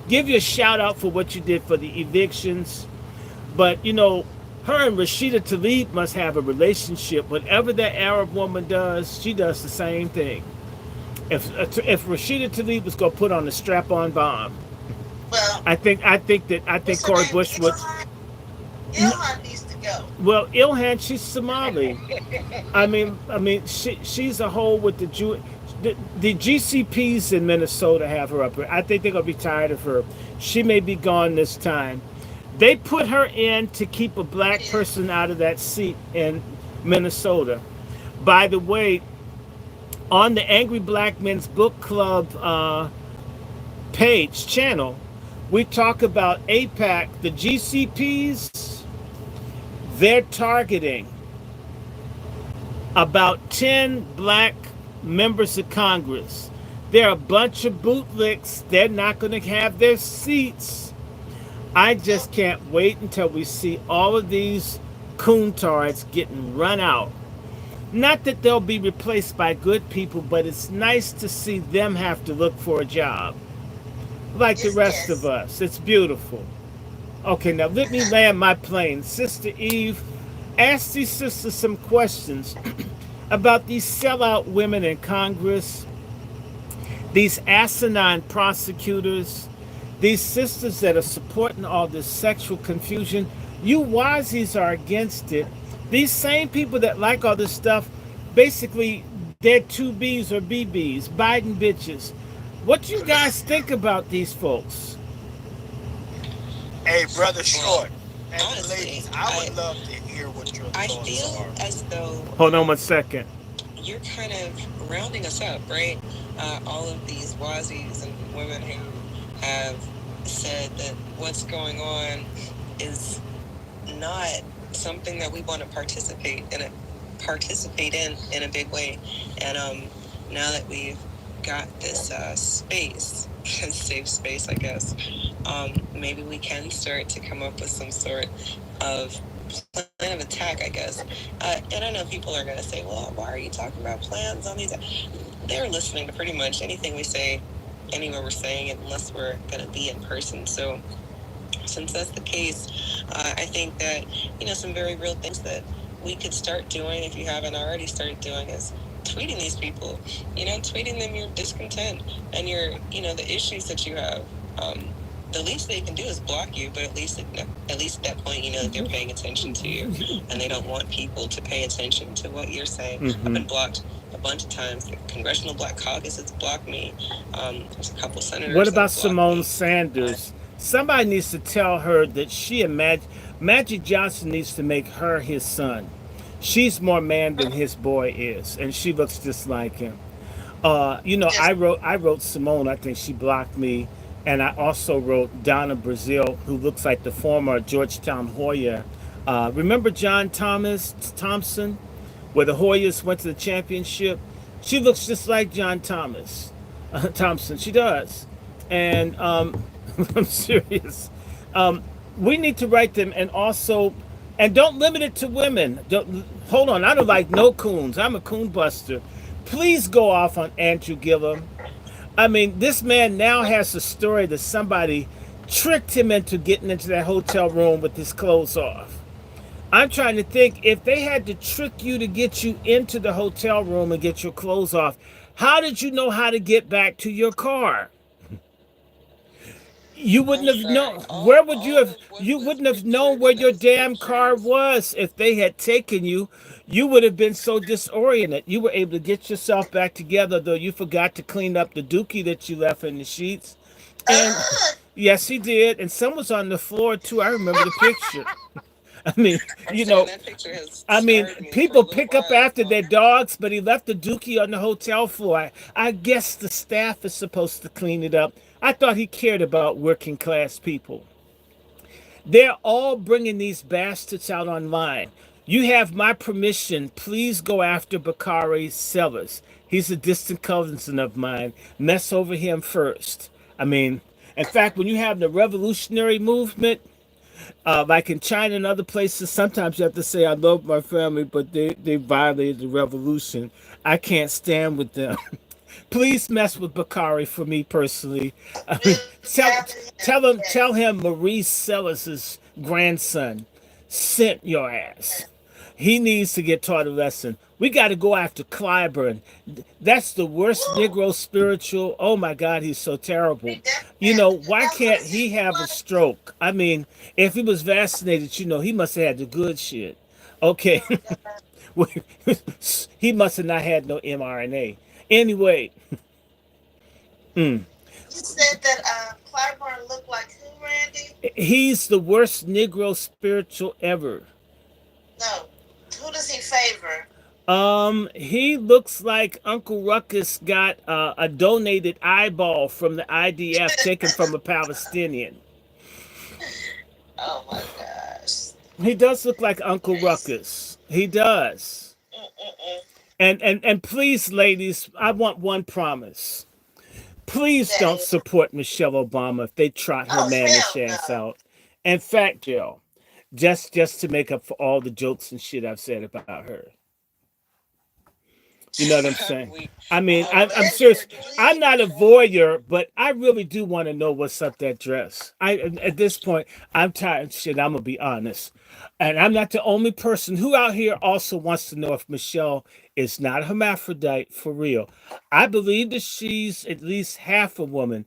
give you a shout out for what you did for the evictions. But, her and Rashida Tlaib must have a relationship. Whatever that Arab woman does, she does the same thing. If Rashida Tlaib was going to put on a strap-on bomb, Well, I think Cori Bush would. Ilhan needs to go. Well, Ilhan, she's Somali. I mean, she's a whole with the Jew. The GCPs in Minnesota have her up here. I think they're gonna be tired of her. She may be gone this time, They put her in to keep a black person out of that seat in Minnesota. By the way, on the Angry Black Men's Book Club page channel, we talk about APAC, the GCPs. They're targeting about 10 black members of Congress. They're a bunch of bootlicks. They're not going to have their seats. I just can't wait until we see all of these coontards getting run out. Not that they'll be replaced by good people, but it's nice to see them have to look for a job. Like the rest of us. It's beautiful. Okay, now let me land my plane. Sister Eve, ask these sisters some questions about these sellout women in Congress, these asinine prosecutors, these sisters that are supporting all this sexual confusion. You Wazis are against it. These same people that like all this stuff, basically, they're 2Bs or BBs, Biden bitches. What do you guys think about these folks? Hey, brother Short. And Honestly, ladies, I would love to hear what your I thoughts feel are. as though Hold on 1 second. you're kind of rounding us up, right? All of these Wazis and women who have said that what's going on is not something that we want to participate in a big way. And now that we've got this space, safe space, I guess, maybe we can start to come up with some sort of plan of attack, I guess. And I know people are going to say, well, why are you talking about plans on these? They're listening to pretty much anything we say, anywhere we're saying it, unless we're going to be in person. So since that's the case, I think that, some very real things that we could start doing, if you haven't already started doing, is tweeting these people, tweeting them your discontent and your, the issues that you have. The least they can do is block you, but at least at that point, that they're paying attention to you, and they don't want people to pay attention to what you're saying. Mm-hmm. I've been blocked a bunch of times. The Congressional Black Caucus has blocked me. There's a couple senators. What about Simone Sanders? Somebody needs to tell her that she and Magic Johnson needs to make her his son. She's more man than his boy is, and she looks just like him. I wrote Simone. I think she blocked me, and I also wrote Donna Brazile, who looks like the former Georgetown Hoya. Remember John Thompson, where the Hoyas went to the championship? She looks just like John Thompson. She does, and I'm serious. We need to write them, and also, and don't limit it to women. Hold on, I don't like no coons. I'm a coon buster. Please go off on Andrew Gillum. I mean, this man now has a story that somebody tricked him into getting into that hotel room with his clothes off. I'm trying to think, if they had to trick you to get you into the hotel room and get your clothes off, how did you know how to get back to your car? You wouldn't have known. Where would you have? You wouldn't have known where your damn car was if they had taken you. You would have been so disoriented. You were able to get yourself back together, though you forgot to clean up the dookie that you left in the sheets. And yes, he did. And some was on the floor too. I remember the picture. I mean, people pick up after their dogs, but he left the dookie on the hotel floor. I guess the staff is supposed to clean it up. I thought he cared about working class people. They're all bringing these bastards out online. You have my permission. Please go after Bakari Sellers. He's a distant cousin of mine. Mess over him first. I mean, in fact, when you have the revolutionary movement, like in China and other places, sometimes you have to say, I love my family, but they violated the revolution. I can't stand with them. Please mess with Bakari for me personally. I mean, tell him Maurice Sellers' grandson sent your ass. He needs to get taught a lesson. We got to go after Clyburn. That's the worst Negro spiritual. Oh my God, he's so terrible. Why can't he have a stroke? I mean, if he was vaccinated, he must have had the good shit. Okay. He must have not had no mRNA. Anyway. You said that Clyburn looked like who? Randy? He's the worst Negro spiritual ever. No. Who does he favor? He looks like Uncle Ruckus got a donated eyeball from the IDF taken from a Palestinian. Oh my gosh. He does look like Uncle Ruckus. He does. And please, ladies, I want one promise. Please don't support Michelle Obama if they trot her mannish ass out. In fact, Jill, just to make up for all the jokes and shit I've said about her. You know what I'm saying? I mean, I'm serious. I'm not a voyeur, but I really do want to know what's up that dress. At this point, I'm tired of shit. I'm gonna be honest, and I'm not the only person who out here also wants to know if Michelle is not a hermaphrodite for real. I believe that she's at least half a woman,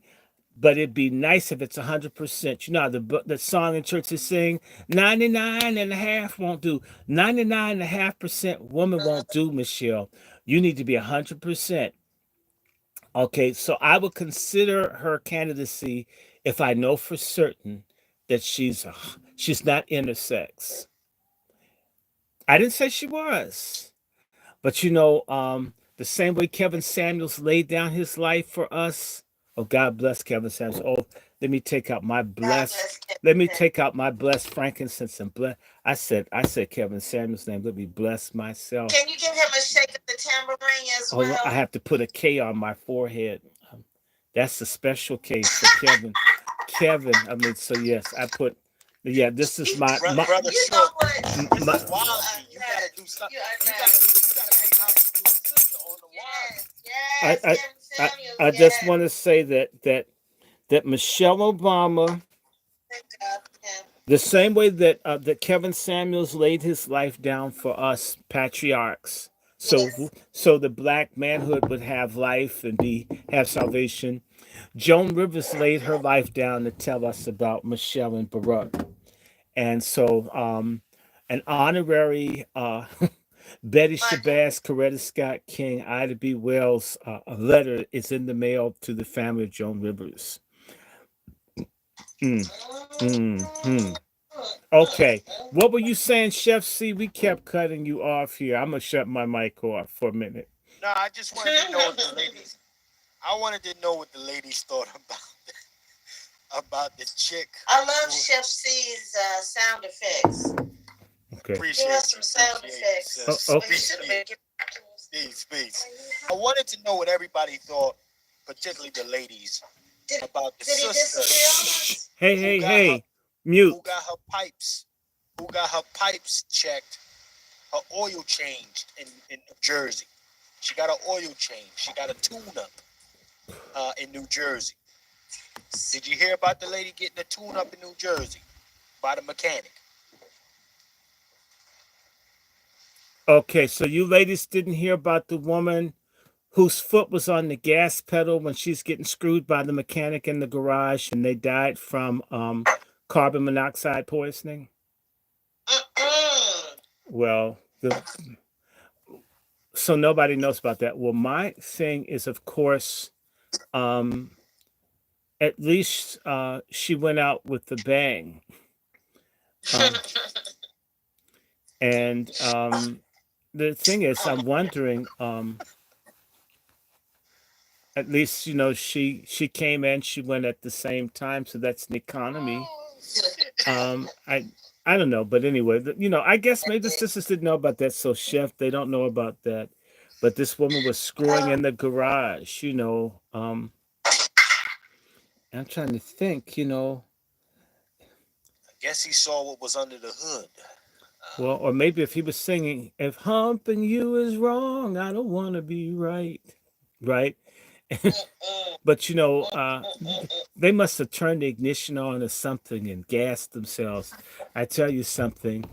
but it'd be nice if it's 100%. You know how the song in church is saying 99.5 won't do. 99.5% woman won't do, Michelle. You need to be 100%. Okay, so I would consider her candidacy if I know for certain that she's not intersex. I didn't say she was, but the same way Kevin Samuels laid down his life for us. Oh, God bless Kevin Samuels. Oh, let me take out my blessed. Let me take out my blessed frankincense and bless. I said Kevin Samuels' name. Let me bless myself. Can you give him a shake of the tambourine as well? I have to put a K on my forehead. That's a special K for Kevin. Kevin. I mean, so yes, I put. Yeah, this is my. Brother You Short. know what? This is Wasi. You gotta do something. You gotta pay homage to a sister on the Wasi. Yes, I just want to say that Michelle Obama, the same way that Kevin Samuels laid his life down for us patriarchs, so the black manhood would have life and have salvation. Joan Rivers laid her life down to tell us about Michelle and Barack, and so an honorary Betty Shabazz, Coretta Scott King, Ida B. Wells, a letter is in the mail to the family of Joan Rivers. Okay, what were you saying, Chef C? We kept cutting you off here. I'm gonna shut my mic off for a minute. No, I just wanted to know what the ladies. I wanted to know what the ladies thought about the chick. I love Chef C's sound effects. Okay. Give us some sound effects. Okay. Peace. I wanted to know what everybody thought, particularly the ladies, about the sister. Hey, mute. Who got her pipes checked, her oil changed in New Jersey. She got an oil change. She got a tune-up in New Jersey. Did you hear about the lady getting a tune-up in New Jersey by the mechanic? Okay, so you ladies didn't hear about the woman whose foot was on the gas pedal when she's getting screwed by the mechanic in the garage and they died from carbon monoxide poisoning? Well, so nobody knows about that. Well, my thing is, of course, at least she went out with the bang. And the thing is, I'm wondering, at least, she came in, she went at the same time, so that's an economy. I don't know, but anyway, I guess maybe the sisters didn't know about that, so Chef, they don't know about that. But this woman was screwing in the garage, I'm trying to think, I guess he saw what was under the hood. Well, or maybe if he was singing, if humping you is wrong, I don't want to be right. Right? But, they must have turned the ignition on or something and gassed themselves. I tell you something,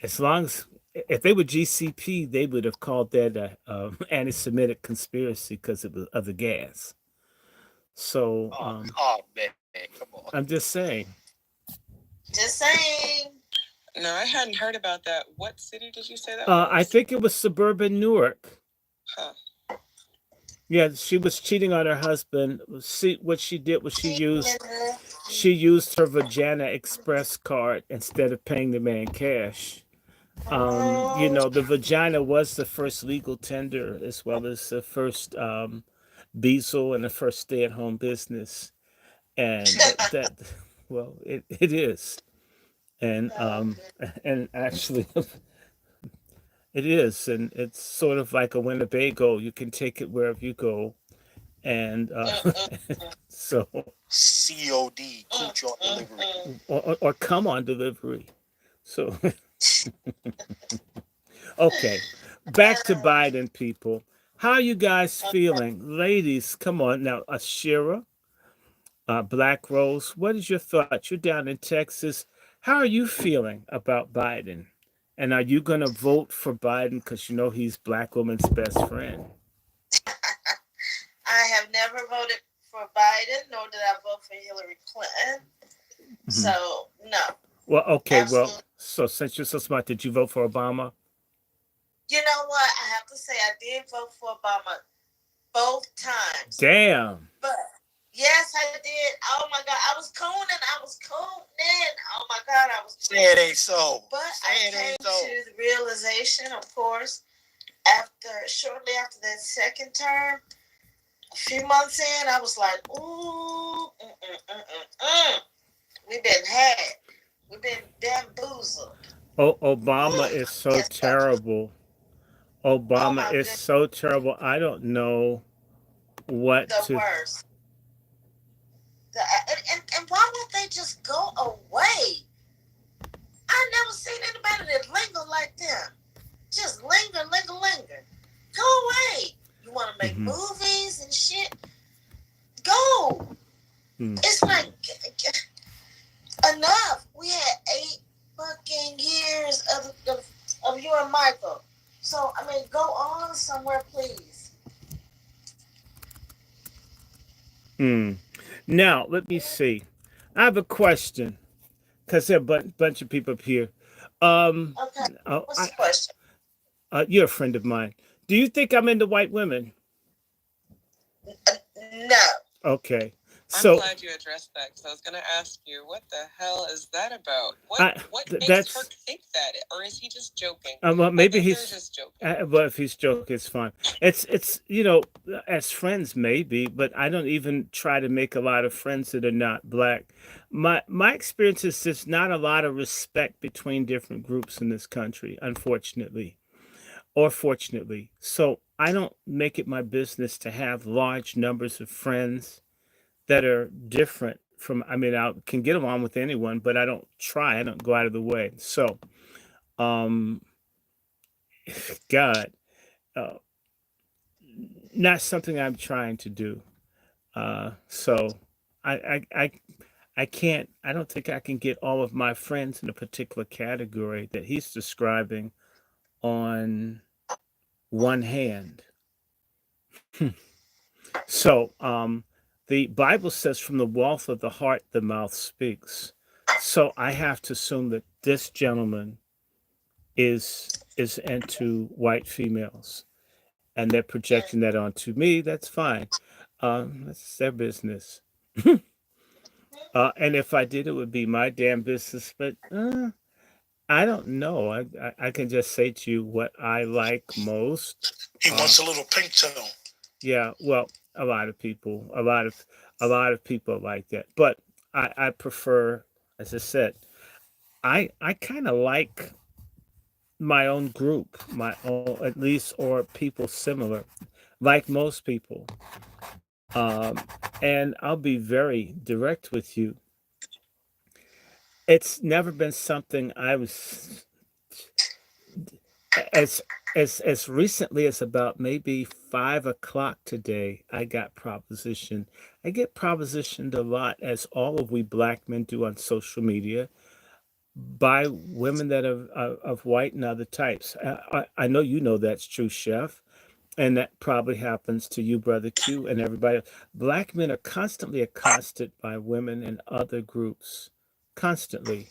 if they were GCP, they would have called that a anti-Semitic conspiracy because of the gas. So, man, come on. I'm just saying. No, I hadn't heard about that. What city did you say that was? I think it was suburban Newark. Huh. Yeah, she was cheating on her husband. See what she did was she used she used her Vagina Express card instead of paying the man cash. You know, the vagina was the first legal tender as well as the first Beazle and the first stay-at-home business. And that well, it is. And and actually it is, and it's sort of like a Winnebago. You can take it wherever you go, and so COD, Cooch on delivery. or come on delivery. So okay, back to Biden, people. How are you guys feeling, ladies? Come on now, Ashira, Black Rose. What is your thoughts? You're down in Texas. How are you feeling about Biden? And are you going to vote for Biden because you know he's black woman's best friend? I have never voted for Biden, nor did I vote for Hillary Clinton. Mhm. So no. Well, okay. Absolutely. Well, so since you're so smart, did you vote for Obama? You know what? I have to say I did vote for Obama both times. Damn. But yes, I did. Oh my God, I was cooning. Oh my God, I was. Say it ain't so. But Say I it came ain't so. to the realization, of course, shortly after that second term, a few months in, I was like, ooh, we've been had. We've been bamboozled. Oh, Obama is so Yes, sir. terrible. Obama is goodness. so terrible. I don't know what The to. worst. And why won't they just go away? I never seen anybody that linger like them. Just linger. Go away. You want to make movies and shit? Go. It's like enough. We had 8 fucking years of you and Michael. So I mean, go on somewhere, please. Now, let me see. I have a question because there are a bunch of people up here. Okay. What's the question? You're a friend of mine. Do you think I'm into white women? No. Okay. I'm So glad you addressed that because I was going to ask you, what the hell is that about? What makes her think that? Or is he just joking? Well, maybe he's he's just joking. well, if he's joking, it's fine. It's you know, as friends maybe, but I don't even try to make a lot of friends that are not black. My experience is there's not a lot of respect between different groups in this country, unfortunately, or fortunately. So I don't make it my business to have large numbers of friends that are different from. I mean, I can get along with anyone, but I don't try. I don't go out of the way. So, um, God, uh, not something I'm trying to do. So I, I, I, I can't. I don't think I can get all of my friends in a particular category that he's describing on one hand. So, the Bible says, "From the wealth of the heart, the mouth speaks." So I have to assume that this gentleman is into white females, and they're projecting that onto me. That's fine. That's their business. And if I did, it would be my damn business. But I don't know. I can just say to you what I like most. He wants a little pink tone. Yeah, well, a lot of people, a lot of people like that. But I prefer, as I said, I kind of like my own group, my own at least, or people similar, like most people. Um, and I'll be very direct with you. It's never been something I was as as recently as about maybe 5 o'clock today. I got propositioned. I get propositioned a lot, as all of we black men do on social media, by women that are of white and other types. I know you know that's true, Chef. And that probably happens to you, Brother Q, and everybody else. Black men are constantly accosted by women and other groups. Constantly.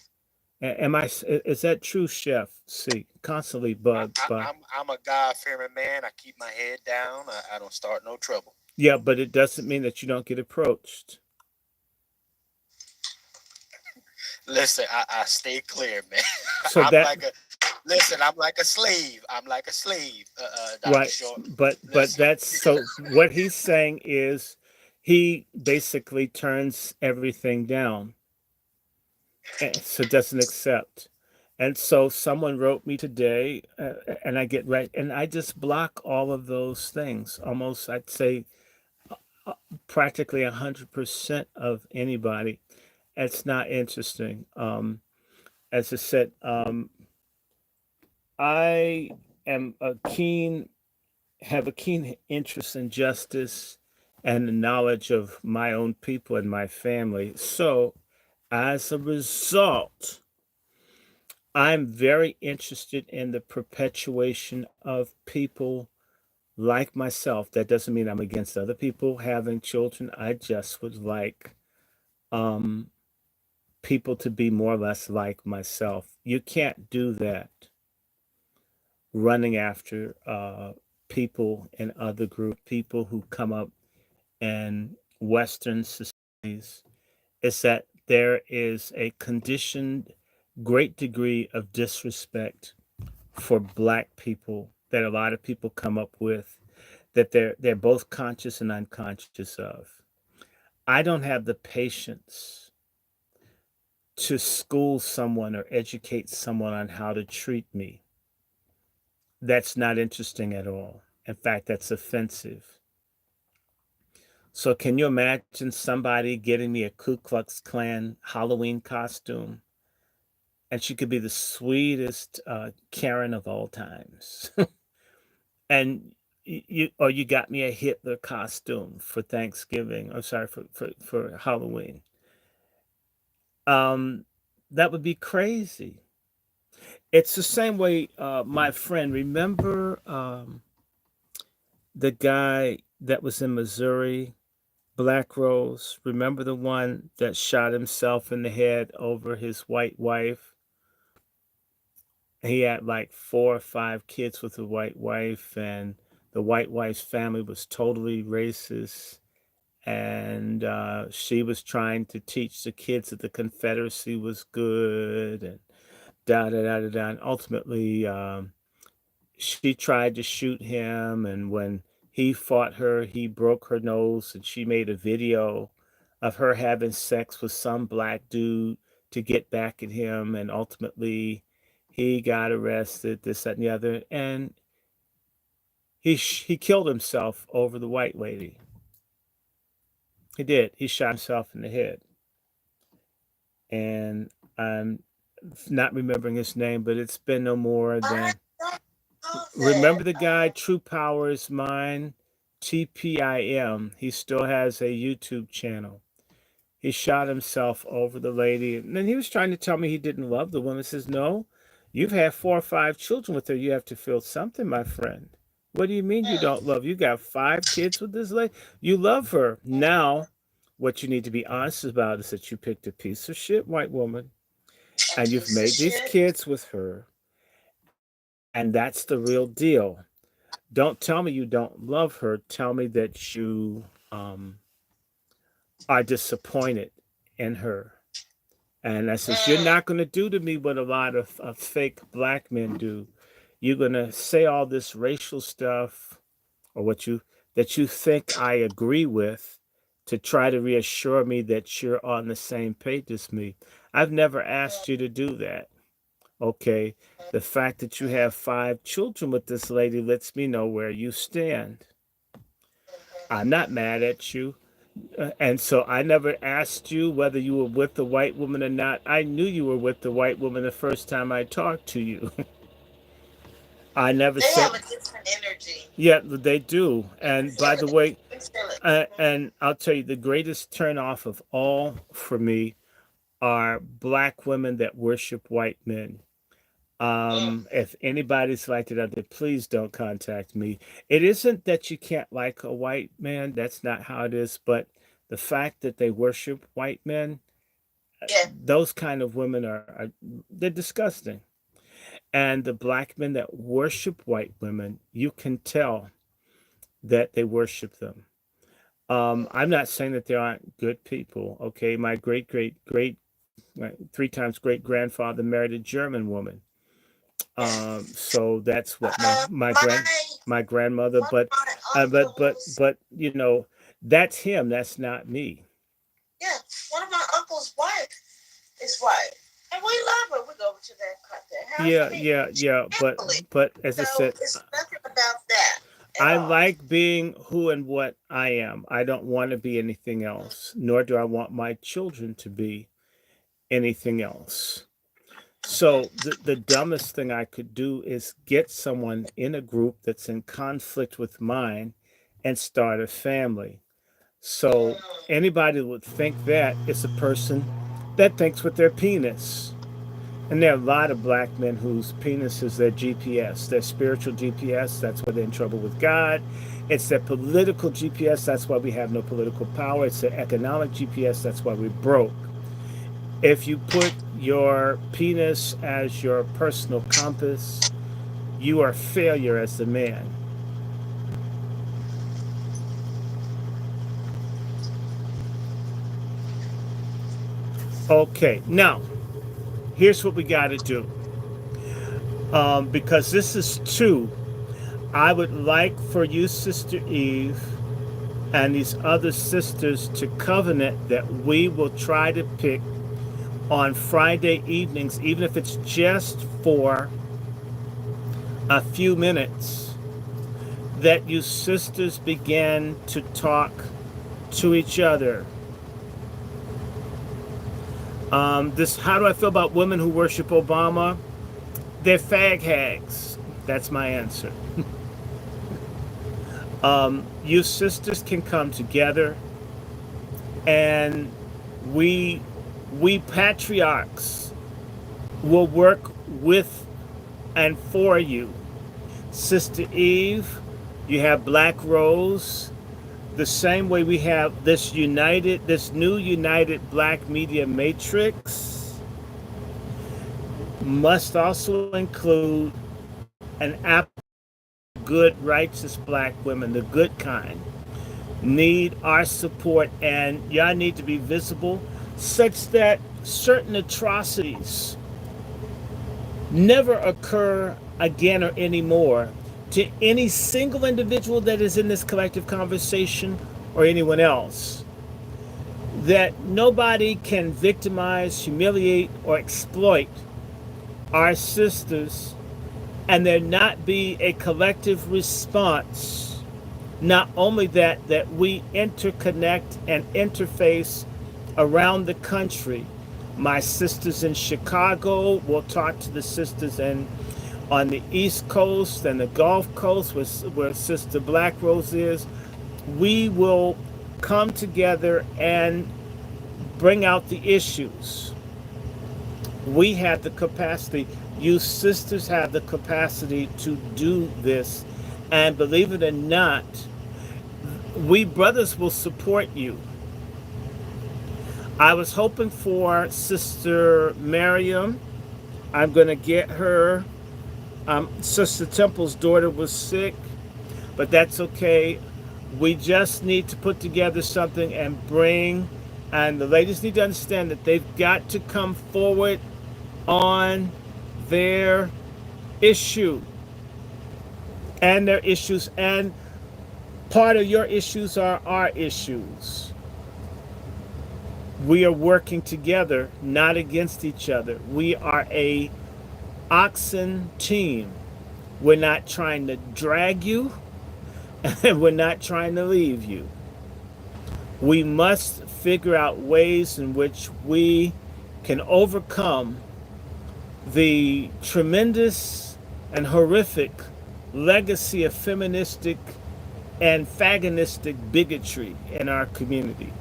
Is that true, Chef? See, constantly bugged by. I'm a God-fearing man. I keep my head down. I don't start no trouble. Yeah, but it doesn't mean that you don't get approached. Listen, I stay clear, man. So I'm that like a listen. I'm like a slave. I'm like a slave, Doctor right, Short. but Listen. that's so what he's saying is he basically turns everything down, and so doesn't accept. And so someone wrote me today, and I get right, and I just block all of those things. Almost, I'd say, uh, practically 100% of anybody. It's not interesting. As I said, I am a keen have a keen interest in justice and the knowledge of my own people and my family. So, as a result, I'm very interested in the perpetuation of people like myself. That doesn't mean I'm against other people having children. I just would like um, people to be more or less like myself. You can't do that running after people in other group, people who come up in Western societies, is that there is a conditioned great degree of disrespect for black people that a lot of people come up with that they're both conscious and unconscious of. I don't have the patience to school someone or educate someone on how to treat me. That's not interesting at all. In fact, that's offensive. So, can you imagine somebody getting me a Ku Klux Klan Halloween costume? And she could be the sweetest Karen of all times. And or you got me a Hitler costume for Thanksgiving. I'm sorry, for Halloween. Um, that would be crazy. It's the same way, my friend. Remember the guy that was in Missouri, Black Rose? Remember the one that shot himself in the head over his white wife? He had like 4 or 5 kids with a white wife, and the white wife's family was totally racist. And she was trying to teach the kids that the Confederacy was good, and da da da da da. And ultimately, she tried to shoot him, and when he fought her, he broke her nose, and she made a video of her having sex with some black dude to get back at him, and ultimately he got arrested, this, that, and the other, and he killed himself over the white lady. He did. He shot himself in the head, and I'm not remembering his name, but it's been no more I than. don't know Remember that. the guy, True Power is Mine, TPIM? He still has a YouTube channel. He shot himself over the lady, and then he was trying to tell me he didn't love the woman. Says, no, you've had 4 or 5 children with her. You have to feel something, my friend. What do you mean you don't love? You got 5 kids with this lady. You love her. Now, what you need to be honest about is that you picked a piece of shit white woman, A and you've piece of made these shit. kids with her, and that's the real deal. Don't tell me you don't love her. Tell me that you are disappointed in her. And I says, you're Mm. not going to do to me what a lot of fake black men do. You're going to say all this racial stuff, or what you that you think I agree with, to try to reassure me that you're on the same page as me. I've never asked you to do that. Okay. The fact that you have 5 children with this lady lets me know where you stand. I'm not mad at you. And so I never asked you whether you were with the white woman or not. I knew you were with the white woman the first time I talked to you. I never They have said, a different energy. yeah, they do. You can And feel by the it. way, You can feel it. and I'll tell you, the greatest turn off of all for me are black women that worship white men. If anybody's like that out there, please don't contact me. It isn't that you can't like a white man, that's not how it is, but the fact that they worship white men, Yeah. those kind of women are they're disgusting. And the black men that worship white women, you can tell that they worship them. I'm not saying that there aren't good people. Okay, my great great great right? 3 times great grandfather married a German woman. So that's what my grandmother. one of But my uncles, you know, that's him. That's not me. yeah, one of my uncle's wife is white, and we love her. We go over to that house. Yeah, I mean, yeah. family. But as I So said, it's nothing about that at I all. like being who and what I am. I don't want to be anything else, nor do I want my children to be anything else. So the dumbest thing I could do is get someone in a group that's in conflict with mine and start a family. So anybody would think that is a person that thinks with their penis. And there are a lot of black men whose penis is their GPS, their spiritual GPS. That's why they're in trouble with God. It's their political GPS. That's why we have no political power. It's their economic GPS. That's why we're broke. If you put your penis as your personal compass, you are a failure as a man. Okay, now here's what we got to do. Because this is two, I would like for you, Sister Eve, and these other sisters to covenant that we will try to pick on Friday evenings, even if it's just for a few minutes, that you sisters begin to talk to each other. How do I feel about women who worship Obama? They're fag hags. That's my answer. You sisters can come together, and we patriarchs will work with and for you. Sister Eve, you have Black Rose, the same way we have this new united black media matrix must also include an good, righteous black women, the good kind, need our support, and y'all need to be visible such that certain atrocities never occur again or anymore to any single individual that is in this collective conversation or anyone else. That nobody can victimize, humiliate, or exploit our sisters, and there not be a collective response. Not only that we interconnect and interface around the country. My sisters in Chicago will talk to the sisters on the East Coast and the Gulf Coast where Sister Black Rose is. We will come together and bring out the issues. We have the capacity. You sisters have the capacity to do this. And believe it or not, we brothers will support you. I was hoping for Sister Miriam. I'm going to get her. Sister Temple's daughter was sick, but that's okay. We just need to put together something and bring, and the ladies need to understand that they've got to come forward on their issue and their issues, and part of your issues are our issues. We are working together, not against each other. We are a oxen team. We're not trying to drag you, and we're not trying to leave you. We must figure out ways in which we can overcome the tremendous and horrific legacy of feministic and fagonistic bigotry in our community.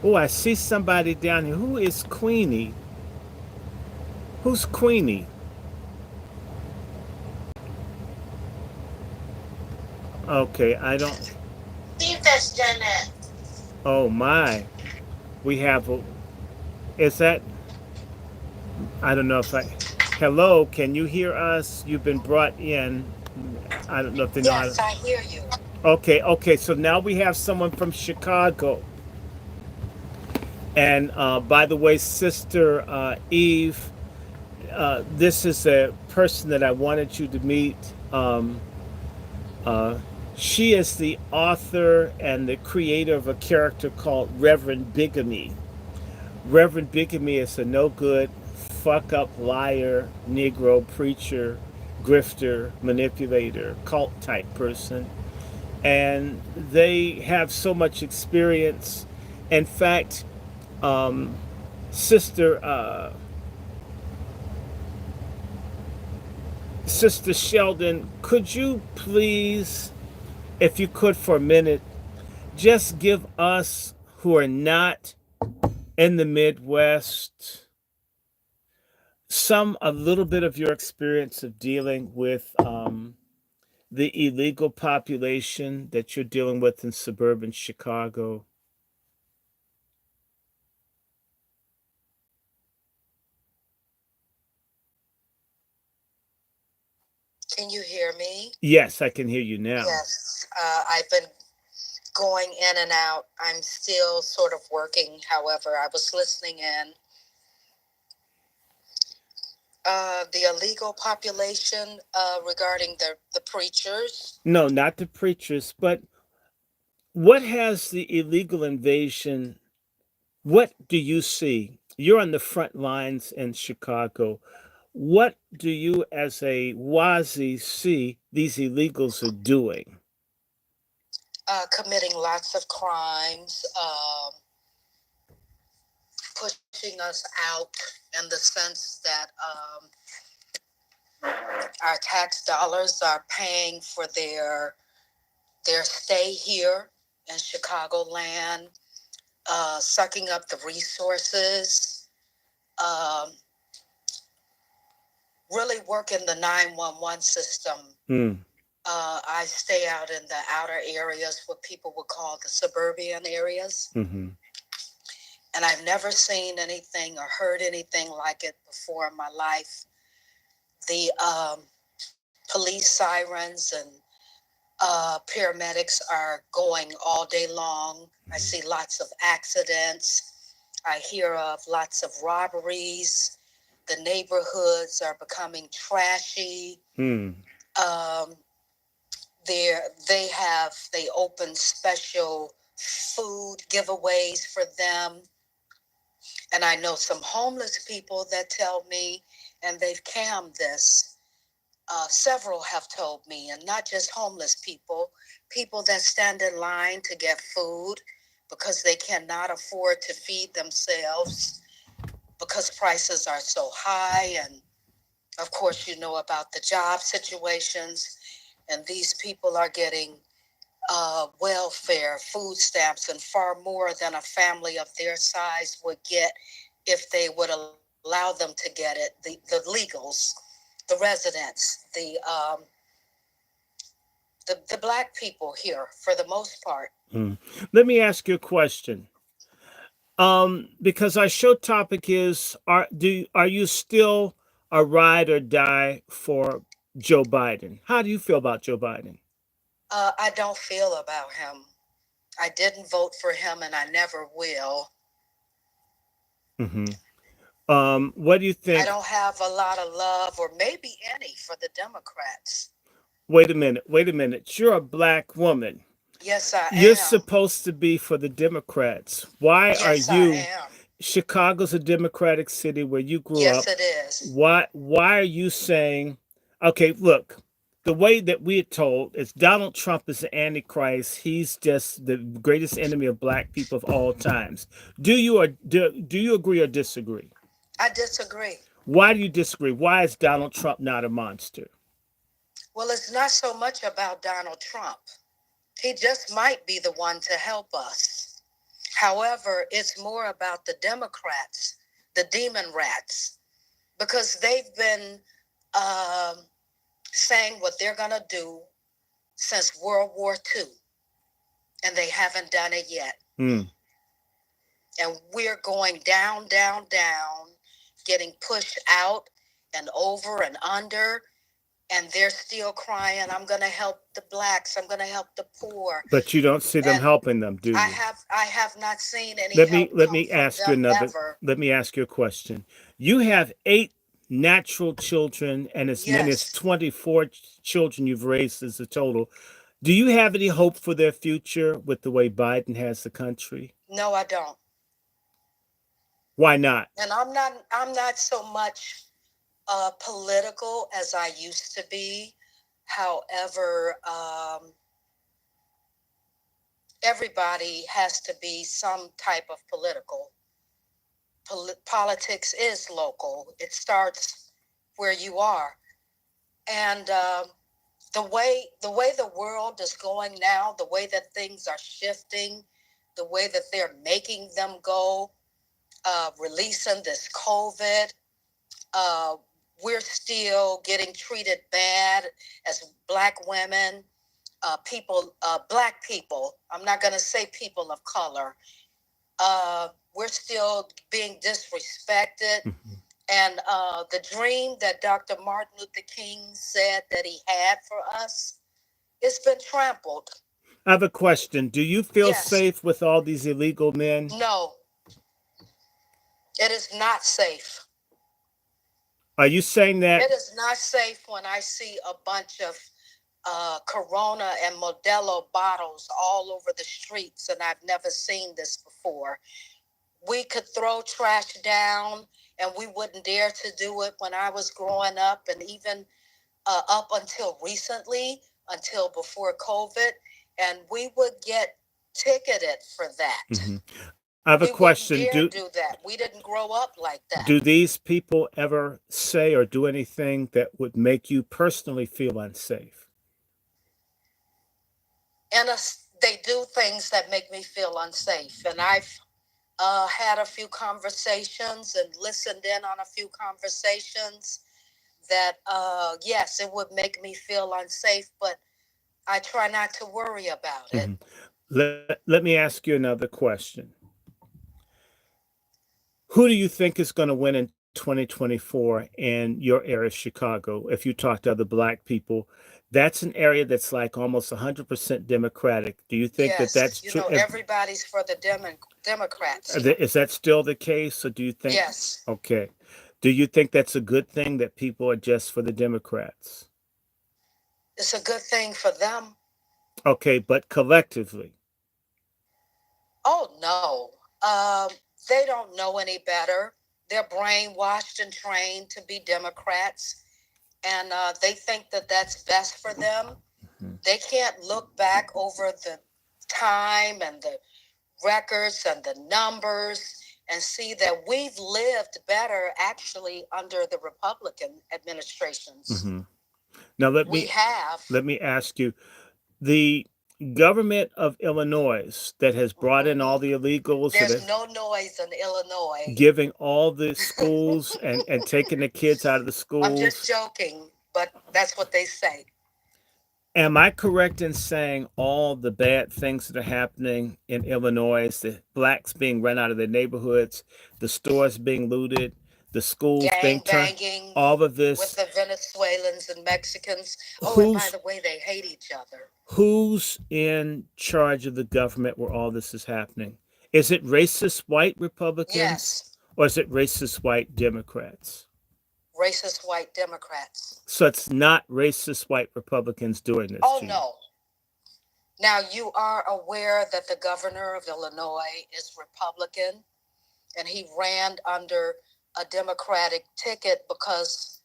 Oh, I see somebody down here. Who is Queenie? Who's Queenie? Okay, I don't. See if that's Jeanette. Oh my. We have is that? I don't know if I. Hello, can you hear us? You've been brought in. I don't know if they know Yes, I hear you. Okay, so now we have someone from Chicago. And by the way, Sister Eve, this is a person that I wanted you to meet. Uh, she is the author and the creator of a character called Reverend Bigamy. Reverend Bigamy is a no good, fuck up liar, Negro preacher, grifter, manipulator, cult type person. And they have so much experience. In fact, um, Sister Sister Sheldon, could you please, if you could for a minute, just give us who are not in the Midwest a little bit of your experience of dealing with the illegal population that you're dealing with in suburban Chicago? Can you hear me? Yes, I can hear you now. Yes. I've been going in and out. I'm still sort of working. However, I was listening in. The illegal population regarding the preachers. No, not the preachers, but what has the illegal invasion, what do you see? You're on the front lines in Chicago. What do you, as a Wasi, see these illegals are doing? Committing lots of crimes, pushing us out in the sense that our tax dollars are paying for their stay here in Chicagoland, sucking up the resources, um, really working the 911 system. I stay out in the outer areas, what people would call the suburban areas. And I've never seen anything or heard anything like it before in my life. The police sirens and paramedics are going all day long. I see lots of accidents. I hear of lots of robberies. The neighborhoods are becoming trashy. They open special food giveaways for them. And I know some homeless people that tell me, and they've cammed this. Several have told me, and not just homeless people that stand in line to get food because they cannot afford to feed themselves because prices are so high. And of course, you know about the job situations, and these people are getting welfare, food stamps, and far more than a family of their size would get if they would allow them to get it. The legals, the residents, the black people here, for the most part. Let me ask you a question. Because our show topic is, are you still a ride or die for Joe Biden? How do you feel about Joe Biden? I don't feel about him. I didn't vote for him, and I never will. What do you think? I don't have a lot of love, or maybe any, for the Democrats. Wait a minute. You're a black woman. Yes, I am. You're supposed to be for the Democrats. Why Yes, are you? I am. Chicago's a Democratic city where you grew Yes, up. it is. Why are you saying, okay, look, the way that we're told is Donald Trump is the Antichrist. He's just the greatest enemy of black people of all times. Do you agree or disagree? I disagree. Why do you disagree? Why is Donald Trump not a monster? Well, it's not so much about Donald Trump. He just might be the one to help us. However, it's more about the Democrats, the demon rats, because they've been saying what they're going to do since World War II, and they haven't done it yet. And we're going down, down, down, getting pushed out and over and under. and they're still crying, I'm going to help the blacks, I'm going to help the poor. But you don't see them And helping them, do you? I have not seen any Let help me come ask from you them another. ever. Let me ask you a question. You have 8 natural children and as many as Yes. 24 children you've raised as a total. Do you have any hope for their future with the way Biden has the country? No, I don't. Why not? And I'm not so much political as I used to be. However, everybody has to be some type of political. Politics is local. It starts where you are, and the way the world is going now, the way that things are shifting, the way that they're making them go, releasing this COVID. We're still getting treated bad as Black women, Black people. I'm not going to say people of color. We're still being disrespected. Mhm. And the dream that Dr. Martin Luther King said that he had for us, it's been trampled. I have a question. Do you feel Yes. safe with all these illegal men? No, it is not safe. Are you saying that? It is not safe when I see a bunch of Corona and Modelo bottles all over the streets, and I've never seen this before. We could throw trash down, and we wouldn't dare to do it when I was growing up, and even up until recently, until before COVID, and we would get ticketed for that. Mhm. I have a We wouldn't question. dare do that. We didn't grow up like that. Do these people ever say or do anything that would make you personally feel unsafe? And they do things that make me feel unsafe. And I've had a few conversations and listened in on a few conversations that, yes, it would make me feel unsafe, but I try not to worry about it. Mhm. Let me ask you another question. Who do you think is going to win in 2024 in your area, Chicago? If you talk to other Black people, that's an area that's like almost 100% Democratic. Do you think that that's Yes, you true? know, everybody's for the Democrats. Is that still the case, or do you think? Yes, Okay. Do you think that's a good thing that people are just for the Democrats? it's a good thing for them. Okay, but collectively. Oh, no. They don't know any better. They're brainwashed and trained to be Democrats, and they think that that's best for them. Mhm. They can't look back over the time and the records and the numbers and see that we've lived better actually under the Republican administrations. Mhm. Now We have. let me ask you, the government of Illinois that has brought in all the illegals that There's are no noise in Illinois. giving all the schools and taking the kids out of the I'm just schools. joking, but that's what they say. Am I correct in saying all the bad things that are happening in Illinois, the blacks being run out of their neighborhoods, the stores being looted, the schools being Gang turned, banging all of with this? the Venezuelans and Mexicans. Oh, and by Who's the way, they hate each other. who's in charge of the government where all this is happening? Is it racist white Republicans Yes, or is it racist white Democrats? racist white Democrats. So it's not racist white Republicans doing this Oh, to you. no. Now, you are aware that the governor of Illinois is Republican, and he ran under a Democratic ticket because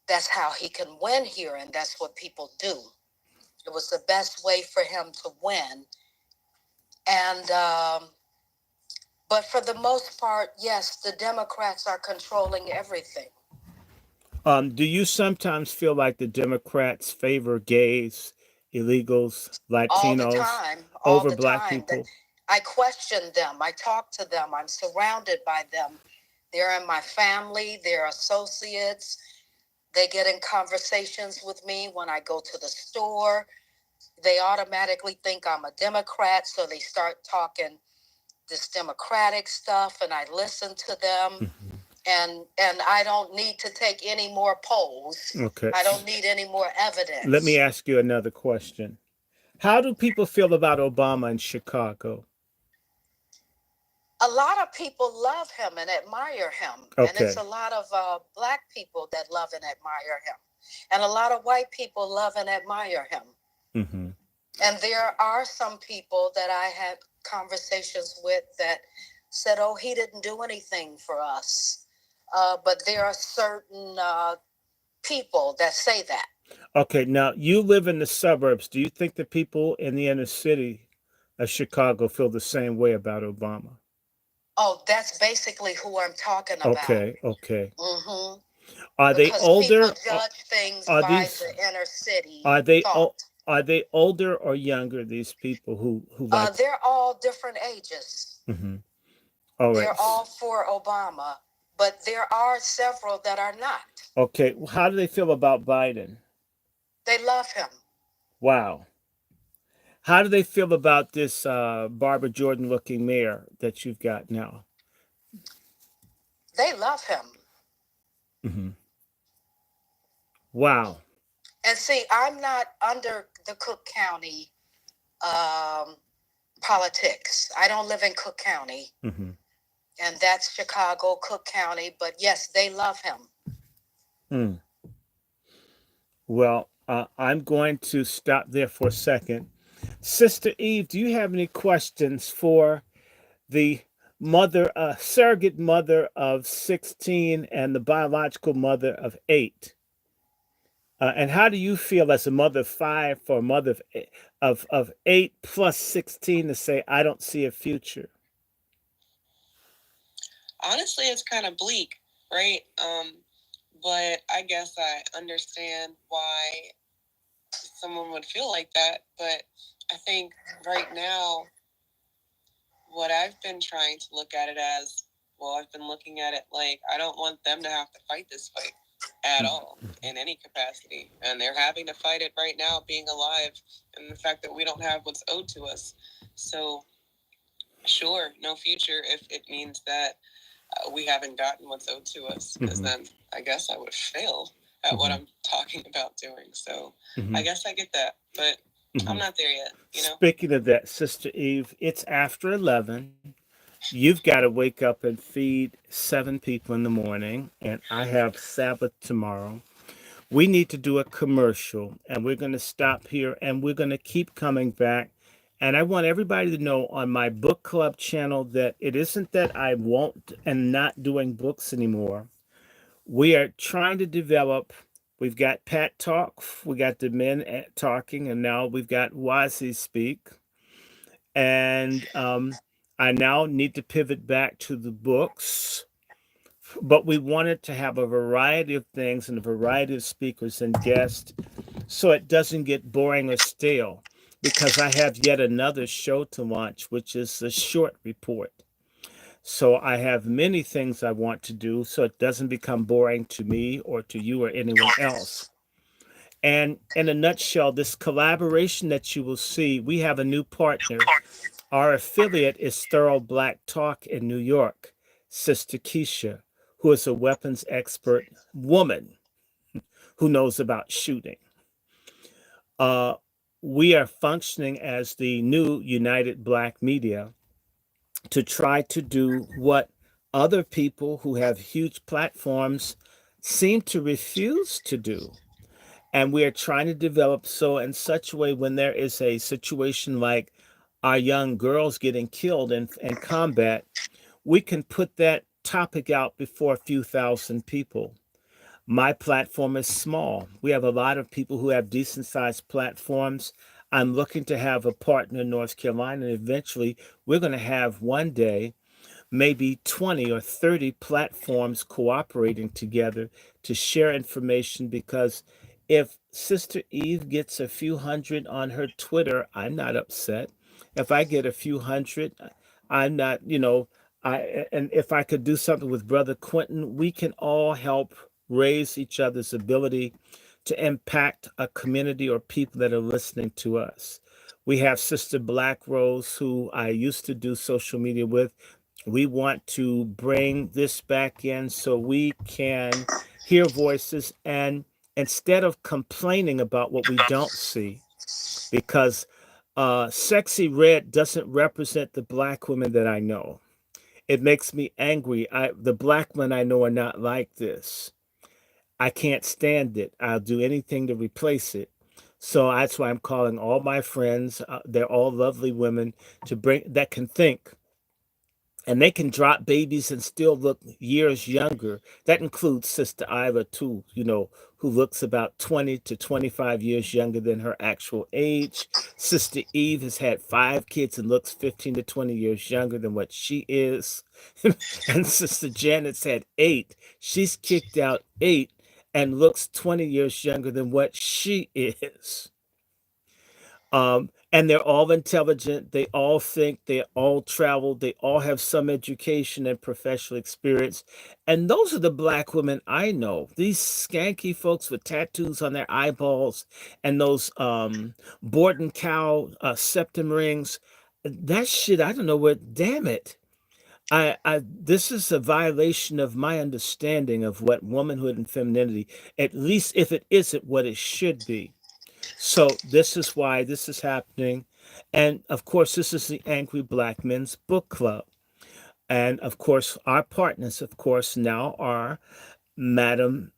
that's how he can win here, and that's what people do. It was the best way for him to win. And, but for the most part, yes, the Democrats are controlling everything. Do you sometimes feel like the Democrats favor gays, illegals, All the Latinos time, all over the black time. people? I question them. I talk to them. I'm surrounded by them. They're in my family. They're associates. They get in conversations with me when I go to the store. They automatically think I'm a Democrat, so they start talking this Democratic stuff, and I listen to them. Mhm. and I don't need to take any more polls. Okay. I don't need any more evidence. Let me ask you another question. How do people feel about Obama in Chicago? A lot of people love him and admire him. Okay. And it's a lot of black people that love and admire him. And a lot of white people love and admire him. Mm-hmm. And there are some people that I had conversations with that said, oh, he didn't do anything for us. But there are certain people that say that. Okay, now you live in the suburbs. Do you think the people in the inner city of Chicago feel the same way about Obama? Oh, that's basically who I'm talking about. Okay, okay. Mm-hmm. Are they Because older? people judge things Are by these? the inner city Are they? thought. Are they older or younger? These people who like? They're all different ages. Mm-hmm. All right. They're all for Obama, but there are several that are not. Okay, how do they feel about Biden? They love him. Wow. How do they feel about this Barbara Jordan looking mayor that you've got now? They love him. Mm-hmm. Wow. And see, I'm not under the Cook County politics. I don't live in Cook County. Mm-hmm. And that's Chicago, Cook County. But yes, they love him. Mm. Well, I'm going to stop there for a second. Sister Eve, do you have any questions for the mother, surrogate mother of 16 and the biological mother of 8? And how do you feel as a mother of 5 for a mother of 8 plus 16 to say, I don't see a future? Honestly, it's kind of bleak, right? But I guess I understand why someone would feel like that. But I think right now, what I've been trying to look at it as, well, I've been looking at it like I don't want them to have to fight this fight at all in any capacity. And they're having to fight it right now, being alive, and the fact that we don't have what's owed to us. So, sure, no future if it means that we haven't gotten what's owed to us, because then I guess I would have failed at what I'm talking about doing. So I guess I get that, but I'm not there yet, you know? Speaking of that, Sister Eve, it's after 11. You've got to wake up and feed 7 people in the morning, and I have Sabbath tomorrow. We need to do a commercial, and we're going to stop here, and we're going to keep coming back. And I want everybody to know on my book club channel that it isn't that I won't and not doing books anymore. We are trying to develop. We've got Pat Talk, we got the men talking, and now we've got Wasi speak. And I now need to pivot back to the books. But we wanted to have a variety of things and a variety of speakers and guests so it doesn't get boring or stale, because I have yet another show to launch, which is the short report. So I have many things I want to do so it doesn't become boring to me or to you or anyone else. And in a nutshell, this collaboration that you will see, we have a new partner. Our affiliate is Thorough Black Talk in New York, Sister Keisha, who is a weapons expert woman who knows about shooting. We are functioning as the new United Black Media to try to do what other people who have huge platforms seem to refuse to do. And we are trying to develop so in such a way when there is a situation like our young girls getting killed in combat, we can put that topic out before a few thousand people. My platform is small. We have a lot of people who have decent sized platforms. I'm looking to have a partner in North Carolina, and eventually we're going to have one day maybe 20 or 30 platforms cooperating together to share information, because if Sister Eve gets a few hundred on her Twitter, I'm not upset. If I get a few hundred, I'm not, and if I could do something with Brother Quentin, we can all help raise each other's ability to impact a community or people that are listening to us. We have Sister Black Rose, who I used to do social media with. We want to bring this back in so we can hear voices and instead of complaining about what we don't see, because sexy red doesn't represent the black women that I know. It makes me angry. The black men I know are not like this. I can't stand it. I'll do anything to replace it. So that's why I'm calling all my friends. They're all lovely women to bring that can think, and they can drop babies and still look years younger. That includes Sister Isla too, who looks about 20 to 25 years younger than her actual age. Sister Eve has had 5 kids and looks 15 to 20 years younger than what she is. And Sister Janet's had 8. She's kicked out 8 and looks 20 years younger than what she is. And they're all intelligent. They all think. They all travel. They all have some education and professional experience. And those are the black women I know. These skanky folks with tattoos on their eyeballs and those Borden cow septum rings. That shit, I don't know what. Damn it. This is a violation of my understanding of what womanhood and femininity, at least if it isn't what it should be. So this is why this is happening. And of course, this is the Angry Black Men's Book Club. And of course, our partners, of course, now are Madam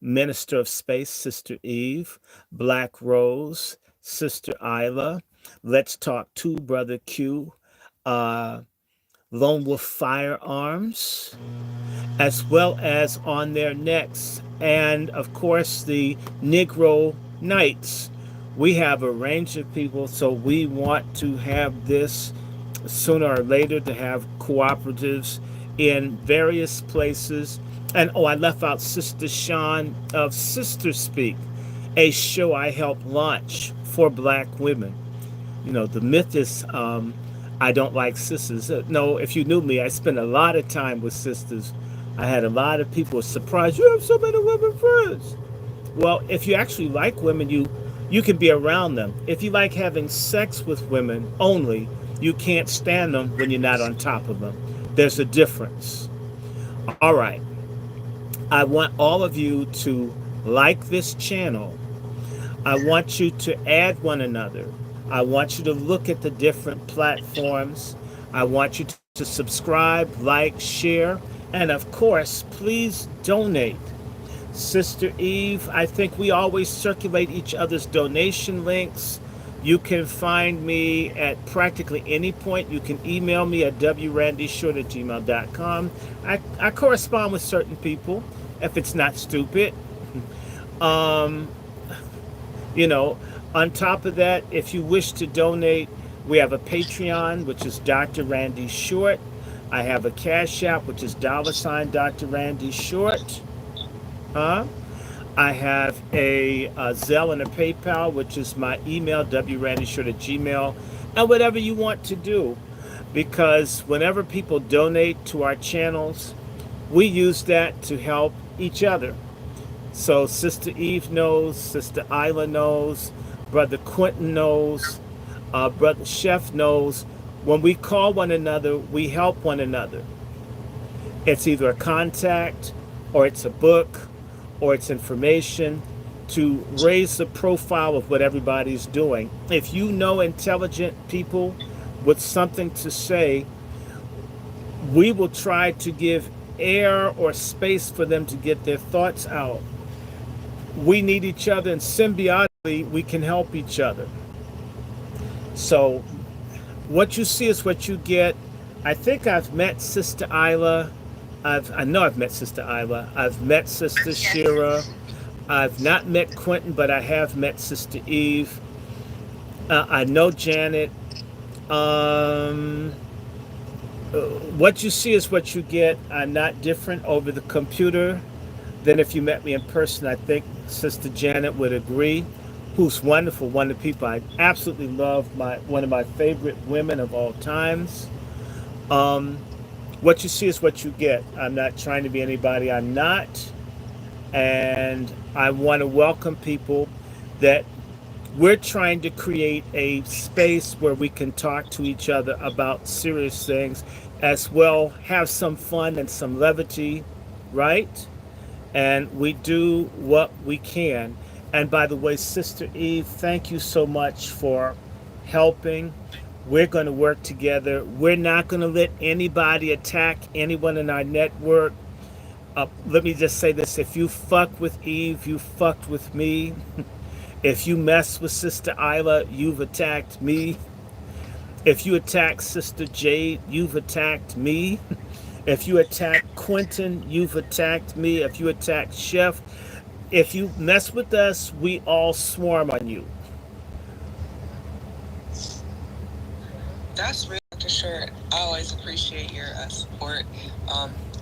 Minister of Space, Sister Eve, Black Rose, Sister Isla, Let's Talk to Brother Q, Lone Wolf Firearms, as well as on their necks. And of course, the Negro Knights. We have a range of people, so we want to have this sooner or later to have cooperatives in various places. And I left out Sister Sean of Sister Speak, a show I helped launch for black women. The myth is I don't like sisters. No, if you knew me, I spent a lot of time with sisters. I had a lot of people surprised. You have so many women friends. Well, if you actually like women, you can be around them. If you like having sex with women only, you can't stand them when you're not on top of them. There's a difference. All right. I want all of you to like this channel. I want you to add one another. I want you to look at the different platforms. I want you to subscribe, like, share, and of course, please donate. Sister Eve, I think we always circulate each other's donation links. You can find me at practically any point. You can email me at DrRandyShort@gmail.com. I correspond with certain people if it's not stupid. On top of that, if you wish to donate, we have a Patreon, which is Dr. Randy Short. I have a Cash App, which is $, Randy Short. I have a Zelle and a PayPal, which is my email, WRandyShort@gmail, and whatever you want to do. Because whenever people donate to our channels, we use that to help each other. So Sister Eve knows, Sister Isla knows, Brother Quentin knows, Brother Chef knows. When we call one another, we help one another. It's either a contact, or it's a book, or it's information to raise the profile of what everybody's doing. If you know intelligent people with something to say, we will try to give air or space for them to get their thoughts out. We need each other, and symbiotically, we can help each other. So what you see is what you get. I think I've met Sister Isla. I know I've met Sister Isla. I've met Sister Shira. I've not met Quentin, but I have met Sister Eve. I know Janet. What you see is what you get. I'm not different over the computer than if you met me in person. I think Sister Janet would agree, who's wonderful, one of the people I absolutely love, one of my favorite women of all times. What you see is what you get. I'm not trying to be anybody I'm not. And I want to welcome people that We're trying to create a space where we can talk to each other about serious things as well, have some fun and some levity, right? And we do what we can. And by the way, Sister Eve, thank you so much for helping. We're going to work together. We're not going to let anybody attack anyone in our network. Let me just say this: if you fuck with Eve, you fucked with me. If you mess with Sister Isla, you've attacked me. If you attack Sister Jade, you've attacked me. If you attack Quentin, you've attacked me. If you attack Chef, if you mess with us, we all swarm on you. That's really Dr. Short. I always appreciate your support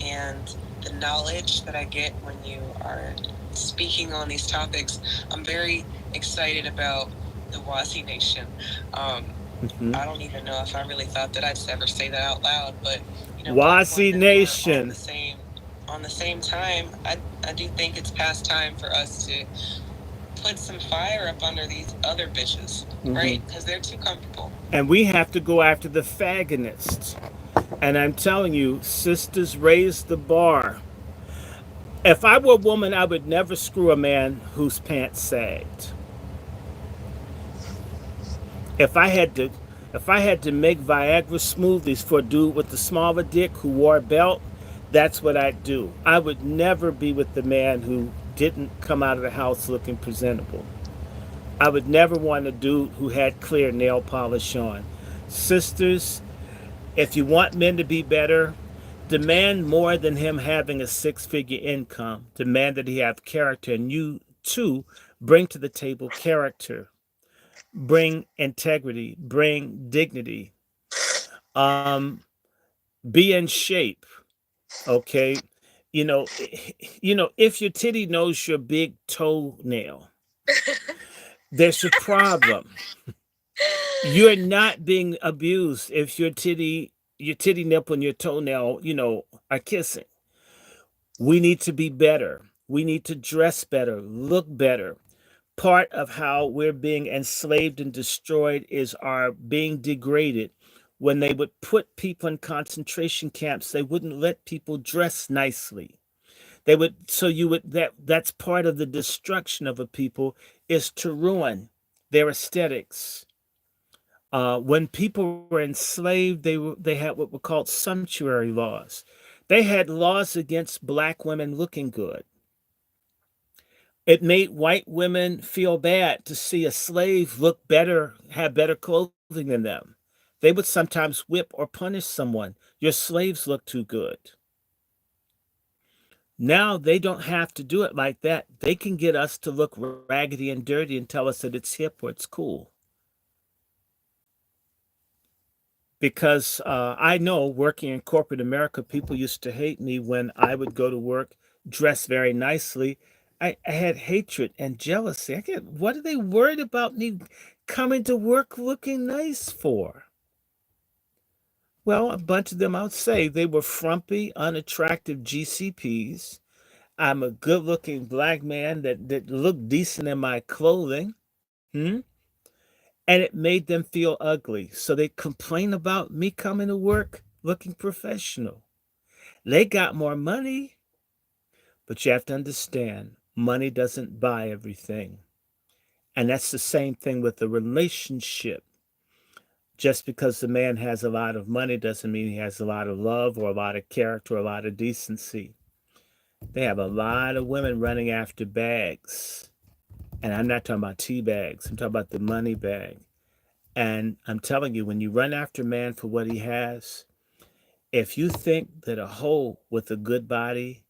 and the knowledge that I get when you are speaking on these topics. I'm very excited about the Wasi Nation. I don't even know if I really thought that I'd ever say that out loud, but Wasi Nation. On the same time, I do think it's past time for us to put some fire up under these other bitches, right? Because they're too comfortable. And we have to go after the fagonists. And I'm telling you, sisters, raise the bar. If I were a woman, I would never screw a man whose pants sagged. If I had to make Viagra smoothies for a dude with the smaller dick who wore a belt, that's what I'd do. I would never be with the man who didn't come out of the house looking presentable. I would never want a dude who had clear nail polish on. Sisters, if you want men to be better, demand more than him having a six-figure income. Demand that he have character, and you too bring to the table character. Bring integrity, bring dignity, be in shape. Okay, if your titty knows your big toenail, there's a problem. You're not being abused if your titty nipple and your toenail, are kissing. We need to be better. We need to dress better, look better. Part of how we're being enslaved and destroyed is our being degraded. When they would put people in concentration camps, they wouldn't let people dress nicely. They would, that's part of the destruction of a people, is to ruin their aesthetics. When people were enslaved, they had what were called sumptuary laws. They had laws against black women looking good. It made white women feel bad to see a slave look better, have better clothing than them. They would sometimes whip or punish someone. Your slaves look too good. Now they don't have to do it like that. They can get us to look raggedy and dirty and tell us that it's hip or it's cool. Because I know working in corporate America, people used to hate me when I would go to work dressed very nicely. I had hatred and jealousy. What are they worried about me coming to work looking nice for? Well, a bunch of them, I would say, they were frumpy, unattractive GCPs. I'm a good-looking black man that looked decent in my clothing. And it made them feel ugly. So they complain about me coming to work looking professional. They got more money, but you have to understand, money doesn't buy everything. And that's the same thing with a relationship. Just because the man has a lot of money doesn't mean he has a lot of love or a lot of character or a lot of decency. They have a lot of women running after bags. And I'm not talking about tea bags. I'm talking about the money bag. And I'm telling you, when you run after a man for what he has, if you think that a hoe with a good body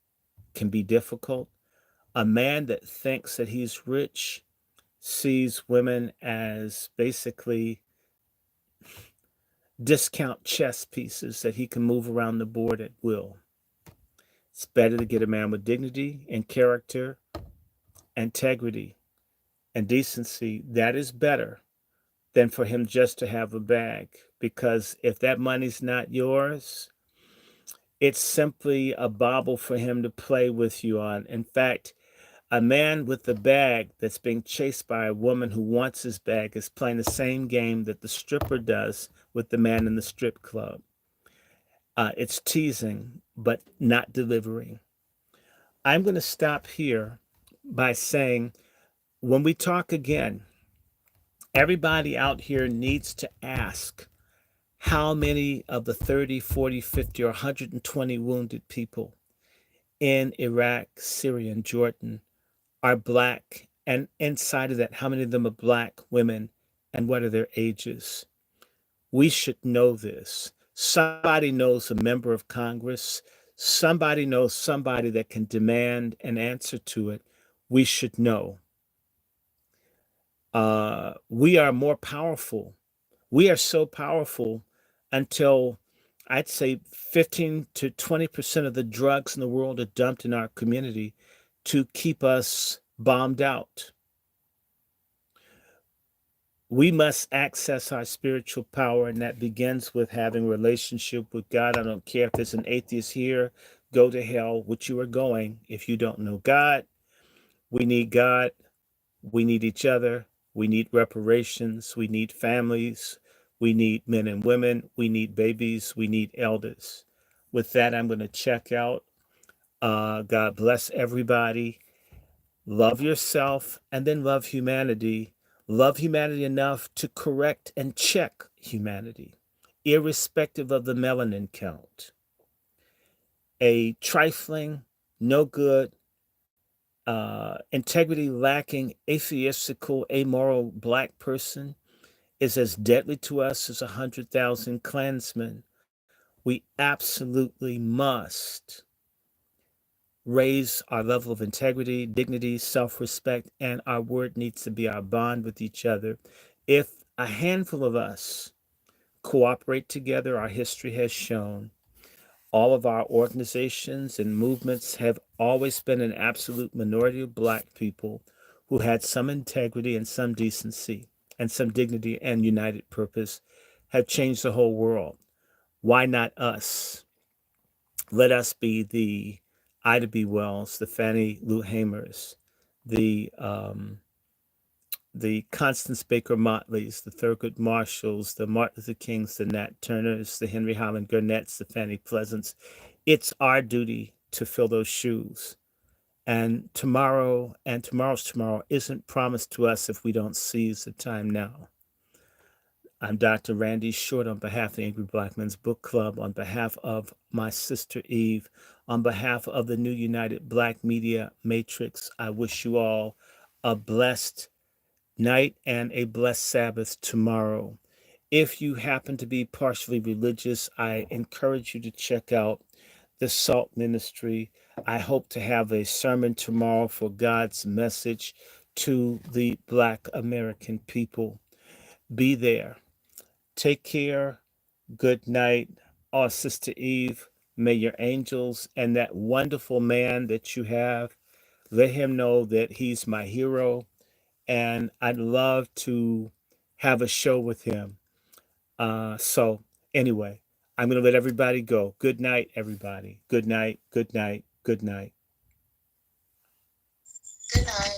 can be difficult, a man that thinks that he's rich sees women as basically discount chess pieces that he can move around the board at will. It's better to get a man with dignity and character, integrity, and decency. That is better than for him just to have a bag. Because if that money's not yours, it's simply a bauble for him to play with you on. In fact, A man with a bag that's being chased by a woman who wants his bag is playing the same game that the stripper does with the man in the strip club. It's teasing, but not delivering. I'm going to stop here by saying when we talk again, everybody out here needs to ask how many of the 30, 40, 50, or 120 wounded people in Iraq, Syria, and Jordan are Black, and inside of that, how many of them are Black women, and what are their ages? We should know this. Somebody knows a member of Congress. Somebody knows somebody that can demand an answer to it. We should know. We are more powerful. We are so powerful until I'd say 15 to 20% of the drugs in the world are dumped in our community to keep us bombed out. We must access our spiritual power, and that begins with having a relationship with God. I don't care if there's an atheist here, go to hell, which you are going if you don't know God. We need God. We need each other. We need reparations. We need families. We need men and women. We need babies. We need elders. With that, I'm going to check out. God bless everybody. Love yourself and then love humanity. Love humanity enough to correct and check humanity, irrespective of the melanin count. A trifling, no good, integrity lacking, atheistical, amoral Black person is as deadly to us as 100,000 Klansmen. We absolutely must raise our level of integrity, dignity, self-respect, and our word needs to be our bond with each other. If a handful of us cooperate together, our history has shown all of our organizations and movements have always been an absolute minority of Black people who had some integrity and some decency and some dignity and united purpose, have changed the whole world. Why not us? Let us be the Ida B. Wells, the Fannie Lou Hamers, the Constance Baker Motleys, the Thurgood Marshalls, the Martin Luther Kings, the Nat Turners, the Henry Highland Garnetts, the Fannie Pleasants. It's our duty to fill those shoes. And tomorrow and tomorrow's tomorrow isn't promised to us if we don't seize the time now. I'm Dr. Randy Short on behalf of the Angry Black Men's Book Club, on behalf of my sister Eve, on behalf of the new United Black Media Matrix. I wish you all a blessed night and a blessed Sabbath tomorrow. If you happen to be partially religious, I encourage you to check out the Salt Ministry. I hope to have a sermon tomorrow for God's message to the Black American people. Be there. Take care. Good night. Oh, Sister Eve, may your angels and that wonderful man that you have, let him know that he's my hero. And I'd love to have a show with him. So anyway, I'm going to let everybody go. Good night, everybody. Good night. Good night. Good night. Good night.